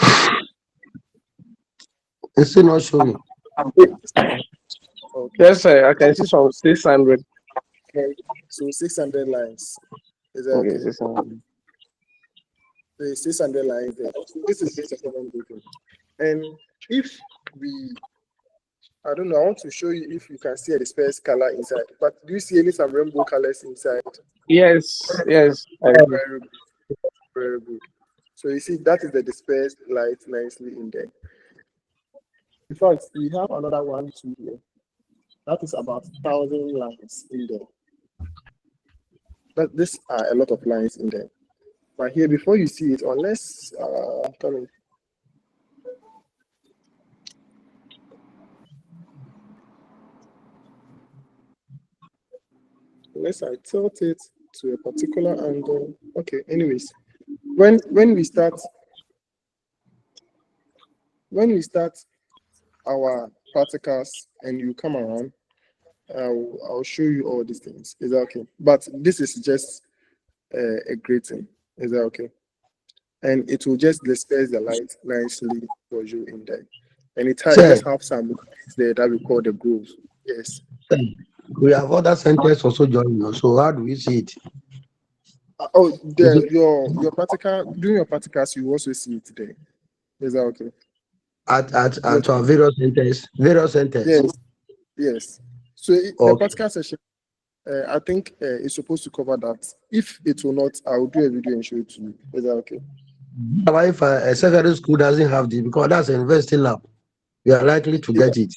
It's still not showing. Okay. Yes, sir. I can see some 600. Okay. So 600 lines. Is that Okay, okay? 600. The 600 lines there. This is just a common grouping. And if we, I don't know, I want to show you if you can see a dispersed color inside. But do you see any some rainbow colors inside? Yes, yes. Very good. Very good. So you see, that is the dispersed light nicely in there. In fact, we have another one too here. That is about 1,000 lines in there. But these are a lot of lines in there. But here, before you see it, unless coming. Unless I tilt it to a particular angle. Okay, anyways. When we start our practicals and you come around, I'll show you all these things. Is that okay? But this is just a grating. Is that okay? And it will just disperse the light nicely for you in there. And it just have some lines there that we call the grooves. Yes. We have other centers also joining us. So how do we see it? Your practical, during your practicals, you also see it there. Is that okay? At our various centers. Yes. Yes. So the practical session, I think it's supposed to cover that. If it will not, I will do a video and show it to you. Is that okay? But if a secondary school doesn't have this, because that's a university lab, we are likely to get it.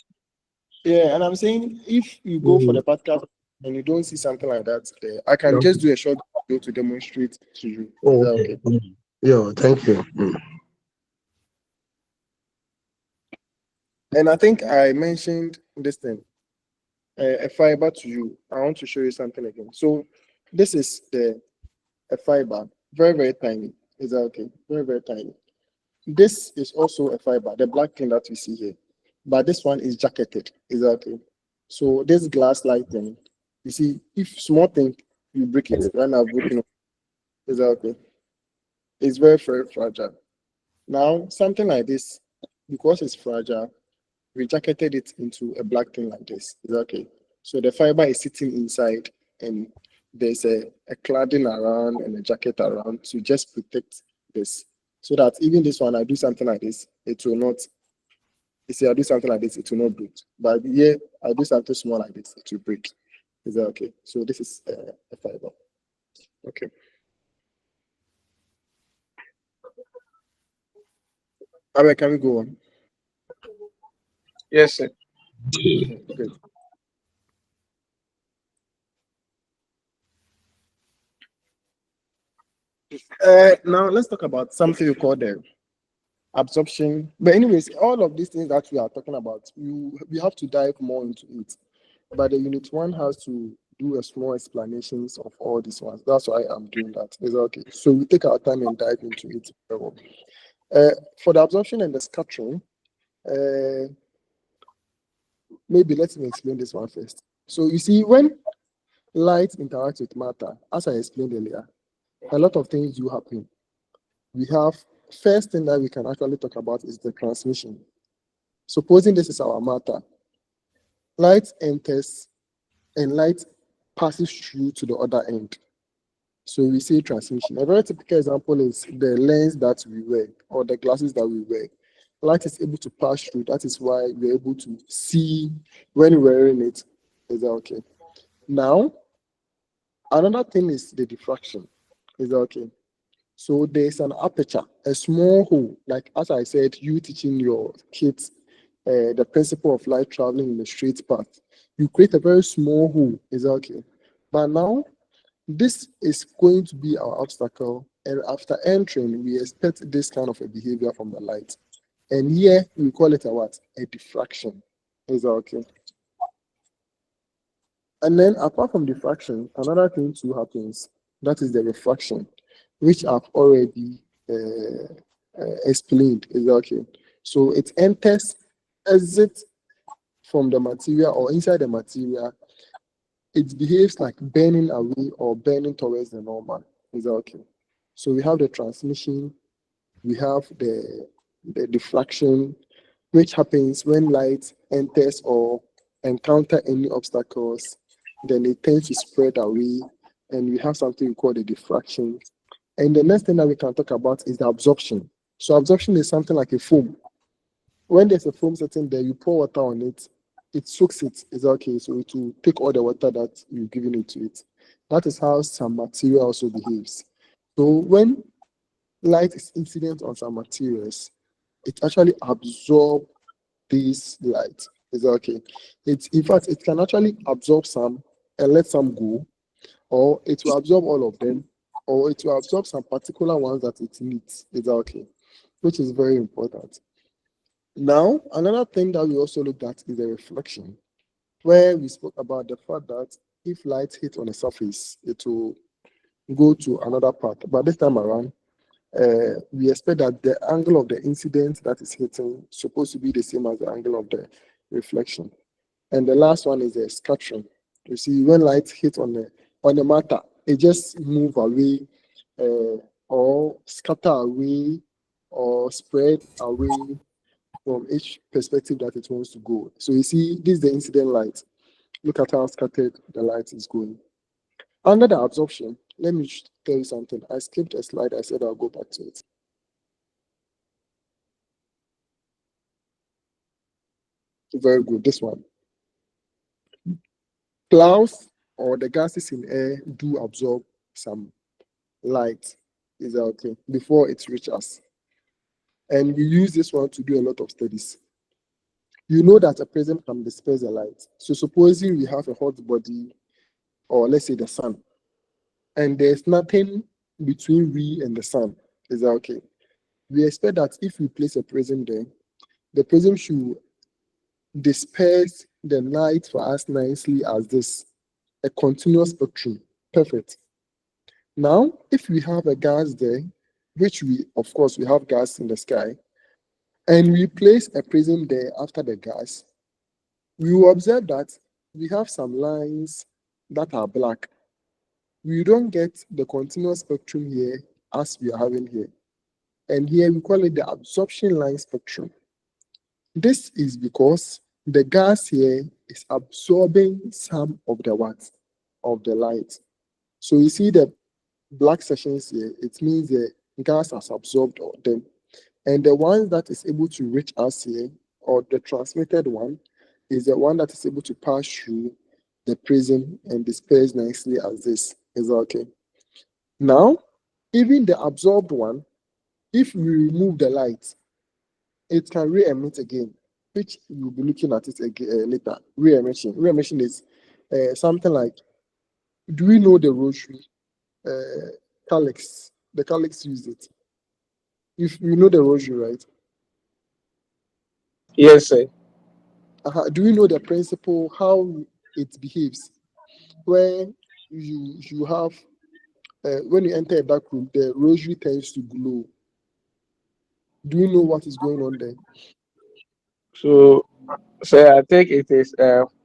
Yeah, and I'm saying if you go for the podcast and you don't see something like that, I can just do a short video to demonstrate to you. Is that okay? Yeah, thank you. And I think I mentioned this thing, a fiber to you. I want to show you something again. So this is a fiber, very, very tiny. Is that okay? Very, very tiny. This is also a fiber, the black thing that we see here. But this one is jacketed. Is that okay? So this glass light thing, you see, if small thing, you break it. Right now, broken. Is that okay? It's very, very fragile. Now, something like this, because it's fragile, we jacketed it into a black thing like this. Is that okay? So the fiber is sitting inside and there's a cladding around and a jacket around to just protect this. So that even this one, I do something like this, it will not, you see, I do something like this, it will not break. But here, I do something small like this, it will break. Is that okay? So this is a fiber. Okay. Abe, can we go on? Yes, sir. Good. Now let's talk about something you call the absorption. But anyways, all of these things that we are talking about, we have to dive more into it. But the unit one has to do a small explanations of all these ones. That's why I'm doing that. Is that okay? So we take our time and dive into it. For the absorption and the scattering, maybe let me explain this one first. So you see, when light interacts with matter, as I explained earlier, a lot of things do happen. We have, first thing that we can actually talk about is the transmission. Supposing this is our matter, light enters and light passes through to the other end. So we say transmission. A very typical example is the lens that we wear or the glasses that we wear. Light is able to pass through. That is why we're able to see when wearing it. Is that okay? Now, another thing is the diffraction. Is that okay? So there's an aperture, a small hole, like as I said, you teaching your kids the principle of light traveling in a straight path. You create a very small hole. Is that okay? But now, this is going to be our obstacle, and after entering, we expect this kind of a behavior from the light. And here we call it a what? A diffraction. Is that okay? And then apart from diffraction, another thing too happens, that is the refraction, which I've already explained. Is that okay? So it enters, exits from the material or inside the material. It behaves like burning away or burning towards the normal. Is that okay? So we have the transmission, we have the diffraction, which happens when light enters or encounter any obstacles, then it tends to spread away, and we have something we call the diffraction. And the next thing that we can talk about is the absorption. So absorption is something like a foam. When there's a foam sitting there, you pour water on it, it soaks it. Is okay? So it will take all the water that you've given it to it. That is how some material also behaves. So when light is incident on some materials, it actually absorbs this light. Is okay? It's, in fact, it can actually absorb some and let some go, or it will absorb all of them, or it will absorb some particular ones that it needs. Is okay? Which is very important. Now, another thing that we also looked at is the reflection, where we spoke about the fact that if light hits on a surface, it will go to another part. But this time around, we expect that the angle of the incident that is hitting is supposed to be the same as the angle of the reflection. And the last one is the scattering. You see, when light hits on the matter, it just move away or scatter away or spread away from each perspective that it wants to go. So you see, this is the incident light. Look at how scattered the light is going. Under the absorption, let me tell you something. I skipped a slide. I said I'll go back to it. Very good. This one. Clouds or the gases in air do absorb some light. Is that okay? Before it reaches us. And we use this one to do a lot of studies. You know that a prism can disperse the light. So supposing we have a hot body, or let's say the sun, and there's nothing between we and the sun. Is that okay? We expect that if we place a prism there, the prism should disperse the light for us nicely as this, a continuous spectrum. Perfect. Now, if we have a gas there, which we, of course, we have gas in the sky, and we place a prism there after the gas, we will observe that we have some lines that are black. We don't get the continuous spectrum here as we are having here. And here we call it the absorption line spectrum. This is because the gas here is absorbing some of the what? Of the light. So you see the black sections here, it means the gas has absorbed all them. And the one that is able to reach us here, or the transmitted one, is the one that is able to pass through the prism and disperse nicely as this. Is that okay? Now, even the absorbed one, if we remove the light, it can re-emit again, which we'll be looking at it again, later. Re-emission. Re-emission is something like, do we know the rosary? Calyx. The calyx used it. If you know the rosary, right? Yes, sir. Do we know the principle, how it behaves? where you have when you enter a dark room, the rosary tends to glow. Do you know what is going on there? So I think it is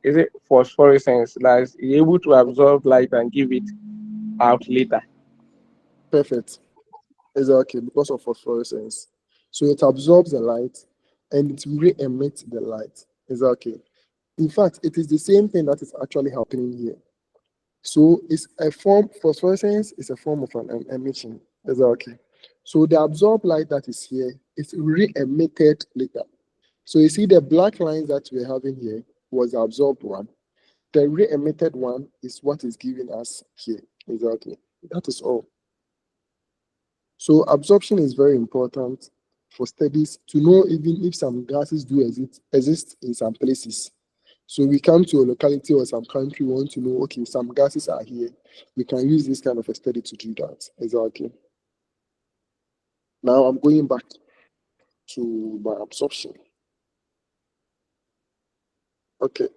it phosphorescence that is able to absorb light and give it out later. Perfect. Exactly, because of phosphorescence. So it absorbs the light and it re-emits the light. Exactly. In fact, it is the same thing that is actually happening here. So it's a form, phosphorescence is a form of an emission. Exactly. So the absorbed light that is here is re-emitted later. So you see the black lines that we're having here was the absorbed one. The re-emitted one is what is giving us here. Exactly. That is all. So absorption is very important for studies to know even if some gases do exist in some places. So we come to a locality or some country, we want to know, okay, some gases are here. We can use this kind of a study to do that. Exactly. Now I'm going back to my absorption. Okay.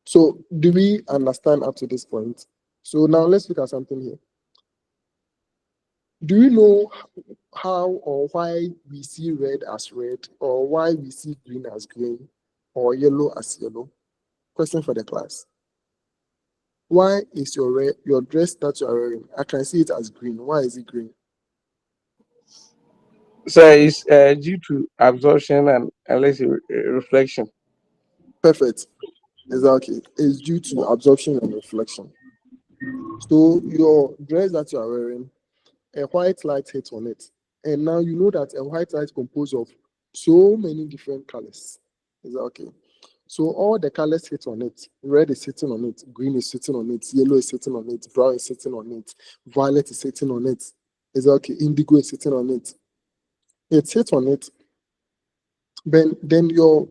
So do we understand up to this point? So now let's look at something here. Do you know how or why we see red as red, or why we see green as green, or yellow as yellow? Question for the class. Why is your dress that you are wearing? I can see it as green. Why is it green? So it's due to absorption and let's say reflection. Perfect. Exactly. It's due to absorption and reflection. So your dress that you are wearing, a white light hits on it. And now you know that a white light is composed of so many different colors. Is that okay? So all the colors hit on it. Red is sitting on it, green is sitting on it, yellow is sitting on it, brown is sitting on it, violet is sitting on it. Is that okay? Indigo is sitting on it. It hits on it. Then your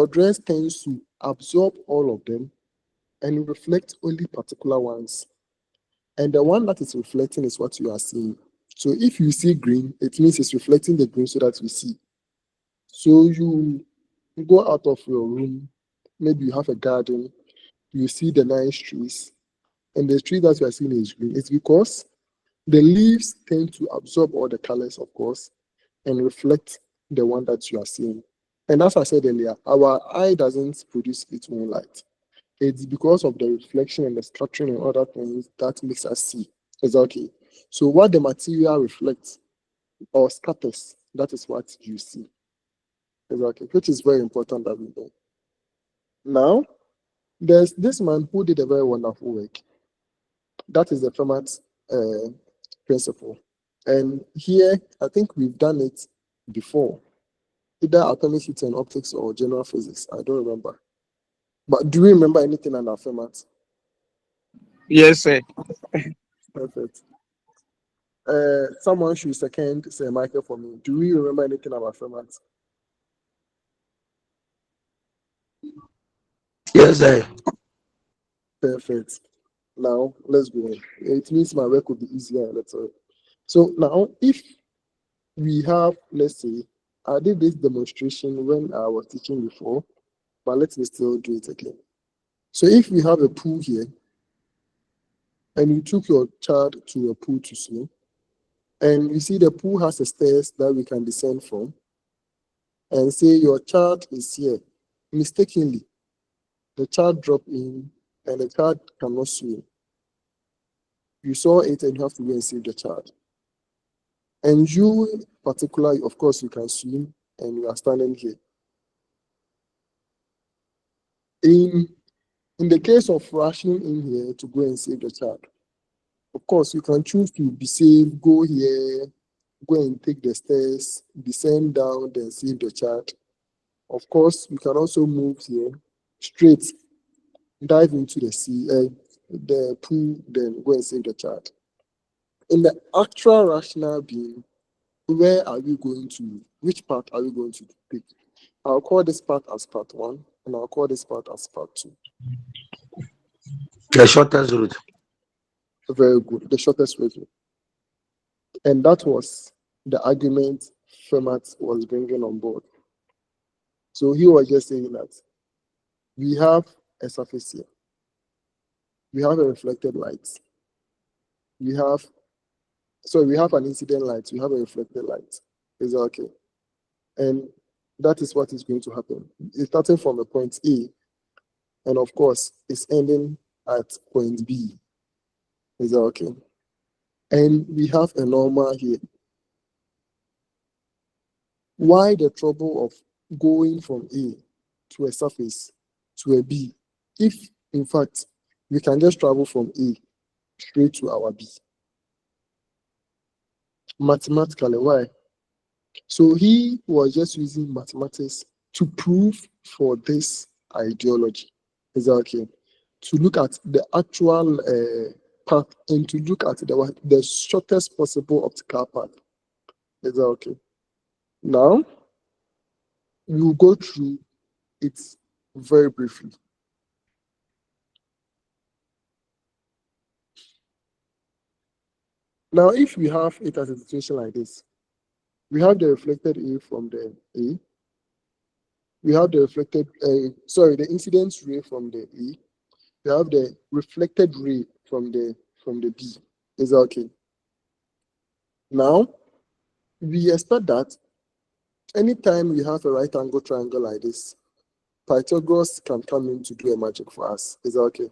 dress tends to absorb all of them and reflect only particular ones. And the one that is reflecting is what you are seeing. So if you see green, it means it's reflecting the green so that we see. So you go out of your room, maybe you have a garden, you see the nice trees, and the tree that you are seeing is green. It's because the leaves tend to absorb all the colors, of course, and reflect the one that you are seeing. And as I said earlier, our eye doesn't produce its own light. It's because of the reflection and the structuring and other things that makes us see. Exactly. So what the material reflects or scatters, that is what you see. Exactly. Which is very important that we know. Now, there's this man who did a very wonderful work. That is the Fermat principle. And here, I think we've done it before, either atomic heat and optics or general physics. I don't remember. But do you remember anything on our Fermat? Yes, sir. Perfect. Someone should second say Michael for me. Do you remember anything about Fermat? Yes, sir. Perfect. Now let's go on. It means my work will be easier. Let's So now if we have, let's say, I did this demonstration when I was teaching before, but let me still do it again. So if we have a pool here, and you took your child to a pool to swim, and you see the pool has a stairs that we can descend from, and say your child is here, mistakenly, the child dropped in, and the child cannot swim. You saw it, and you have to go and save the child. And you, particularly, of course, you can swim, and you are standing here. In the case of rushing in here to go and save the child, of course, you can choose to be safe, go here, go and take the stairs, descend down, then save the child. Of course, you can also move here, straight, dive into the sea, the pool, then go and save the child. In the actual rational being, where are we going to, which part are we going to pick? I'll call this part as part 1, and I'll call this part as part 2. The shortest route. Very good, the shortest way. And that was the argument Fermat was bringing on board. So he was just saying that we have a surface here. we have a reflected light. We have an incident light, we have a reflected light. Is that okay? And that is what is going to happen. It's starting from a point A, and of course, it's ending at point B. Is that okay? And we have a normal here. Why the trouble of going from A to a surface to a B, if in fact we can just travel from A straight to our B? Mathematically, why? So he was just using mathematics to prove for this ideology. Is that okay? To look at the actual path and to look at the shortest possible optical path. Is that okay? Now, we will go through it very briefly. Now, if we have it as a situation like this, we have the reflected A from the A. We have the the incident ray from the A. We have the reflected ray from the B. Is that okay? Now, we expect that anytime we have a right angle triangle like this, Pythagoras can come in to do a magic for us. Is that okay?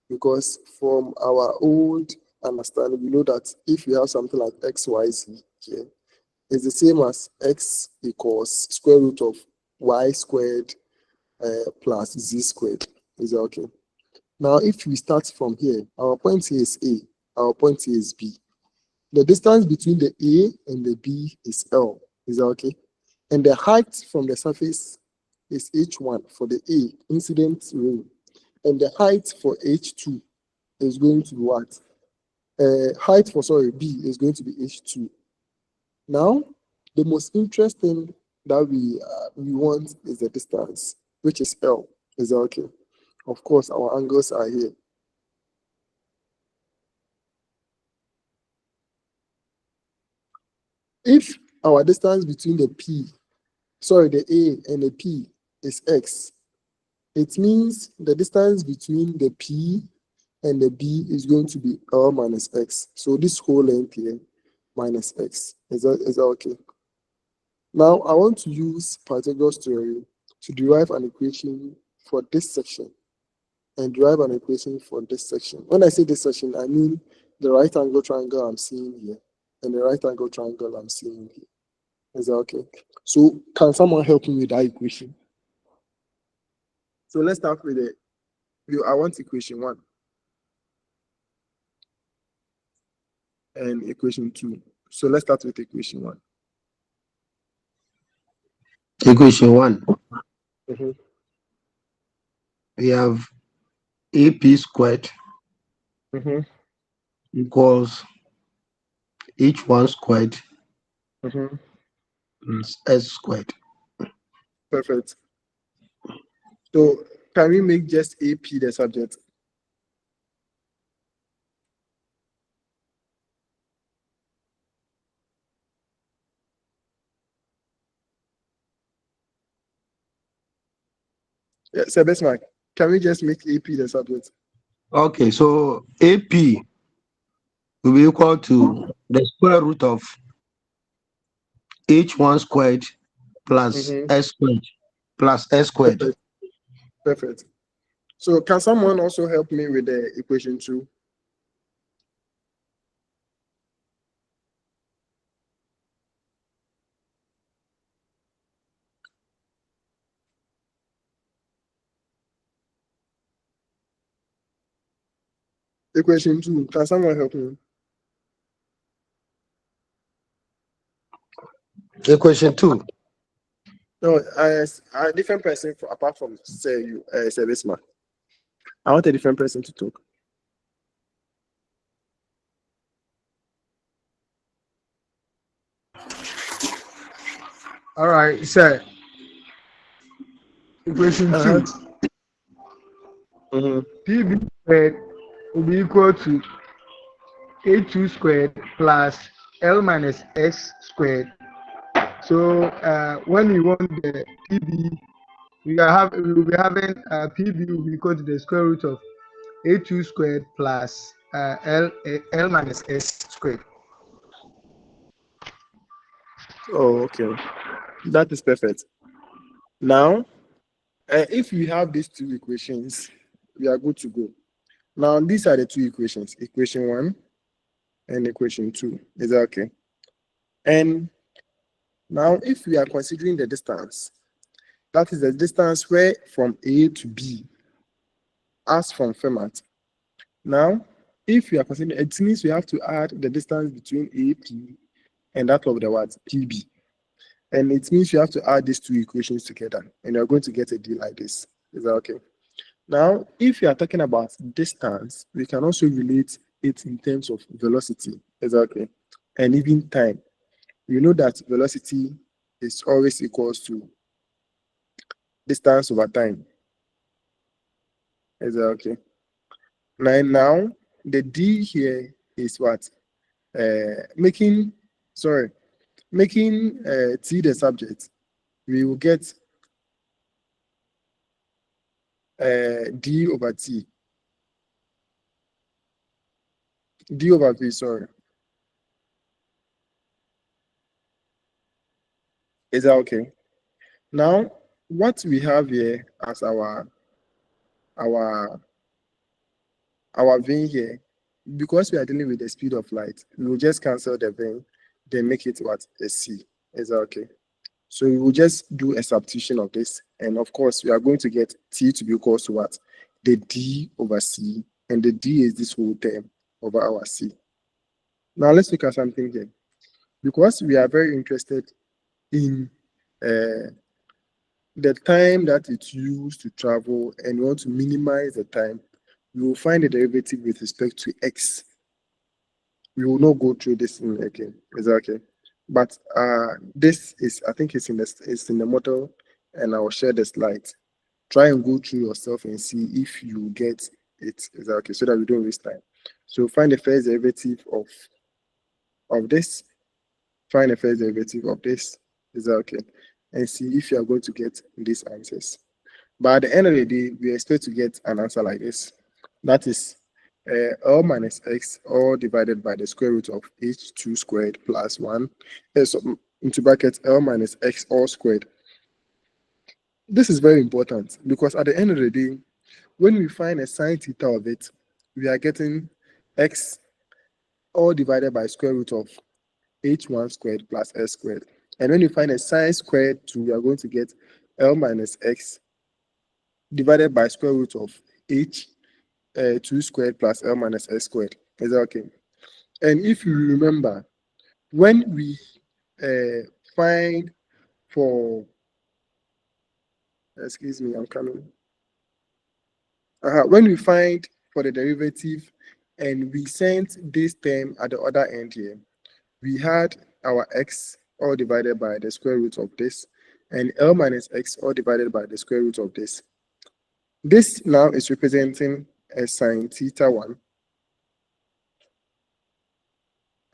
Because from our old understanding, we know that if we have something like XYZ here, it's the same as x equals square root of y squared plus z squared. Is that okay? Now, if we start from here, our point here is A, our point here is B. The distance between the A and the B is L. Is that okay? And the height from the surface is H1 for the A, incident ray. And the height for H2 is going to be what? Height for, B is going to be H2. Now, the most interesting that we want is the distance, which is L. Is that okay? Of course, our angles are here. If our distance between the A and the P is X, it means the distance between the P and the B is going to be L minus X. So this whole length here minus X. Is that okay? Now I want to use Pythagoras theorem to derive an equation for this section and derive an equation for this section. When I say this section, I mean the right angle triangle I'm seeing here and the right angle triangle I'm seeing here. Is that okay? So can someone help me with that equation? So let's start with I want equation 1 and equation 2. So let's start with equation 1. Equation 1. Mm-hmm. We have AP squared equals H1 squared plus S squared. Perfect. So can we make just AP the subject? Yeah, Sebesman, can we just make AP the subject? Okay, so AP will be equal to the square root of H1 squared plus S squared plus S squared. Perfect. So can someone also help me with the equation 2? Equation 2, can someone help me? Equation 2. No, a different person apart from say you, Sebesman. I want a different person to talk. All right, sir. Equation 2. PB squared will be equal to A2 squared plus L minus X squared. So when we want the PB, we will be having PB will be equal to the square root of a2 squared plus L minus S squared. Oh, okay. That is perfect. Now, if we have these two equations, we are good to go. Now, these are the two equations, equation 1 and equation 2. Is that okay? And now, if we are considering the distance, that is the distance where from A to B, as from Fermat. Now, if we are considering, it means we have to add the distance between AP and that of the what? PB. And it means you have to add these two equations together, and you're going to get a D like this. Is that okay? Now, if you are talking about distance, we can also relate it in terms of velocity. Is that okay? And even time. You know that velocity is always equals to distance over time. Is that okay? Now the D here is what? Making T the subject. We will get D over T. D over V, sorry. Is that okay? Now, what we have here as our vein here, because we are dealing with the speed of light, we will just cancel the vein, then make it what? A C. Is that okay? So we will just do a substitution of this, and of course, we are going to get T to be equal to what? The D over C, and the D is this whole term over our C. Now let's look at something here. Because we are very interested in the time that it's used to travel and we want to minimize the time, we will find the derivative with respect to x. We will not go through this in again. Is that okay? But this is, I think it's in the model, and I will share the slides. Try and go through yourself and see if you get it. Is that okay? So that we don't waste time. So find the first derivative of this. Find the first derivative of this. Is that okay? And see if you are going to get these answers. But at the end of the day, we expect to get an answer like this. That is L minus x all divided by the square root of h2 squared plus 1 so into brackets L minus x all squared. This is very important because at the end of the day, when we find a sine theta of it, we are getting x all divided by square root of h1 squared plus s squared. And when you find a sine squared 2, we are going to get L minus x divided by square root of h2 squared plus L minus s squared. Is that okay? And if you remember, when we find for, excuse me, I'm coming. When we find for the derivative and we sent this term at the other end here, we had our x all divided by the square root of this, and L minus x all divided by the square root of this. This now is representing a sine theta 1.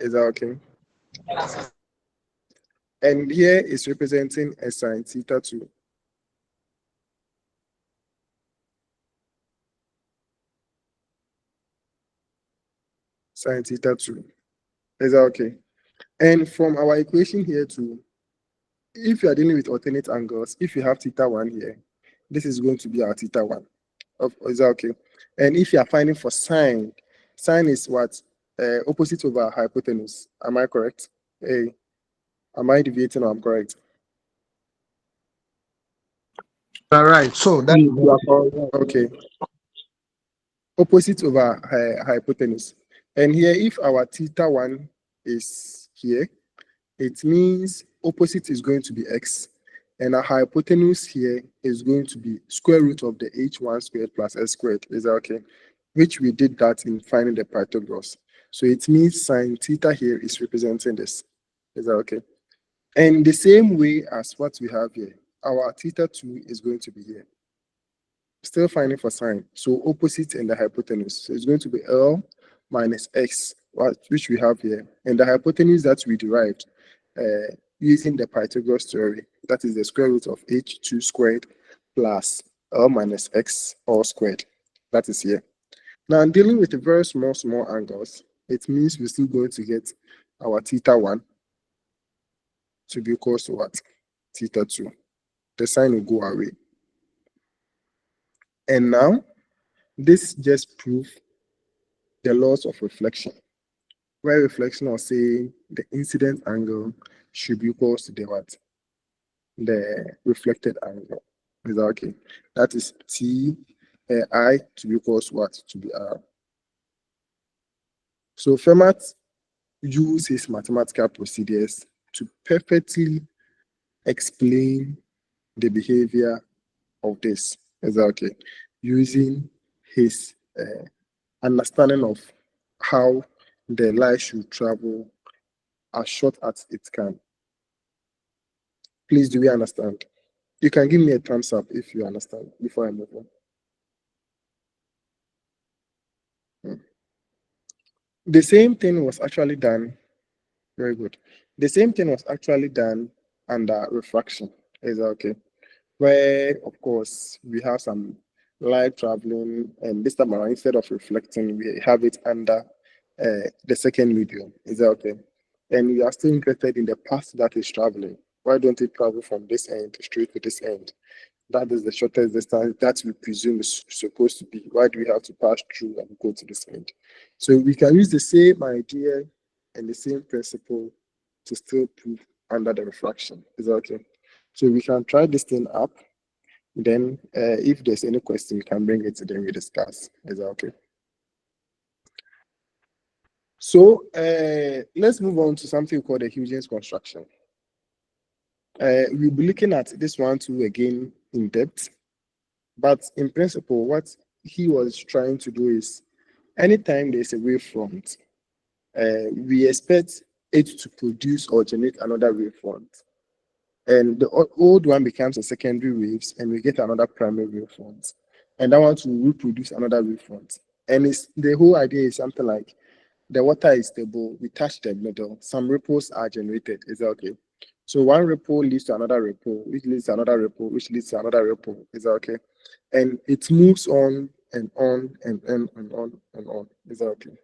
Is that okay? And here is representing a sine theta 2. Sine theta 2. Is that okay? And from our equation here too, if you are dealing with alternate angles, if you have theta 1 here, this is going to be our theta 1. Is that okay? And if you are finding for sine, sine is what? Opposite over hypotenuse. Am I correct? Hey, am I deviating or I'm correct? All right. So that okay. Opposite over hypotenuse. And here, if our theta 1 is here, it means opposite is going to be x, and our hypotenuse here is going to be square root of the h1 squared plus s squared. Is that okay? Which we did that in finding the Pythagoras. So it means sine theta here is representing this. Is that okay? And the same way as what we have here, our theta 2 is going to be here. Still finding for sine. So opposite and the hypotenuse. So it's going to be L minus x, which we have here. And the hypotenuse that we derived using the Pythagoras theory, that is the square root of h2 squared plus L minus x all squared. That is here. Now, dealing with the very small angles, it means we're still going to get our theta 1 to be equals to what? Theta 2. The sign will go away. And now, this just proves the laws of reflection, where reflection was saying the incident angle should be equal to the what? The reflected angle. Is that okay? That is T I to be equals to what? To be R. So Fermat used his mathematical procedures to perfectly explain the behavior of this. Is that okay? Using his understanding of how the light should travel as short as it can. Please, do we understand? You can give me a thumbs up if you understand before I move on. The same thing was actually done. Very good. The same thing was actually done under refraction. Is that okay? Where, of course, we have some light traveling, and this time around, instead of reflecting, we have it under the second medium. Is that okay? And we are still interested in the path that is traveling. Why don't it travel from this end straight to this end? That is the shortest distance that we presume is supposed to be. Why do we have to pass through and go to this end? So we can use the same idea and the same principle to still prove under the refraction. Is that okay? So we can try this thing up. Then if there's any question, you can bring it, then we discuss. Is that okay? So let's move on to something called the Huygens construction. We'll be looking at this one too again in depth. But in principle, what he was trying to do is anytime there's a wavefront, we expect it to produce or generate another wavefront. And the old one becomes a secondary waves, and we get another primary wavefront. And that one to reproduce another wavefront. And the whole idea is something like the water is stable, we touch the middle, some ripples are generated. Is that okay? So one ripple leads to another ripple, which leads to another ripple, which leads to another ripple. Is that okay? And it moves on and on and on and on and on. Is that okay?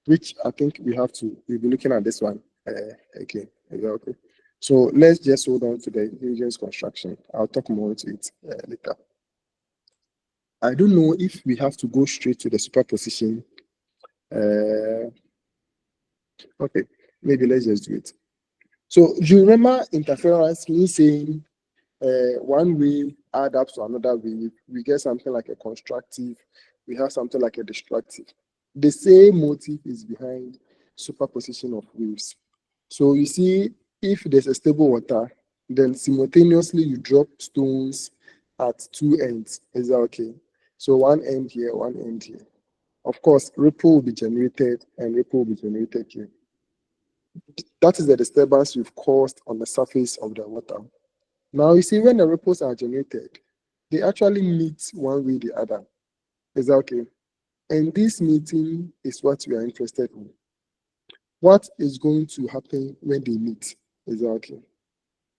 Which I think we'll be looking at this one again. Is that okay? So let's just hold on to the Huygens construction. I'll talk more into it later. I don't know if we have to go straight to the superposition. Okay, maybe let's just do it. So do you remember interference means saying one wave add up to another wave, we get something like a constructive, we have something like a destructive. The same motive is behind superposition of waves. So you see, if there's a stable water, then simultaneously you drop stones at two ends. Is that okay? So one end here, one end here. Of course, ripple will be generated and ripple will be generated here. That is the disturbance you've caused on the surface of the water. Now, you see, when the ripples are generated, they actually meet one way or the other. Is that okay? And this meeting is what we are interested in. What is going to happen when they meet? Is that okay?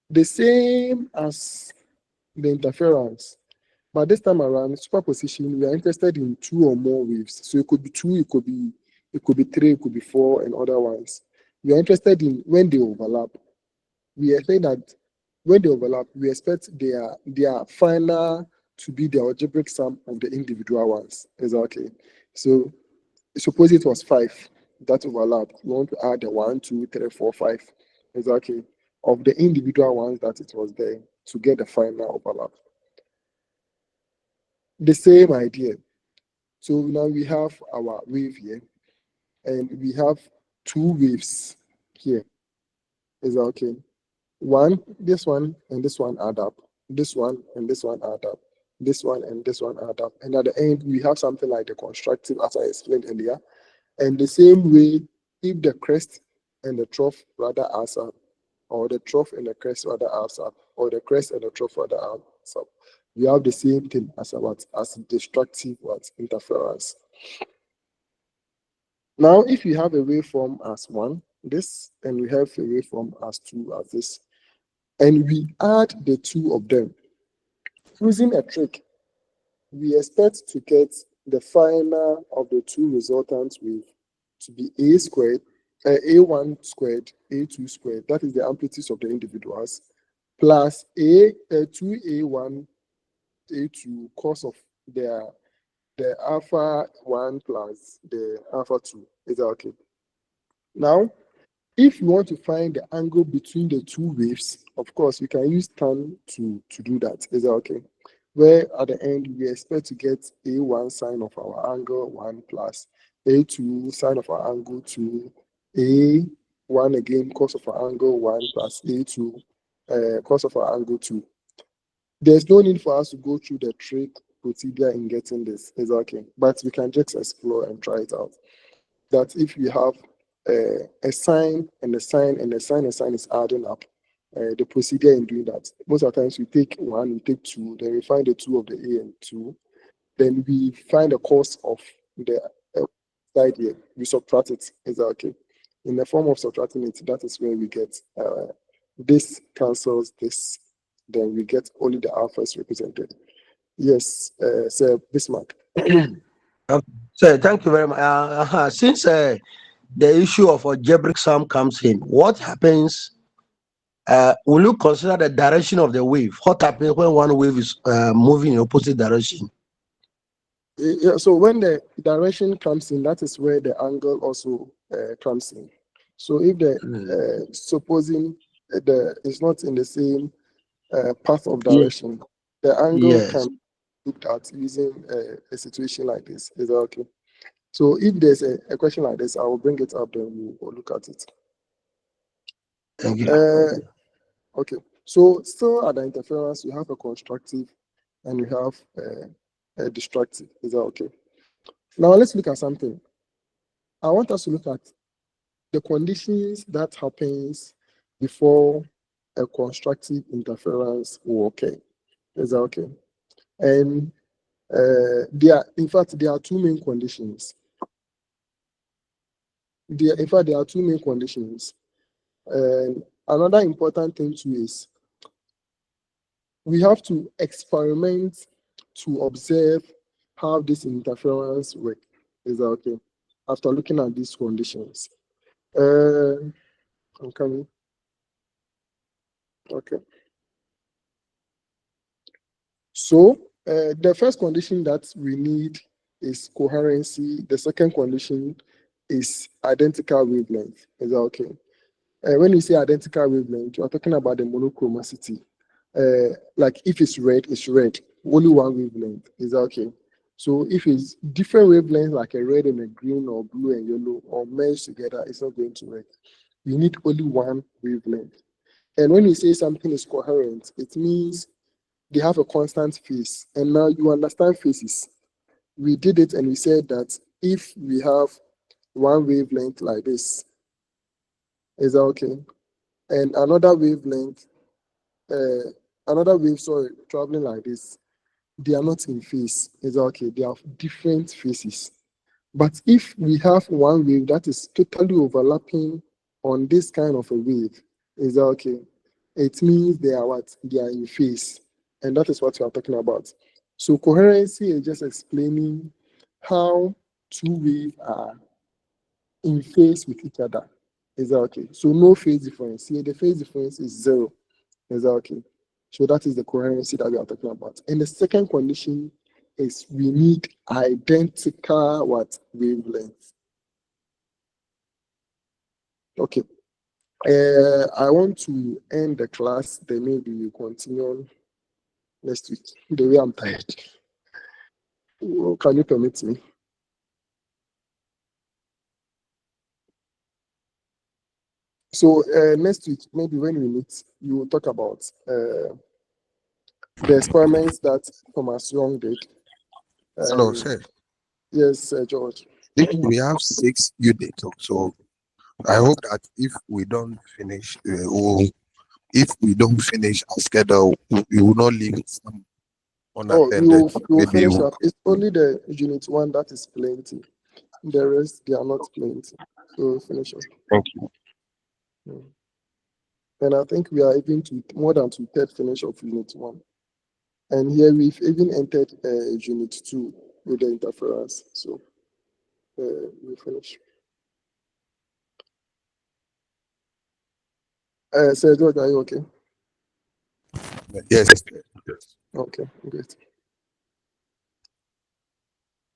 The same as the interference, but this time around, superposition, we are interested in two or more waves. So it could be two, it could be three, it could be four, and other ones. We are interested in when they overlap. We are saying that when they overlap, we expect their final to be the algebraic sum of the individual ones. Is that okay? So suppose it was 5 that overlapped. We want to add the 1, 2, 3, 4, 5. Is that okay? Of the individual ones that it was there to get the final overlap. The same idea. So now we have our wave here, and we have two waves here. Is that okay? This one and this one add up. This one and this one add up. This one and this one add up. And at the end, we have something like the constructive, as I explained earlier. And the same way, if the crest and the trough rather adds up, or the trough and the crest rather adds up, or the crest and the trough rather adds up, we have the same thing as destructive interference. Now, if you have a waveform as 1, this, and we have a waveform as 2, as this, and we add the two of them using a trick, we expect to get the final of the two resultant wave to be a squared, a1 squared, a2 squared. That is the amplitudes of the individuals, plus a2, a1, a2 cos of the alpha 1 plus the alpha 2. Is that okay? Now, if you want to find the angle between the two waves, of course, we can use tan to do that. Is that okay? Where at the end, we expect to get a1 sine of our angle 1 plus a2 sine of our angle 2, a1 again cos of our angle 1 plus a2 cos of our angle 2. There's no need for us to go through the trick procedure in getting this. Is that okay? But we can just explore and try it out. That if we have a sine and a sine and a sine and sine is adding up, the procedure in doing that, most of the times we take 1, we take 2, then we find the 2 of the a and 2, then we find the cos of the side here, we subtract it. Is that okay? In the form of subtracting it, that is where we get this cancels this, then we get only the alphas represented. Yes, Sir Bismarck. So thank you very much. Since the issue of algebraic sum comes in, what happens? Will you consider the direction of the wave? What happens when one wave is moving in opposite direction? Yeah, so when the direction comes in, that is where the angle also comes in. So if the supposing the is not in the same path of direction, the angle can be looked at using a situation like this. Is that okay? So if there's a question like this, I will bring it up, then we'll look at it. Thank you. Okay, so still at the interference, you have a constructive and you have a destructive. Is that okay? Now let's look at something. I want us to look at the conditions that happens before a constructive interference will occur. Is that okay? And in fact, there are two main conditions. In fact, there are two main conditions. And another important thing too is we have to experiment to observe how this interference works. Is that okay? After looking at these conditions. I'm coming. Okay. So the first condition that we need is coherency. The second condition is identical wavelength. Is that okay? When you say identical wavelength, you are talking about the monochromicity. Like if it's red, only one wavelength. Is that okay? So if it's different wavelengths, like a red and a green or blue and yellow, or merged together, it's not going to work. You need only one wavelength. And when you say something is coherent, it means they have a constant phase. And now you understand phases. We did it and we said that if we have one wavelength like this, is that okay? And another wavelength, traveling like this, they are not in phase. Is that okay? They have different phases. But if we have one wave that is totally overlapping on this kind of a wave, is that okay? It means they are what? They are in phase. And that is what we are talking about. So coherency is just explaining how two waves are in phase with each other. Is that okay? So no phase difference. Here the phase difference is 0. Is that okay? So that is the coherency that we are talking about. And the second condition is we need identical what? Wavelengths. Okay. I want to end the class, then maybe we continue next week. The way I'm tired. Can you permit me? So next week, maybe when we meet, you will talk about the experiments that Thomas Young did. Hello, sir. Yes, George. We have 6 units, so I hope that if we don't finish, if we don't finish our schedule, we will not leave some unattended. You will finish up. It's only the unit 1 that is plenty. The rest, they are not plenty. So finish up. Thank you. And I think we are even to more than 2/3 finish of unit 1. And here we've even entered unit 2. with the interference. So we finish. Sir George, are you okay? Yes. Okay, great.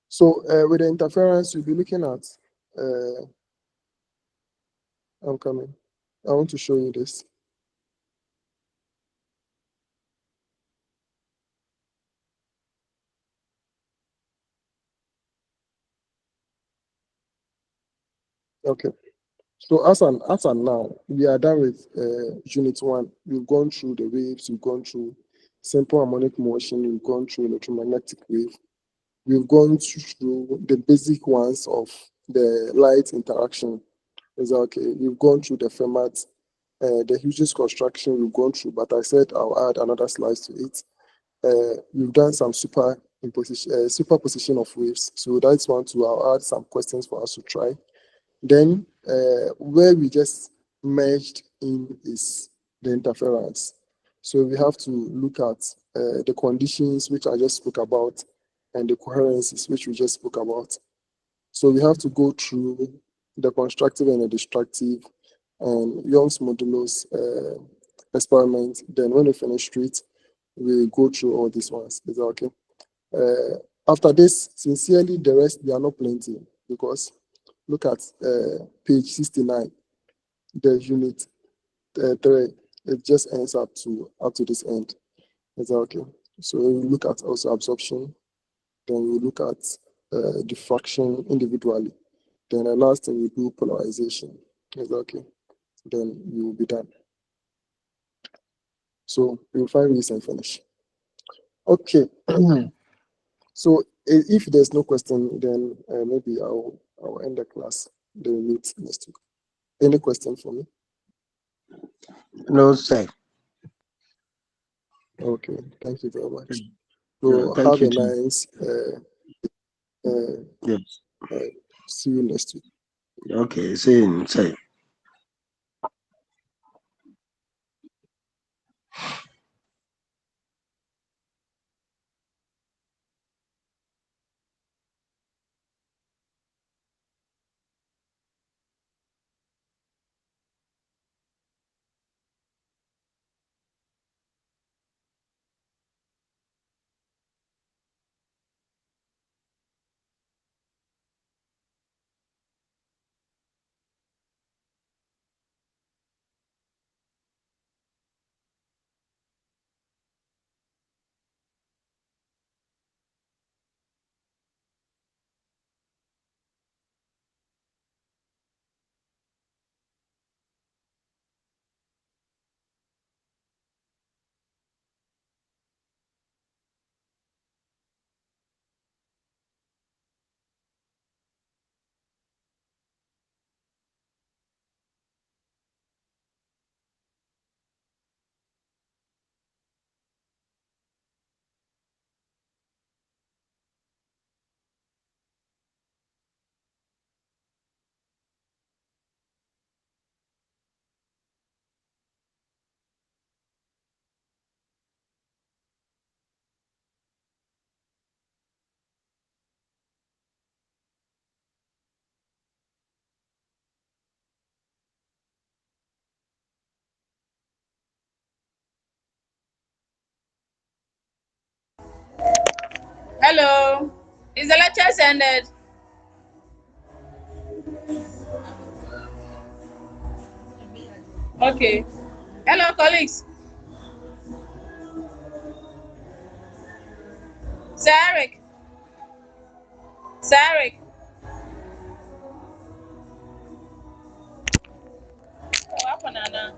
So with the interference, you'll be looking at, I'm coming. I want to show you this. Okay. So as and now, we are done with unit 1. We've gone through the waves, we've gone through simple harmonic motion, we've gone through electromagnetic wave, we've gone through the basic ones of the light interaction. Is that okay? We've gone through the Fermat, the Hughes construction we've gone through, but I said I'll add another slide to it. We've done some superposition of waves. So that's one too. I'll add some questions for us to try. Then where we just merged in is the interference. So we have to look at the conditions which I just spoke about and the coherences which we just spoke about. So we have to go through the constructive and the destructive and Young's modulus experiment. Then when we finish straight, we go through all these ones. Is that okay? After this, sincerely, the rest, they are not plenty because look at page 69, the unit 3, it just ends up to this end. Is that okay? So we look at also absorption, then we look at diffraction individually. Then the last thing we do polarization. Is that okay? Then we will be done. So we'll find ways and finish. Okay. So if there's no question, then maybe I'll end the class. Then we'll meet next week. Any question for me? No, sir. Okay, thank you very much. So Thank have you a too. nice Yes. see you next week. Okay, same. Hello. Is the lecture ended? Okay. Hello, colleagues. Sir Eric. Sir Eric. Oh, what happened, Anna?